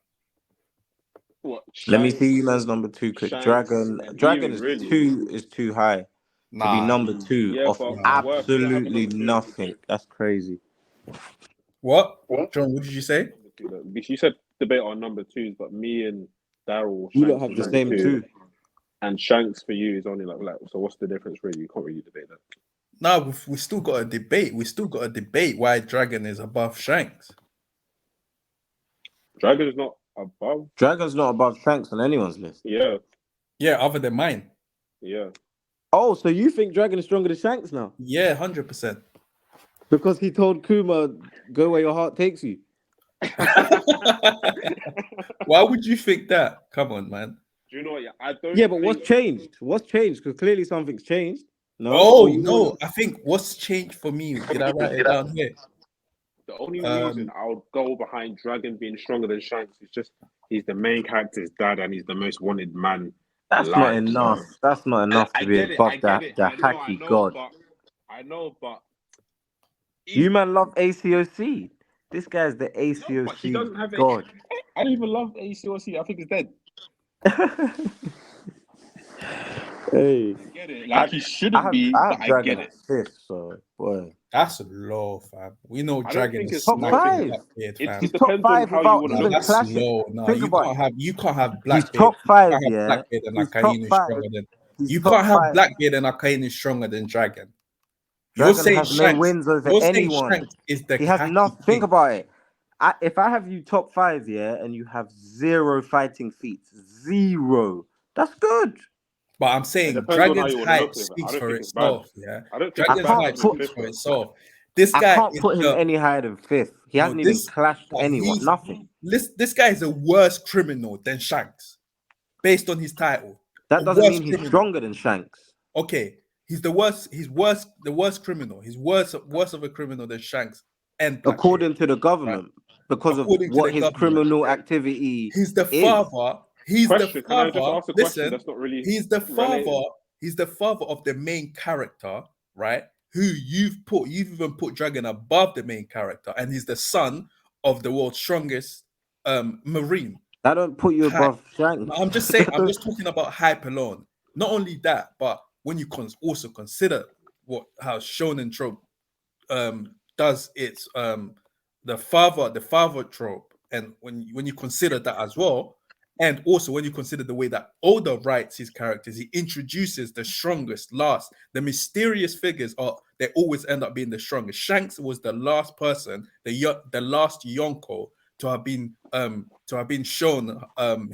What?
Let me
Shanks,
see you man's number 2 quick.
Shanks, and
Dragon
Yuri,
is
really?
too high to be
Nah.
number 2
Yeah,
off
but worth. We don't have a
absolutely
number two.
nothing. That's crazy.
What? John, what did you say?
Number two, though. You said debate on number twos, but me and Daryl
You
Shanks
don't have
is
the
number
same
two,
two.
and Shanks for you is only like. So what's the difference, really? You can't really debate that.
No, we still got a debate. We still got a debate why Dragon is above Shanks.
Dragon is not above.
Dragon's not above Shanks on anyone's list.
Yeah,
Yeah, other than mine.
yeah.
Oh, so you think Dragon is stronger than Shanks now?
Yeah, 100%.
Because he told Kuma, go where your heart takes you.
Why would you think that? Come on, man.
Do you know what? I don't.
Yeah, but what's changed? What's changed? Because clearly something's changed. No?
Oh,
Or you
no. I think what's changed for me, did I write it down here?
The only reason I would go behind Dragon being stronger than Shanks is just he's the main character's dad and he's the most wanted man
That's
alive.
not enough.
So.
That's not enough
I
to be
get it.
above
I get it.
the
I
hacky
know,
god.
but I know, but
You man love ACOC. This guy's the
no, but he doesn't
ACOC
have
god.
I don't even love ACOC. I think he's dead.
Hey,
I get it. Like he
I
shouldn't be,
I
but
have
I
Dragon
get it.
at 5th, so boy.
That's low, fam. We know
I don't
Dragon
think
is
it's
Top
low.
smacking
5.
Blackbeard, fam.
He's
It
top
depends on
5
how you
without
want to
No,
even
look at
that's
it.
clashing.
low. No,
Think about it.
you can't have
He's
Blackbeard.
top
You
5,
can't have
yeah.
Blackbeard and
He's top
Akainu
5.
stronger than
He's
you
top
can't have
5.
Blackbeard and Akainu stronger than Dragon. You're
Dragon
saying
has no
Shanks.
wins over
You're saying
anyone.
Shanks is the
He has
hacky
nothing. Think
king.
about it. If I have you top 5, yeah, and you have 0 fighting feats, 0, that's good.
But I'm
It
saying
depends on how
Dragon's
you want to
hype
look at it. I
speaks
don't
for
think it's bad.
itself. Yeah,
I don't think
I
it's
Dragon's
bad
can't
hype
for him
put.
in
speaks for
5th.
itself. This
I
guy
can't
is
put him
the
any higher than 5th. He
no.
hasn't even
This
clashed
but
anyone.
he's
Nothing.
this guy is a worse criminal than Shanks, based on his title.
That
A
doesn't
worse
mean he's
criminal.
stronger than Shanks.
Okay, he's the worst. He's worse. The worst criminal. He's worse of a criminal than Shanks and Blackbeard.
According to the
Right?
government, because
According
of
to
what
the
his
government,
criminal activity
he's the
is.
father. He's
Question.
the
Can I just
father.
ask a question
Listen,
that's not really
he's the
related?
father. He's the father of the main character, right? Who you've even put Dragon above the main character, and he's the son of the world's strongest marine.
That don't put you
Hype.
above Shanks.
No, I'm just saying. I'm just talking about hype alone. Not only that, but when you also consider how Shonen trope does its the father trope, and when you consider that as well, and also when you consider the way that Oda writes his characters, he introduces the strongest last. The mysterious figures they always end up being the strongest. Shanks was the last person, the last Yonko to have been shown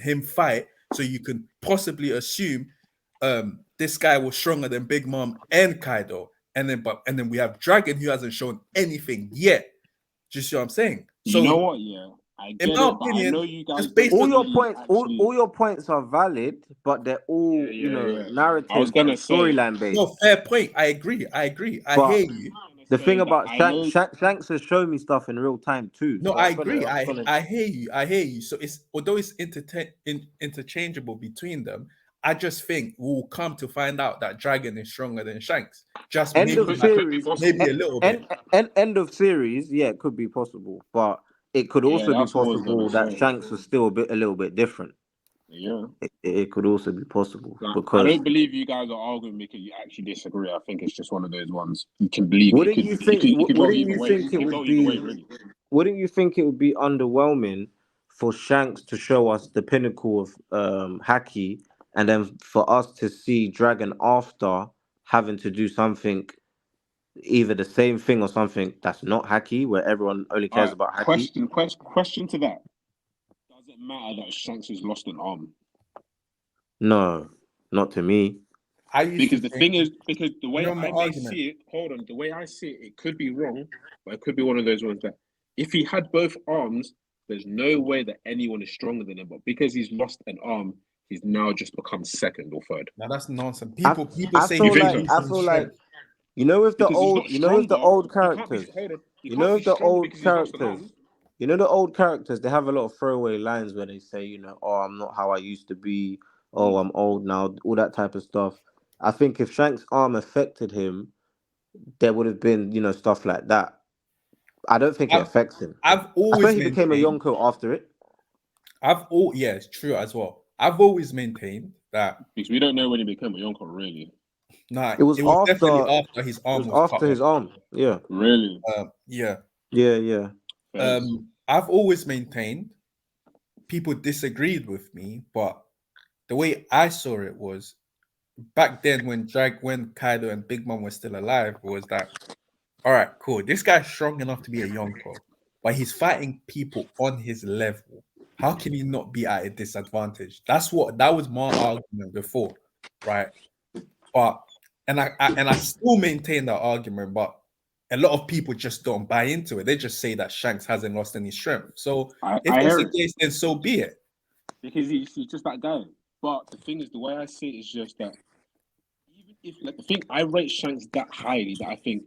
him fight, so you can possibly assume this guy was stronger than Big Mom and Kaido. And then we have Dragon, who hasn't shown anything yet. Do you see what I'm saying? So
you know what? Yeah, I
in
get
my
it, but I
opinion,
know you guys
just based
all
on
your
really
points,
actually.
all your points are valid, but they're all
Yeah.
narrative
I was gonna
and
say-
storyline based.
no fair point. I agree. I
But
hear you.
the thing about
I know-
Shanks has shown me stuff in real time too.
No,
so
I
I'm gonna-
agree.
I'm gonna-
I hear you. I hear you. So it's although it's interchangeable between them, I just think we'll come to find out that Dragon is stronger than Shanks. Just
End
maybe,
of series,
maybe a little bit.
end of series, yeah, it could be possible, but it could
Yeah,
also be
that's what I was
possible
gonna
that
say.
Shanks was still a little bit different.
Yeah.
It could also be possible
Like,
because
I don't believe you guys are arguing because you actually disagree. I think it's just one of those ones you can believe.
Wouldn't
it
you
could,
think?
it could go
Wouldn't
either
you
way.
think
It
it
could
would
go either way,
be?
really.
Wouldn't you think it would be underwhelming for Shanks to show us the pinnacle of Haki, and then for us to see Dragon after having to do something either the same thing or something that's not Haki, where everyone only
All
cares
right.
about Haki.
Question to that. Does it matter that Shanks has lost an arm?
No, not to me.
I used
Because
to
the
think,
thing is, because the way
my
I may
argument.
see it, hold on, the way I see it, it could be wrong, but it could be one of those ones that if he had both arms, there's no way that anyone is stronger than him. But because he's lost an arm, he's now just become second or third.
Now that's nonsense.
I,
People
I
say
You
feel
he's
think
like
so?
I
losing
feel like
strength.
with the
Because he's
old
not stronger.
old
He can't be.
characters.
Hold on. He
You
can't
know
be
if the
strong
old
because he's lost an
characters.
arm.
You know the old characters. They have a lot of throwaway lines where they say, "Oh, I'm not how I used to be. Oh, I'm old now." All that type of stuff. I think if Shank's arm affected him, there would have been, stuff like that. I don't think it
I've
affects him.
I've
I swear
always
he became a
maintained.
Yonko after it.
Yeah, it's true as well. I've always maintained that
Because we don't know when he became a Yonko, really.
nah,
It was
it was definitely
after.
after his
It
arm
was
was cut
after
off.
his arm. Yeah.
Really?
Yeah.
Yeah.
Fairs.
I've always maintained people disagreed with me, but the way I saw it was back then when Kaido and Big Mom were still alive was that all right, cool. This guy's strong enough to be a Yonko, but he's fighting people on his level. How can he not be at a disadvantage? That was my argument before, right? But I still maintain that argument, but a lot of people just don't buy into it. They just say that Shanks hasn't lost any strength. So if
I
that's
hear
the
it.
case, then so be it.
Because he's just that guy. But the thing is, the way I see it is just that even if, like, the thing I rate Shanks that highly that I think,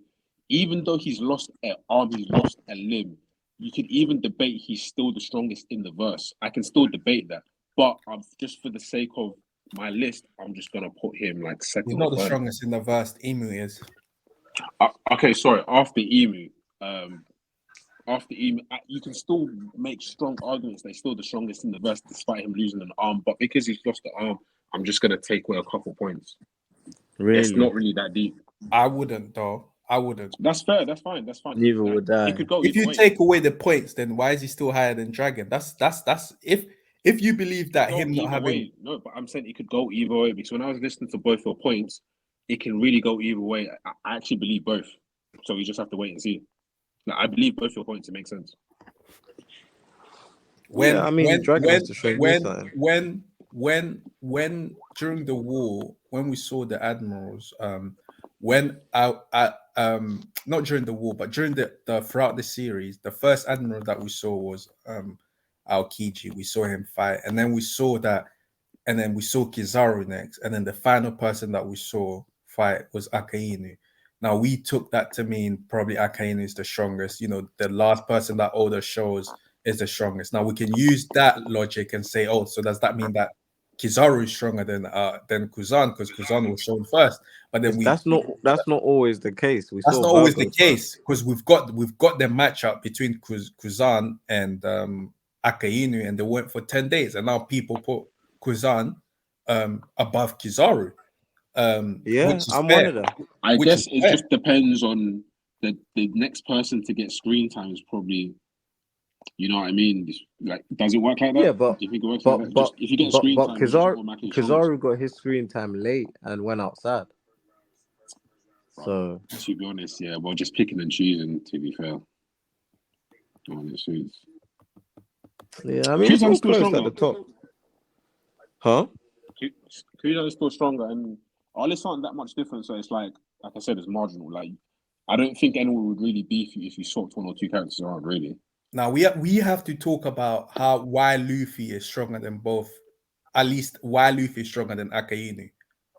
even though he's lost an arm, he's lost a limb, you could even debate he's still the strongest in the verse. I can still debate that. But just for the sake of my list, I'm just gonna put him like
He's
second or
not the
third.
strongest in the verse. Emu is.
Okay, sorry. After Emu, you can still make strong arguments that he's still the strongest in the verse, despite him losing an arm. But because he's lost the arm, I'm just gonna take away a couple points. It's
Really.
not really that deep.
I wouldn't though. I wouldn't.
That's fair. That's fine. That's fine.
Neither
Like,
would
it
I.
could go
If
either
you
way.
take away the points, then why is he still higher than Dragon? That's if you believe that
Go
him not
either
having
way. No, but I'm saying it could go either way because when I was listening to both your points, it can really go either way. I actually believe both. So you just have to wait and see. Like, I believe both your points. It makes sense.
Yeah, I mean, Dragon has to show me
when
something.
when during the war when we saw the admirals when I not during the war but during the throughout the series the first admiral that we saw was Aokiji. We saw him fight and then we saw Kizaru next and then the final person that we saw fight was Akainu. Now we took that to mean probably Akainu is the strongest, the last person that Oda shows is the strongest. Now we can use that logic and say, oh, so does that mean that Kizaru is stronger than Kuzan because Kuzan was shown first? But then
That's not always the case. We
that's
saw
not always the
Virgo
case
first.
because we've got the matchup between Kuzan and Akainu, and they went for 10 days, and now people put Kuzan above Kizaru,
Yeah,
which is
I'm one
fair.
of them.
I
Which
guess
is
it
fair.
just depends on the next person to get screen time is probably, you know what I mean? Like, does it work like that?
Yeah,
Do you think it works like that? Just if you get screen time, you're just automatically strongest.
Kizaru got his screen time late and went outside. So
To be honest, yeah, well, just picking and choosing. To be fair, honestly,
yeah, I mean it's
Kuzan
all
is still
close at
stronger.
the top. Huh?
Kuzan is still stronger, and our lists aren't that much different. So it's like I said, it's marginal. Like, I don't think anyone would really beef you if you swapped one or two characters around. Really.
Now we have to talk about why Luffy is stronger than both. At least why Luffy is stronger than Akainu.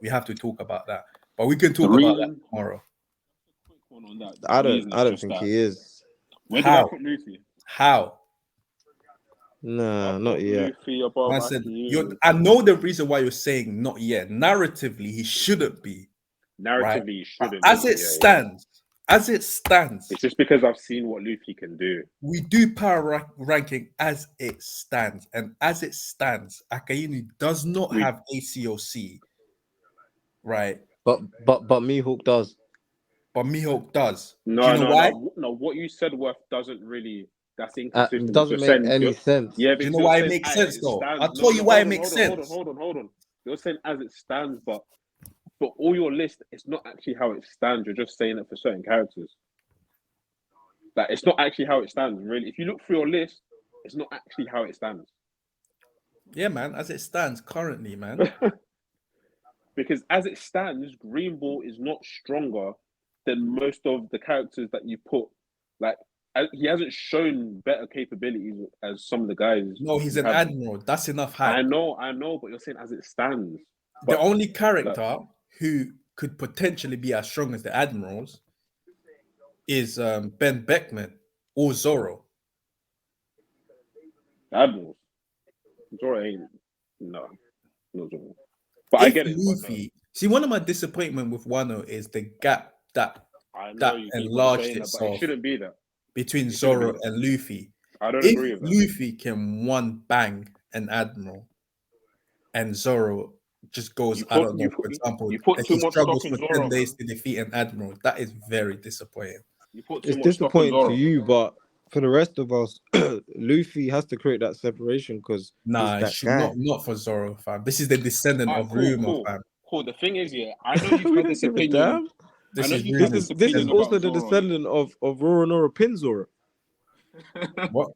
We have to talk about that, but we can
The
talk about that
reason.
tomorrow.
Quick one on that. The
I
reason is
don't
just
think
that.
he is.
Where did I
How?
put Luffy?
How?
Nah,
I
not
put
yet.
Luffy above
Man said,
Aki.
I know the reason why you're saying not yet. Narratively, he shouldn't be, right?
Narratively, you
But
shouldn't
as
be.
it
Yeah.
stands,
It's just because I've seen what Luffy can do.
we do power ranking as it stands. And as it stands, Akainu does not
We
have ACOC, right?
But Mihawk does.
But Mihawk does. Do you
No,
know
no,
why?
no, no. What you said, Worth, doesn't really. That's inconsistent. Because
Doesn't make any sense.
Do you
because
know
you're
why it
saying
makes
as
sense
it
though?
stands.
I'll
No,
tell you
no,
why
hold
it
on,
makes
hold on, hold on,
sense.
hold on, hold on. You're saying as it stands, but
but all your list, it's not actually how it stands. You're just saying it for certain characters. Like it's not actually how it stands, really. If you look through your list, it's not actually how it stands.
Yeah, man. As it stands currently, man.
Because as it stands, Green Ball is not stronger than most of the characters that you put. Like he hasn't shown better capabilities as some of the guys.
No, he's an admiral. That's enough hype.
I know, but you're saying as it stands.
The only character who could potentially be as strong as the admirals is Ben Beckman or Zoro.
Admirals. Zoro ain't no Zoro. But
If
I get it.
Luffy, see, one of my disappointment with Wano is the gap that enlarged itself.
But it shouldn't be that
between Zoro and Luffy.
I don't agree with that.
Luffy can one bang an admiral, and Zoro just goes, I don't know, for example,
you put too much
struggles
stock in
for
Zoro,
10 days to defeat an admiral. That is very disappointing.
It's disappointing to you, but for the rest of us, Luffy has to create that separation because
it should not for Zoro, fam. This is the descendant of Rumor, fam.
Cool. The thing is, I know you've had this opinion.
This
is also the descendant of Roronoa Pinzoro.
What?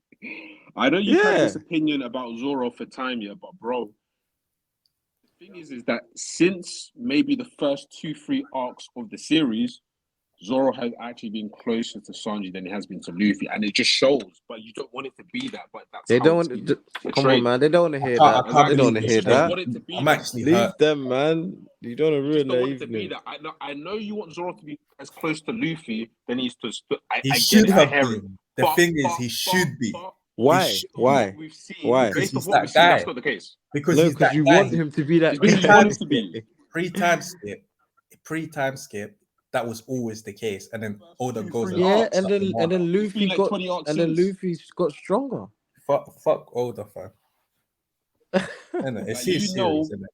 I know you've had this opinion about Zoro for time, but bro, the thing is that since maybe the first 2-3 arcs of the series, Zoro has actually been closer to Sanji than he has been to Luffy, and it just shows. But you don't want it to be that. But that's
they don't. Come on, man. They don't want to hear that. They don't want to hear that.
I'm actually
leave them, man. You don't want to ruin their evening.
I know you want Zoro to be as close to Luffy than he's to.
He should have been. The thing is, he should be.
Why? Why?
Because he's that guy.
That's not the case.
Because
you want him to be that guy.
Pre-time skip. That was always the case, and then Oda goes
and then Luffy got stronger.
Fuck Oda, fam. It's his series, isn't it?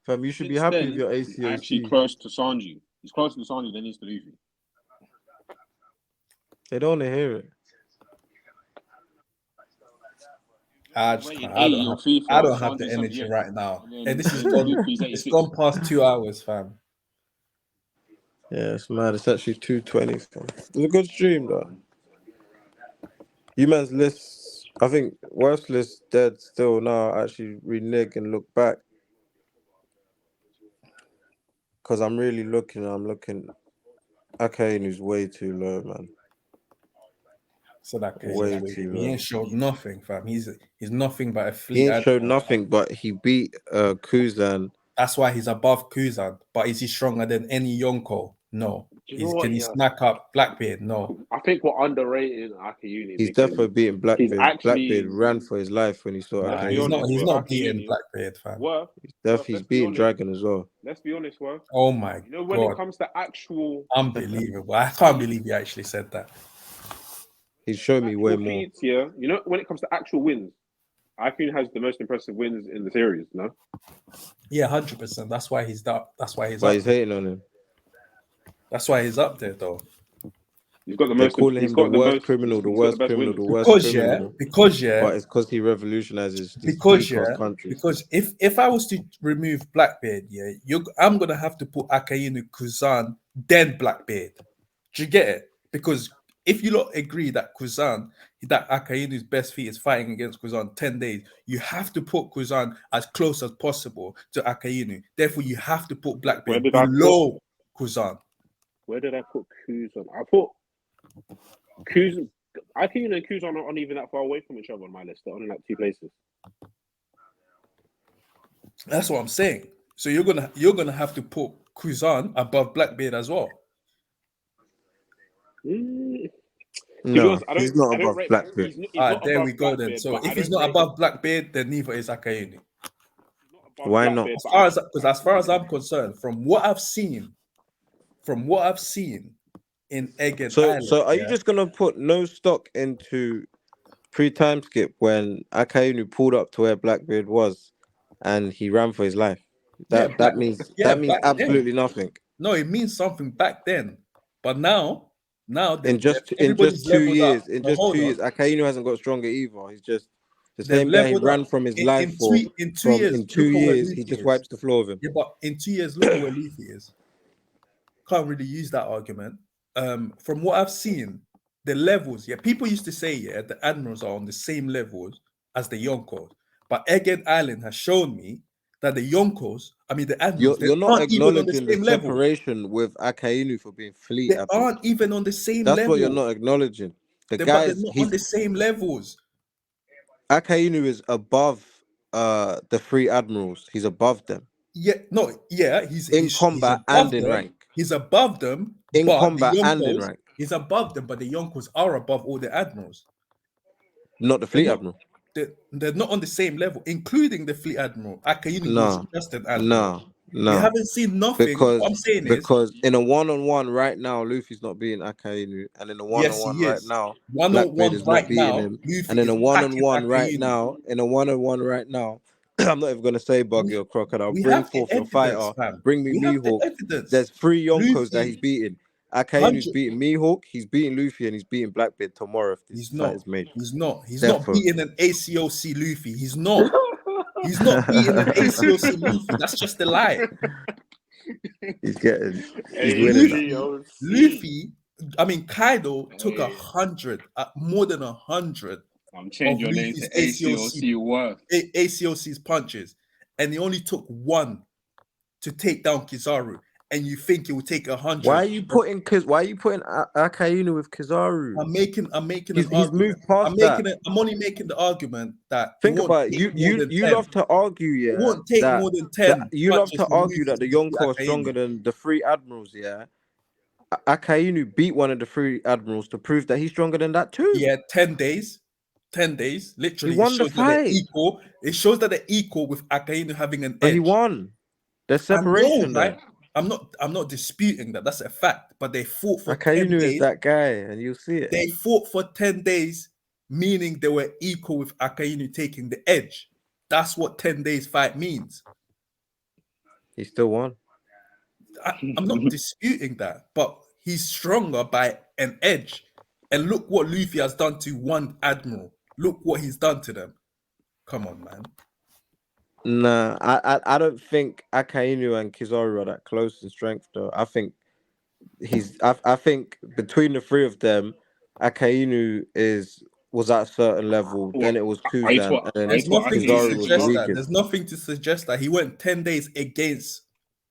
Fam, you should be happy with your ACOC.
Actually, close to Sanji. He's closer to Sanji than he is to Luffy.
They don't want to hear it.
I don't have the energy right now. And this is it's gone past 2 hours, fam.
Yeah, it's mad. It's actually 2:20. It was a good stream, though. You man's list, I think worst list dead still now. Actually renege and look back. Because I'm really looking. Akainu's way too low, man.
So that way too low. He ain't showed nothing, fam. He's nothing but a fleet.
He ain't showed nothing, but he beat Kuzan.
That's why he's above Kuzan. But is he stronger than any Yonko? No. Can he smack up Blackbeard? No.
I think we're underrating Akayuni.
He's definitely beating Blackbeard. Blackbeard ran for his life when he saw
Akayuni. He's not beating Blackbeard, fam.
He's beating Dragon as well.
Let's be honest, Worth.
Oh my god.
You know, when it comes to actual...
Unbelievable. I can't believe he actually said that.
He's shown me way more.
Feats, you know, when it comes to actual wins, Akayuni has the most impressive wins in the series, no?
Yeah, 100%. That's why he's up.
But he's hating on him.
That's why he's up there, though.
He's got the most.
Calling him the worst criminal. Because but it's because he revolutionizes.
Because if I was to remove Blackbeard, I'm gonna have to put Akainu, Kuzan, then Blackbeard. Do you get it? Because if you lot agree that Akainu's best feat is fighting against Kuzan 10 days, you have to put Kuzan as close as possible to Akainu. Therefore, you have to put Blackbeard below Kuzan.
Where did I put Kuzan? I put Kuzan. Akainu and Kuzan aren't even that far away from each other on my list. They're only like 2 places.
That's what I'm saying. So you're gonna have to put Kuzan above Blackbeard as well.
No, he's not above Blackbeard.
There we go then. So if he's not above Blackbeard, then neither is Akainu.
Why not?
Because as far as I'm concerned, from what I've seen in Egg and Island,
so are you just gonna put no stock into pre-time skip when Akainu pulled up to where Blackbeard was and he ran for his life? That means absolutely nothing.
No, it means something back then, but now
in just 2 years, Akainu hasn't got stronger either. He's just The
They've
same guy he
leveled up
ran from his life for
in 2
from
years.
in
Look at where
2 years, he
Luffy
just
is.
wipes the floor with him.
Yeah, but in 2 years, look at where Luffy is. Can't really use that argument. From what I've seen, the levels, yeah, people used to say, yeah, the admirals are on the same levels as the Yonkos. But Egghead Island has shown me that the Yonkos, I mean the admirals, they
You're not
aren't even on the
acknowledging the
same level.
separation with Akainu for being fleet
They
admiral.
aren't even on the same
That's what you're
level.
not acknowledging. The
But they're
guys,
not on the same levels.
Akainu is above the three admirals. He's above them
Yeah, no, yeah,
in
he's
combat and
above
in
them.
rank.
He's above them,
In
but the
combat and in
Yonkos,
rank.
he's above them, but the Yonkos are above all the admirals.
Not the
They're
fleet
not.
admiral.
They're not on the same level, including the fleet admiral Akainu, who's
No,
just an admiral.
no,
We
no.
haven't seen nothing. What
Because
I'm saying is,
because in a one-on-one right now, Luffy's not beating Akainu, and in a
yes, he
one-on-one right
is.
now, Blackbeard
101
is not
right
beating
now,
him,
Luffy
and in
is
a
packing
one-on-one right
Akainu.
now, I'm not even gonna say Buggy
We,
or Crocodile.
we
Bring
have the
forth your
evidence,
fighter.
fam.
Bring me
We have the
Mihawk.
evidence.
There's 3 Yonkos that he's
Luffy,
beating. Akainu's
100.
beating Mihawk, he's beating Luffy, and he's beating Blackbeard tomorrow if this
He's
fight
not.
is made.
He's not. He's not
Therefore,
beating an ACOC Luffy. He's not. He's not beating an ACOC Luffy. That's just a lie.
he's winning that.
Luffy, I mean Kaido took 100, more than 100
I'm
of
changing your name to
Luffy's
ACOC Worth.
ACOC's punches, and he only took one to take down Kizaru. And you think it would take 100?
Why are you putting Akainu with Kizaru?
I'm making an
He's
argument.
moved past that.
I'm only making the argument that it
Think
won't
about it.
take more than
You
10.
love to argue,
It
yeah,
won't take
that
more than 10
you love
punches
to
from
argue
Luffy
that the
to defeat
Yonko are
Akainu.
stronger than the three admirals, yeah. Akainu beat one of the three admirals to prove that he's stronger than that too.
Yeah, 10 days. 10 days. Literally,
He won the
shows that they're
fight.
equal. It shows that they're equal with Akainu having an
But
edge.
he won. There's
I know,
separation there.
right? I'm not disputing that. That's a fact. But they fought for 10
Akainu is
days.
that guy, and you'll see it.
They fought for 10 days, meaning they were equal with Akainu taking the edge. That's what 10 days fight means.
He still won.
I'm not disputing that, but he's stronger by an edge. And look what Luffy has done to one admiral. Look what he's done to them. Come on, man.
Nah, I don't think Akainu and Kizaru are that close in strength though. I think I think between the three of them, Akainu was at a certain level, then it was Kuzan, and then
There's nothing to
Kizaru was the
suggest that.
weakest.
There's nothing to suggest that he went 10 days against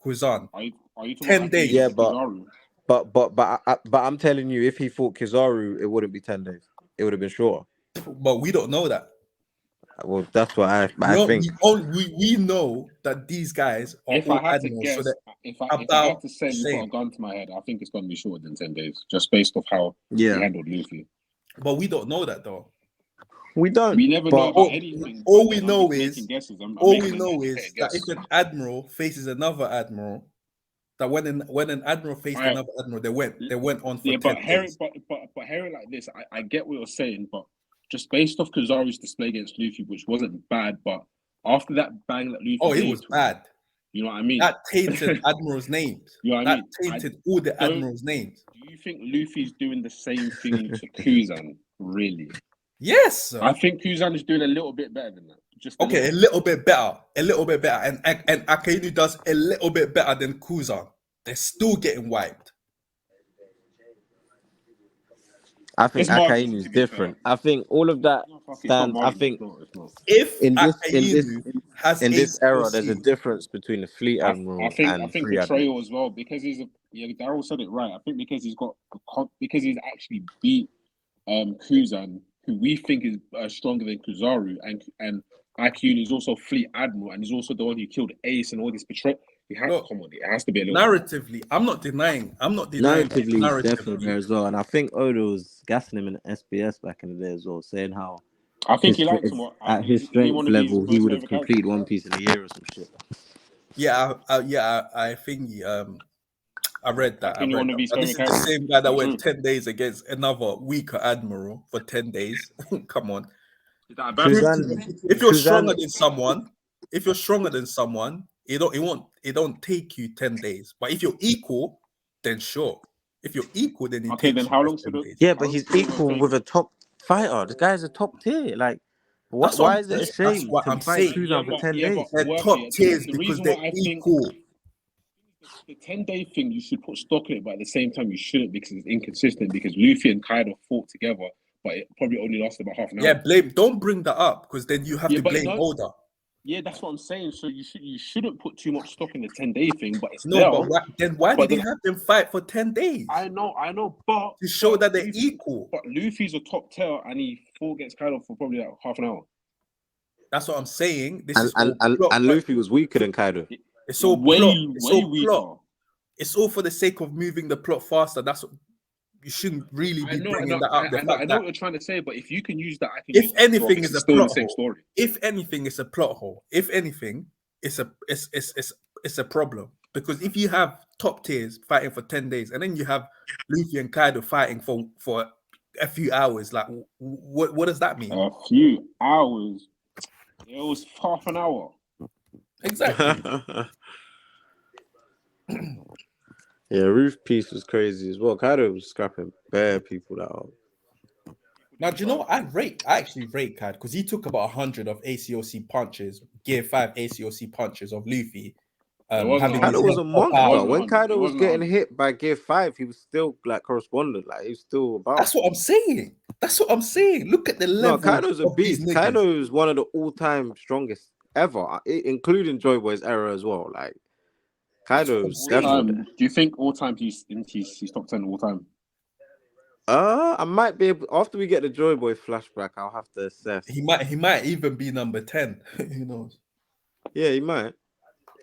Kuzan.
Are you talking
10
about
days.
Yeah,
Kizaru?
but I'm telling you, if he fought Kizaru, it wouldn't be 10 days. It would have been shorter.
But we don't know that.
Well, that's what I think.
We know that these guys are
If
all
I had to
admirals.
guess,
So
if I had to say and put a gun to my head, I think it's going to be shorter than 10 days, just based off how he handled Luffy.
But we don't know that though.
We don't.
We never know about anything.
All we know
I'm
is
making guesses.
that if an admiral faces another admiral, that when an admiral faced another admiral, they went on for 10 days.
But hearing like this, I get what you're saying, but just based off Kizaru's display against Luffy, which wasn't bad, but after that bang that Luffy
it was bad.
You know what I mean?
That tainted admirals' names.
You know what I mean?
Tainted all the admirals' names.
Do you think Luffy's doing the same thing to Kuzan? Really?
Yes, sir.
I think Kuzan is doing a little bit better than that. Just
a little bit better, and Akainu does a little bit better than Kuzan. They're still getting wiped.
I think Akainu is different. I think all of that stands. I think
if
in this era,
ACOC,
there's a difference between the fleet admiral and
I think
free
betrayal
admiral
as well, because Daryl said it right. I think because he's actually beat Kuzan, who we think is stronger than Kizaru, and Akainu is also fleet admiral, and he's also the one who killed Ace and all this betrayal. It has to be a little
narratively. I'm not denying.
Narratively, he's definitely there as well. And I think Oda was gassing him in SBS back in the day as well, saying how
I think he likes him
at his strength level, he would have completed One Piece in a year or some shit.
Yeah, I think I read that. This is the same guy that went 10 days against another weaker admiral for 10 days. Come on. If you're stronger than someone, it don't take you 10 days. But if you're equal, then sure. If you're equal, then it takes
then how long
10 days.
Yeah, but he's equal with a top fighter. The guy's a top tier. Like,
That's
Why is it a
that's
shame
what
to
I'm
fight
saying.
Kuzan for 10
but
days?
They're top
working.
tiers
The
because
reason
they're
why I think
equal.
the 10-day thing, you should put stock in it, but at the same time, you shouldn't because it's inconsistent. Because Luffy and Kaido fought together, but it probably only lasted about half an hour.
Yeah, don't bring that up because then you have to
but
blame Oda.
Yeah, that's what I'm saying. So you shouldn't put too much stock in the 10-day thing, but it's
No,
there.
but why
But
did he
then
have them fight for 10 days?
I know, but
To show that they're
Luffy,
equal.
But Luffy's a top tier, and he fought against Kaido for probably like half an hour.
That's what I'm saying. This
And
is all plot.
and Luffy was weaker than Kaido.
It's all
way
plot. It's
way
all
weaker.
plot. It's all for the sake of moving the plot faster. That's what you shouldn't really be bringing that up.
I know what you're trying to say, but if you can use that, I can.
If anything, is a
still
plot
the same
hole.
story.
If anything, it's a plot hole. If anything, it's a problem because if you have top tiers fighting for 10 days and then you have Luffy and Kaido fighting for a few hours, like what does that mean?
A few hours. It was half an hour.
Exactly.
Yeah, Roof Piece was crazy as well. Kaido was scrapping bare people that are.
Now, do you know what? I actually rate Kaido because he took about 100 of ACOC punches, Gear 5 ACOC punches of Luffy.
Kaido was a monster. When Kaido was getting
100.
hit by Gear 5, he was still like correspondent. Like he was still about.
That's what I'm saying. Look at the level.
No, Kaido's a
of these
beast.
niggas.
Kaido is one of the all-time strongest ever, including Joy Boy's era as well. Like Kaido's definitely.
Do you think all time he's top 10 all time?
I might be able after we get the Joy Boy flashback. I'll have to assess.
He might even be number 10. Who knows?
Yeah, he might.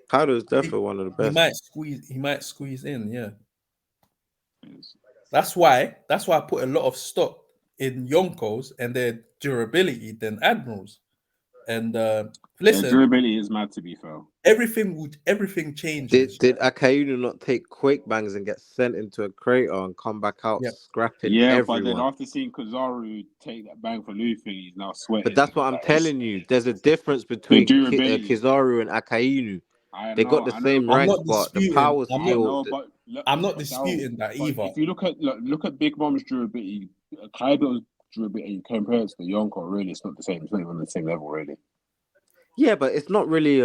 Kaido's definitely one of the best.
He might squeeze in. Yeah. That's why I put a lot of stock in Yonkos and their durability than Admirals. And listen,
their durability is mad, to be fair.
Everything changes.
Did Akainu not take Quake Bangs and get sent into a crater and come back out scrapping everyone?
But then after seeing Kizaru take that bang for Luffy, he's now sweating.
But that's what I'm telling you. There's a difference between Kizaru and Akainu. They got the same rank, but the power skill.
I'm not disputing that either.
If you look at Big Mom's durability, Kaido's durability compared to the Yonko, really, it's not the same. It's not even on the same level, really.
Yeah, but it's not really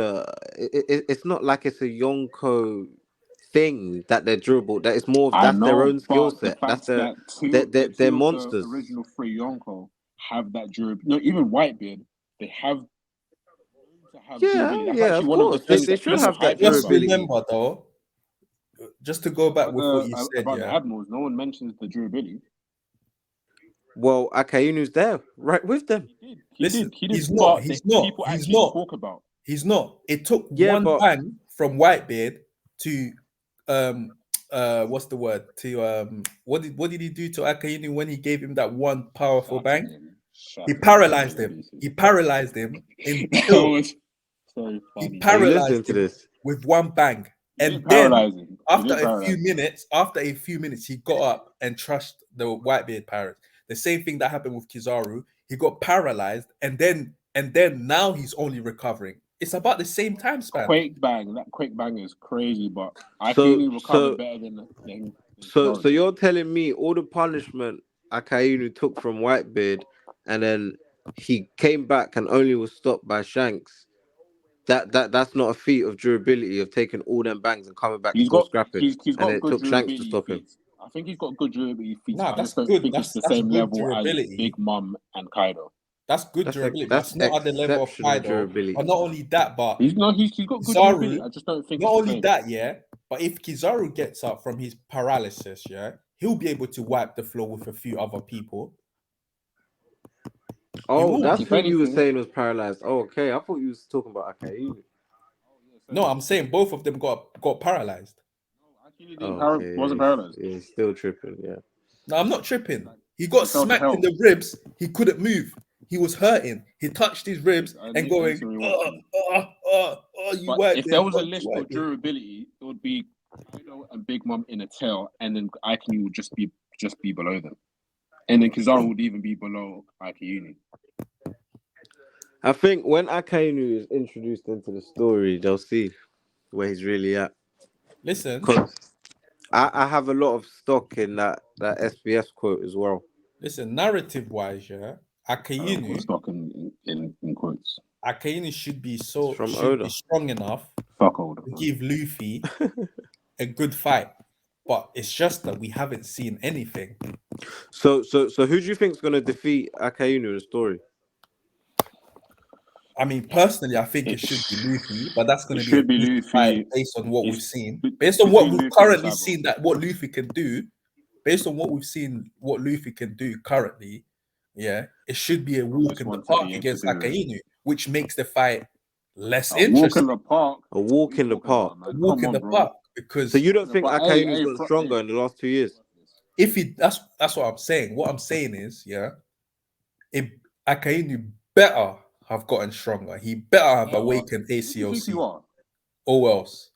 it's not like it's a Yonko thing that they're durable. That it's more of that's their own skill set. That's they're monsters.
The original 3 Yonko have that durability. No, even Whitebeard, they have.
Yeah, of course. They should have that durability.
Just remember, though, just to go back with what you said,
about the Admirals, no one mentions the durability.
Well, Akainu's there, right with them.
He did. He's not. Talk about.
He's not. It took one bang from Whitebeard to what's the word? To what did he do to Akainu when he gave him that one powerful bang? He paralyzed him. He paralyzed him in
so funny.
He paralyzed him with one bang. And then after a few minutes, he got up and trashed the Whitebeard pirates. The same thing that happened with Kizaru. He got paralyzed, and then now he's only recovering. It's about the same time span.
That Quake bang is crazy, but I think he recovered better than
So you're telling me all the punishment Akainu took from Whitebeard, and then he came back and only was stopped by Shanks. That's not a feat of durability of taking all them bangs and coming back to go scrapping.
He's got
and it took Shanks to stop him.
I think he's got good durability feats.
Nah,
I just don't think it's the same level durability as Big Mom and Kaido.
That's good durability. That's not at the level of Kaido.
Durability.
But not only that, but
he's got good durability. I just don't think
not only that, but if Kizaru gets up from his paralysis, he'll be able to wipe the floor with a few other people.
Oh, that's who you were saying was paralyzed. Oh, okay. I thought you was talking about Akainu.
No, I'm saying both of them got paralyzed.
Wasn't paralyzed.
Yeah, he's still tripping, yeah.
No, I'm not tripping. He got smacked in the ribs. He couldn't move. He was hurting. He touched his ribs and going,
if there was a list of durability, it would be Kaido and Big Mom in a tail, and then Akainu would just be below them. And then Kizaru would even be below Akainu.
I think when Akainu is introduced into the story, they'll see where he's really at.
Listen,
I have a lot of stock in that SBS quote as well.
Listen, narrative-wise, Akainu
stock in
Akainu should be
from Oda.
strong enough
Fuck Oda.
to give Luffy a good fight. But it's just that we haven't seen anything.
So who do you think's gonna defeat Akainu in the story?
I mean, personally, I think it should be Luffy, but that's going
It
to be a
should be
easy
Luffy.
fight based on what
It's
we've seen.
be-
Based on what
between
we've
Luffy and
currently
Sabo.
seen, that what Luffy can do, based on what we've seen, what Luffy can do currently, yeah, it should be a walk
just
in the
want to
park
be able to
against
do it.
Akainu, which makes the fight less
A walk
interesting.
in the park.
A walk
What are
in
you
the
talking
park.
about, man?
A walk
Come
in
on,
the
bro.
park because
So you don't think
But
Akainu's
hey,
gotten stronger in the last 2 years?
if he that's what I'm saying. What I'm saying is, yeah, if Akainu better have gotten stronger, he better have awakened
Who do you think
ACOC
you are?
or else.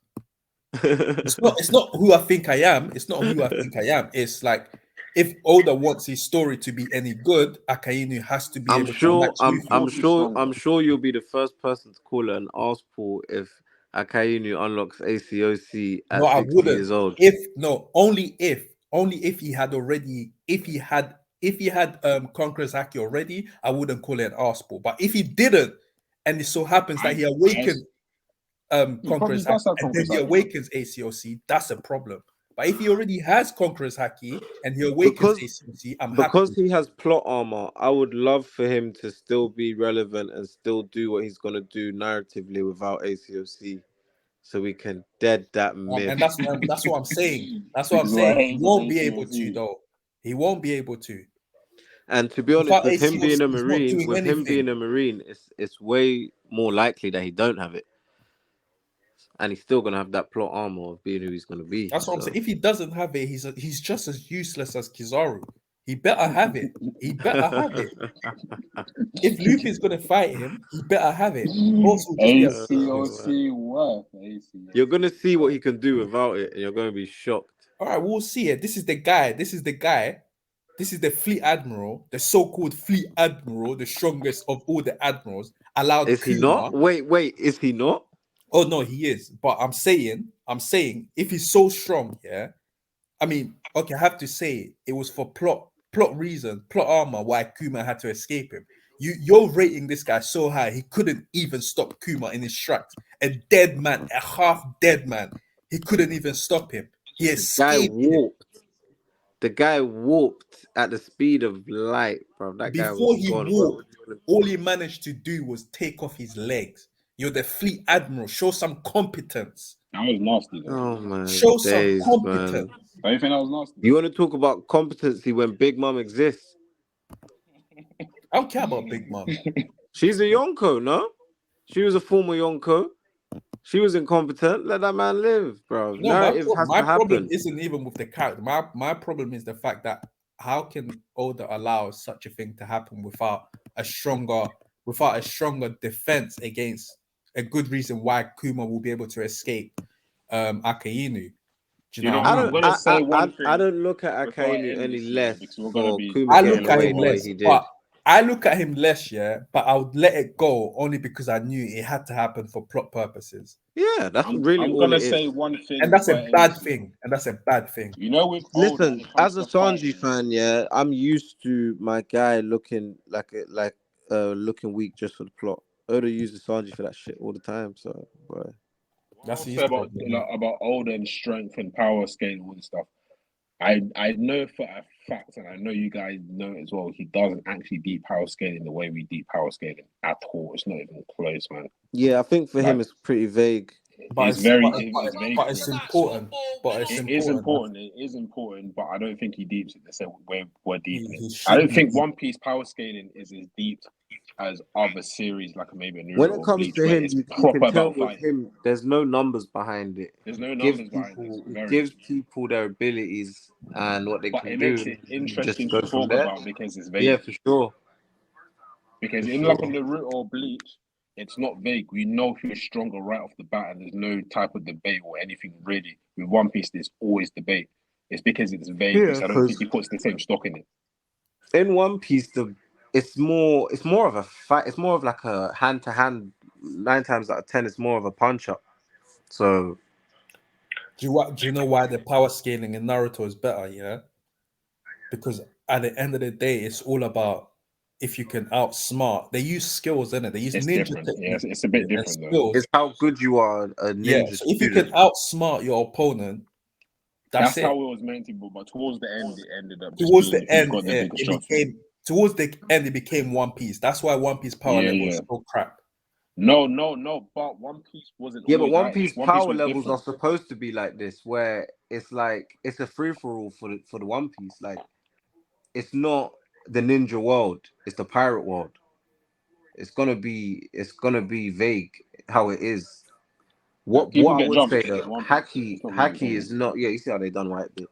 It's not who I think I am. It's not who I think I am. It's like if Oda wants his story to be any good, Akainu has to be
I'm
able to
sure.
match
I'm
Luffy.
I'm
He's
sure.
stronger.
I'm sure you'll be the first person to call it an arse pull if Akainu unlocks ACOC at
No, I
60
wouldn't.
years old.
Only if he had already if he had Conqueror's Haki already, I wouldn't call it an arsepool. But if he didn't, and it so happens that he awakened
He probably
Conqueror's
does
Haki
have
and then
Conqueror's
he
Haki.
awakens ACOC, that's a problem. But if he already has Conqueror's Haki and he awakens
Because
ACOC, I'm
because
happy.
he has plot armor, I would love for him to still be relevant and still do what he's gonna do narratively without ACOC, so we can dead that myth.
And that's what I'm saying. That's what I'm
This is why I
saying. He
hate
won't be able to
ACOC.
though. He won't be able to.
And to be honest,
Without
with him being
ACOC,
a
he's not
marine,
doing anything.
it's way more likely that he don't have it, and he's still gonna have that plot armor of being who he's gonna be.
That's what I'm
so.
saying. If he doesn't have it, he's just as useless as Kizaru. He better have it. He better have it. If Luffy's gonna fight him, he better have it. Also, just be a
ACOC what? ACOC.
You're gonna see what he can do without it, and you're gonna be shocked.
all right. We'll see it. This is the guy. This is the guy. This is the fleet admiral, the so-called fleet admiral, the strongest of all the admirals. Allowed
Is he
Kuma.
not? Wait, is he not?
Oh no, he is. But I'm saying, if he's so strong, yeah. I mean, okay, I have to say it was for plot reason, plot armor why Kuma had to escape him. You're rating this guy so high he couldn't even stop Kuma in his tracks. A dead man, a half dead man. He couldn't even stop him. He
Guy
escaped him.
warped. The guy warped at the speed of light, bro. That guy
Before
was
he
gone.
walked, all he managed to do was take off his legs. You're the fleet admiral. Show some competence.
That was nasty though.
Oh my
Show some
days,
competence.
man.
Don't you think that was nasty?
You want to talk about competency when Big Mom exists?
I don't care about Big Mom.
She's a Yonko, no? She was a former Yonko. She was incompetent. Let that man live, bro.
No,
Narrative has
my
to
problem
happen.
isn't even with the character. My problem is the fact that how can Oda allow such a thing to happen without a stronger defense against a good reason why Kuma will be able to escape Akainu. Do you know what I
I
mean?
don't.
gonna say one
I
thing
don't look at
before I
Akainu
end
any
this, yeah,
less
because we're gonna
for
be-
Kuma
I
getting
look at
away
him
the way
less,
he did.
but I look at him less, yeah. But I would let it go only because I knew it had to happen for plot purposes,
Yeah, that's
I'm
really all
gonna
it
say
is.
one thing,
and that's
before
a
I end
bad
this,
thing. And that's a bad thing.
You know, with Oda, when
Listen,
it comes
as a
to fighting,
Sanji fan, yeah, I'm used to my guy looking looking weak just for the plot. Oda uses Sanji for that shit all the time. So, boy.
That's
I'll
his
say about
problem.
about Oda and strength and power scaling all this stuff. I know for a fact, and I know you guys know as well, he doesn't actually deep power scaling the way we deep power scaling at all. It's not even close, man.
Yeah, I think for him
Like,
it's pretty vague.
But
it's very,
but
it's very.
but it's important. But it's
It is
important.
important. It is important, but I don't think he deeps it the same way we're deeping
He
it.
should
I don't
be
think
deep.
One Piece power scaling is as deep as other series like maybe a
When
Naruto
it
or
comes
Bleach,
to
where
him,
it's
you
proper
can tell
about
with
fighting.
him, there's no numbers behind it.
There's no
It gives
numbers behind this.
people, it
Very.
gives people their abilities and what they
But
can
it
do,
makes it
and you just
interesting
go
to
from
talk
there.
about because it's
Yeah,
vague.
for sure.
Because
For
in like a
sure.
Naruto or Bleach, it's not vague. We know who's stronger right off the bat, and there's no type of debate or anything really. With One Piece, there's always debate. It's because it's vague.
Yeah,
Because I don't think
because
he puts the same stock in it.
in One Piece, it's more of a fight. It's more of like a hand to hand. 9 times out of 10, it's more of a punch up. So
Do you know why the power scaling in Naruto is better? Yeah, because at the end of the day, it's all about if you can outsmart. They use skills in it. They use
It's
ninja
different.
techniques.
Yeah, it's a bit
and
different though.
skills.
It's how good you are a
Yeah.
ninja
So if you
student.
can outsmart your opponent, that's it.
how it was meant to be. But towards the end, it ended up just
Towards
being
the
who's
end,
got the bigger shot.
it became One Piece. That's why One Piece power
Yeah,
level is
yeah.
so crap.
No. But One Piece wasn't.
Yeah, but
always
One
like
Piece
this. One Piece
power
was
levels are
different.
supposed to be like this, where it's like it's a free for all for the One Piece. Like it's not the ninja world; it's the pirate world. It's gonna be vague how it is. What
People
I
get
would
jumped
say
in
though,
One Piece.
Haki
It's not really
Haki
vague.
is not. Yeah, you see how they done White Bit,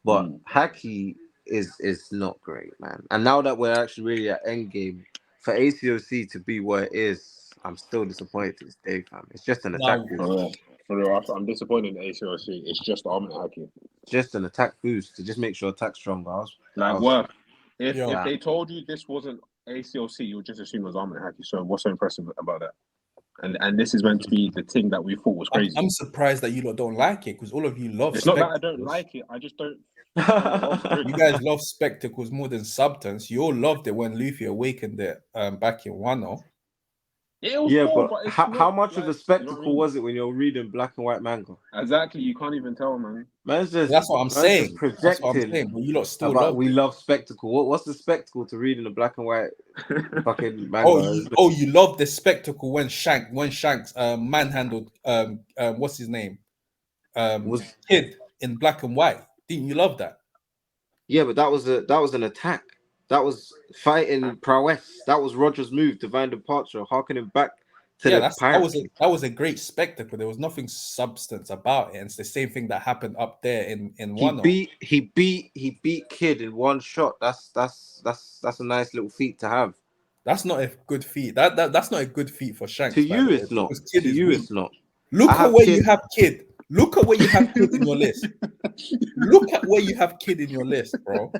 but Haki is not great, man. And now that we're actually really at Endgame, for ACOC to be what it is, I'm still disappointed to this day, fam. It's just an attack
Now,
boost.
For real, I'm disappointed in ACOC. It's just Armin Haki.
Just an attack boost to just make sure attack's stronger.
Like work. If
Yeah.
they told you this wasn't ACOC, you would just assume it was Armin Haki. So what's so impressive about that? And this is meant to be the thing that we thought was crazy.
I'm surprised that you lot don't like it because all of you love.
It's not that I don't like it. I just don't.
You guys love spectacles more than substance. You all loved it when Luffy awakened it back in Wano.
It was
Yeah,
cool,
but
it's
how
not,
much of a
like,
spectacle
you know what I mean?
was it when you're reading black and white manga?
Exactly, you can't even tell, man.
Man's just
That's what I'm saying.
just
That's what I'm
projecting
saying. But you lot still
about
love
we
it.
love spectacle. What's the spectacle to reading a black and white fucking manga?
You love the spectacle when Shanks manhandled what's his name? Kid in black and white. Didn't you love that?
Yeah, but that was an attack. That was fighting prowess. That was Roger's move, divine departure, harkening back to the pirates.
That was a great spectacle. There was nothing substance about it. And it's the same thing that happened up there in Wano.
He beat Kid in one shot. That's a nice little feat to have.
That's not a good feat. That's not a good feat for Shanks.
To you, it's not. To you, it's not.
Look at where you have Kid. Look at where you have Kid in your list. Look at where you have Kid in your list, bro.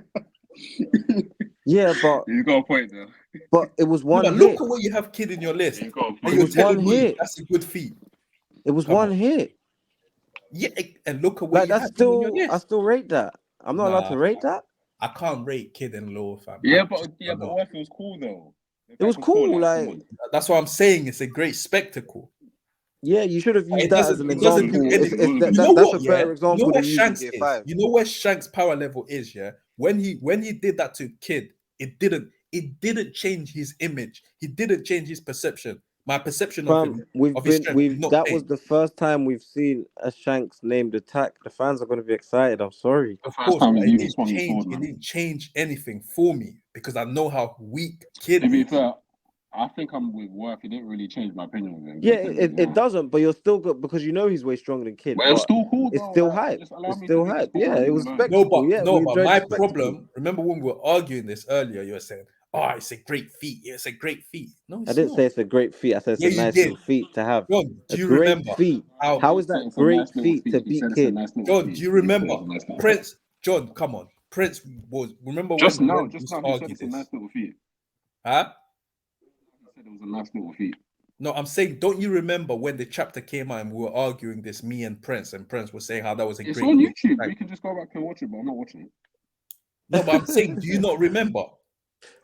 Yeah, but
you got a point there.
But it was one hit.
Look at where you have Kid in your list.
You got a point.
And you're telling me that's a good feat.
It was one hit.
Yeah, and look at where you have
still,
in your list.
I still rate that. I'm not allowed to rate that.
I can't rate Kid and Law, fam.
But what if it was cool though?
It was cool. Like
that's what I'm saying. It's a great spectacle.
Yeah, you should have used that as an example. That's a better example than using Gear 5.
You know where Shanks' power level is, yeah? When he did that to Kid, it didn't change his image. He didn't change his perception. My perception of him,
that was the first time we've seen a Shanks named attack. The fans are going to be excited. I'm sorry.
Of course, but it didn't change anything for me because I know how weak Kid is.
To be fair, I think I'm with work. It didn't really change my opinion of him.
Yeah, it doesn't, but you're still good because you know he's way stronger than Kid.
But it's still cool.
It's still hype. It's still hype. Yeah, it was spectacle.
But my problem. Remember when we were arguing this earlier? You were saying, "Oh, it's a great feat. Yeah, it's a great feat." No,
I didn't say it's a great feat. I said it's a nice little feat to have.
John, do you
great
remember
feat? How is that great feat to beat Kid?
John, do you remember Prince? John, come on. Prince was remember
just
when
now he said it's a nice little feat.
Huh?
I said it was a nice little feat.
No, I'm saying, don't you remember when the chapter came out and we were arguing this, me and Prince was saying how that was a
great. It's
on
YouTube. You can just go back and watch it, but I'm not watching it.
No, but I'm saying, do you not remember?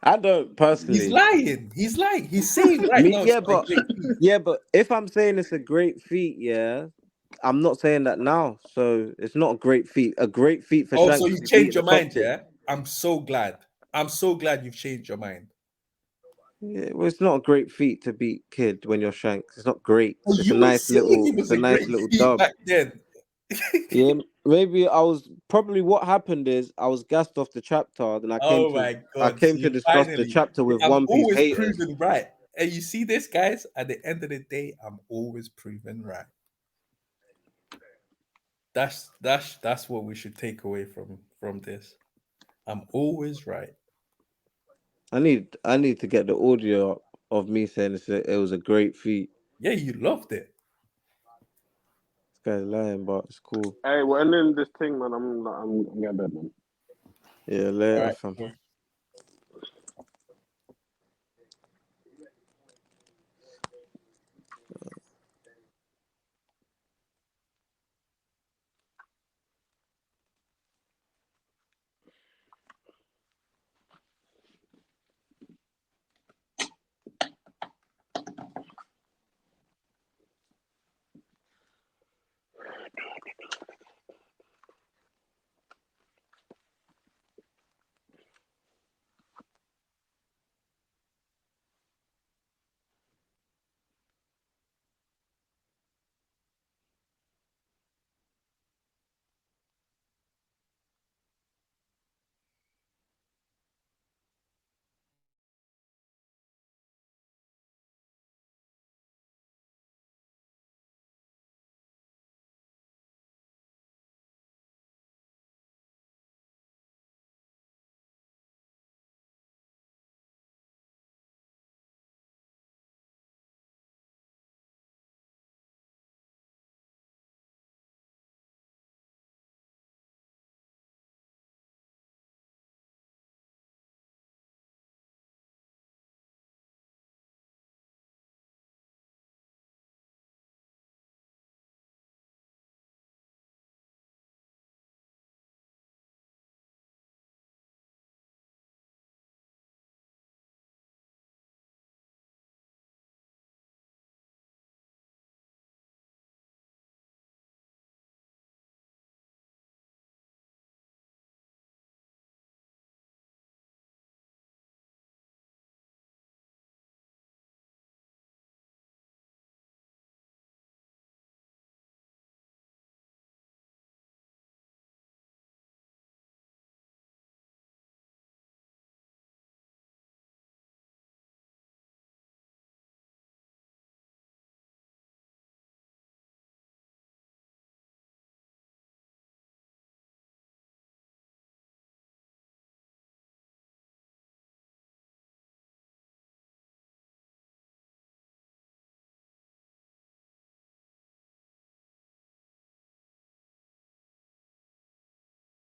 I don't personally.
He's lying. He's saying right now.
But if I'm saying it's a great feat, yeah, I'm not saying that now. So it's not a great feat. A great feat for Shanks.
So you changed your mind, yeah? I'm so glad. I'm so glad you've changed your mind.
Yeah, well, it's not a great feat to beat Kid when you're Shanks. It's not great. It's a nice little dub.
Back then.
Yeah, maybe I was probably what happened is I was gassed off the chapter, then I came to discuss the chapter with One Piece
always
haters.
Proven right. And you see this, guys, at the end of the day, I'm always proven right. That's what we should take away from this. I'm always right.
I need to get the audio of me saying it was a great feat.
Yeah, you loved it.
This guy's lying, but it's cool.
Hey, we're ending this thing, man. I'm getting bed, man.
Yeah, later, fam.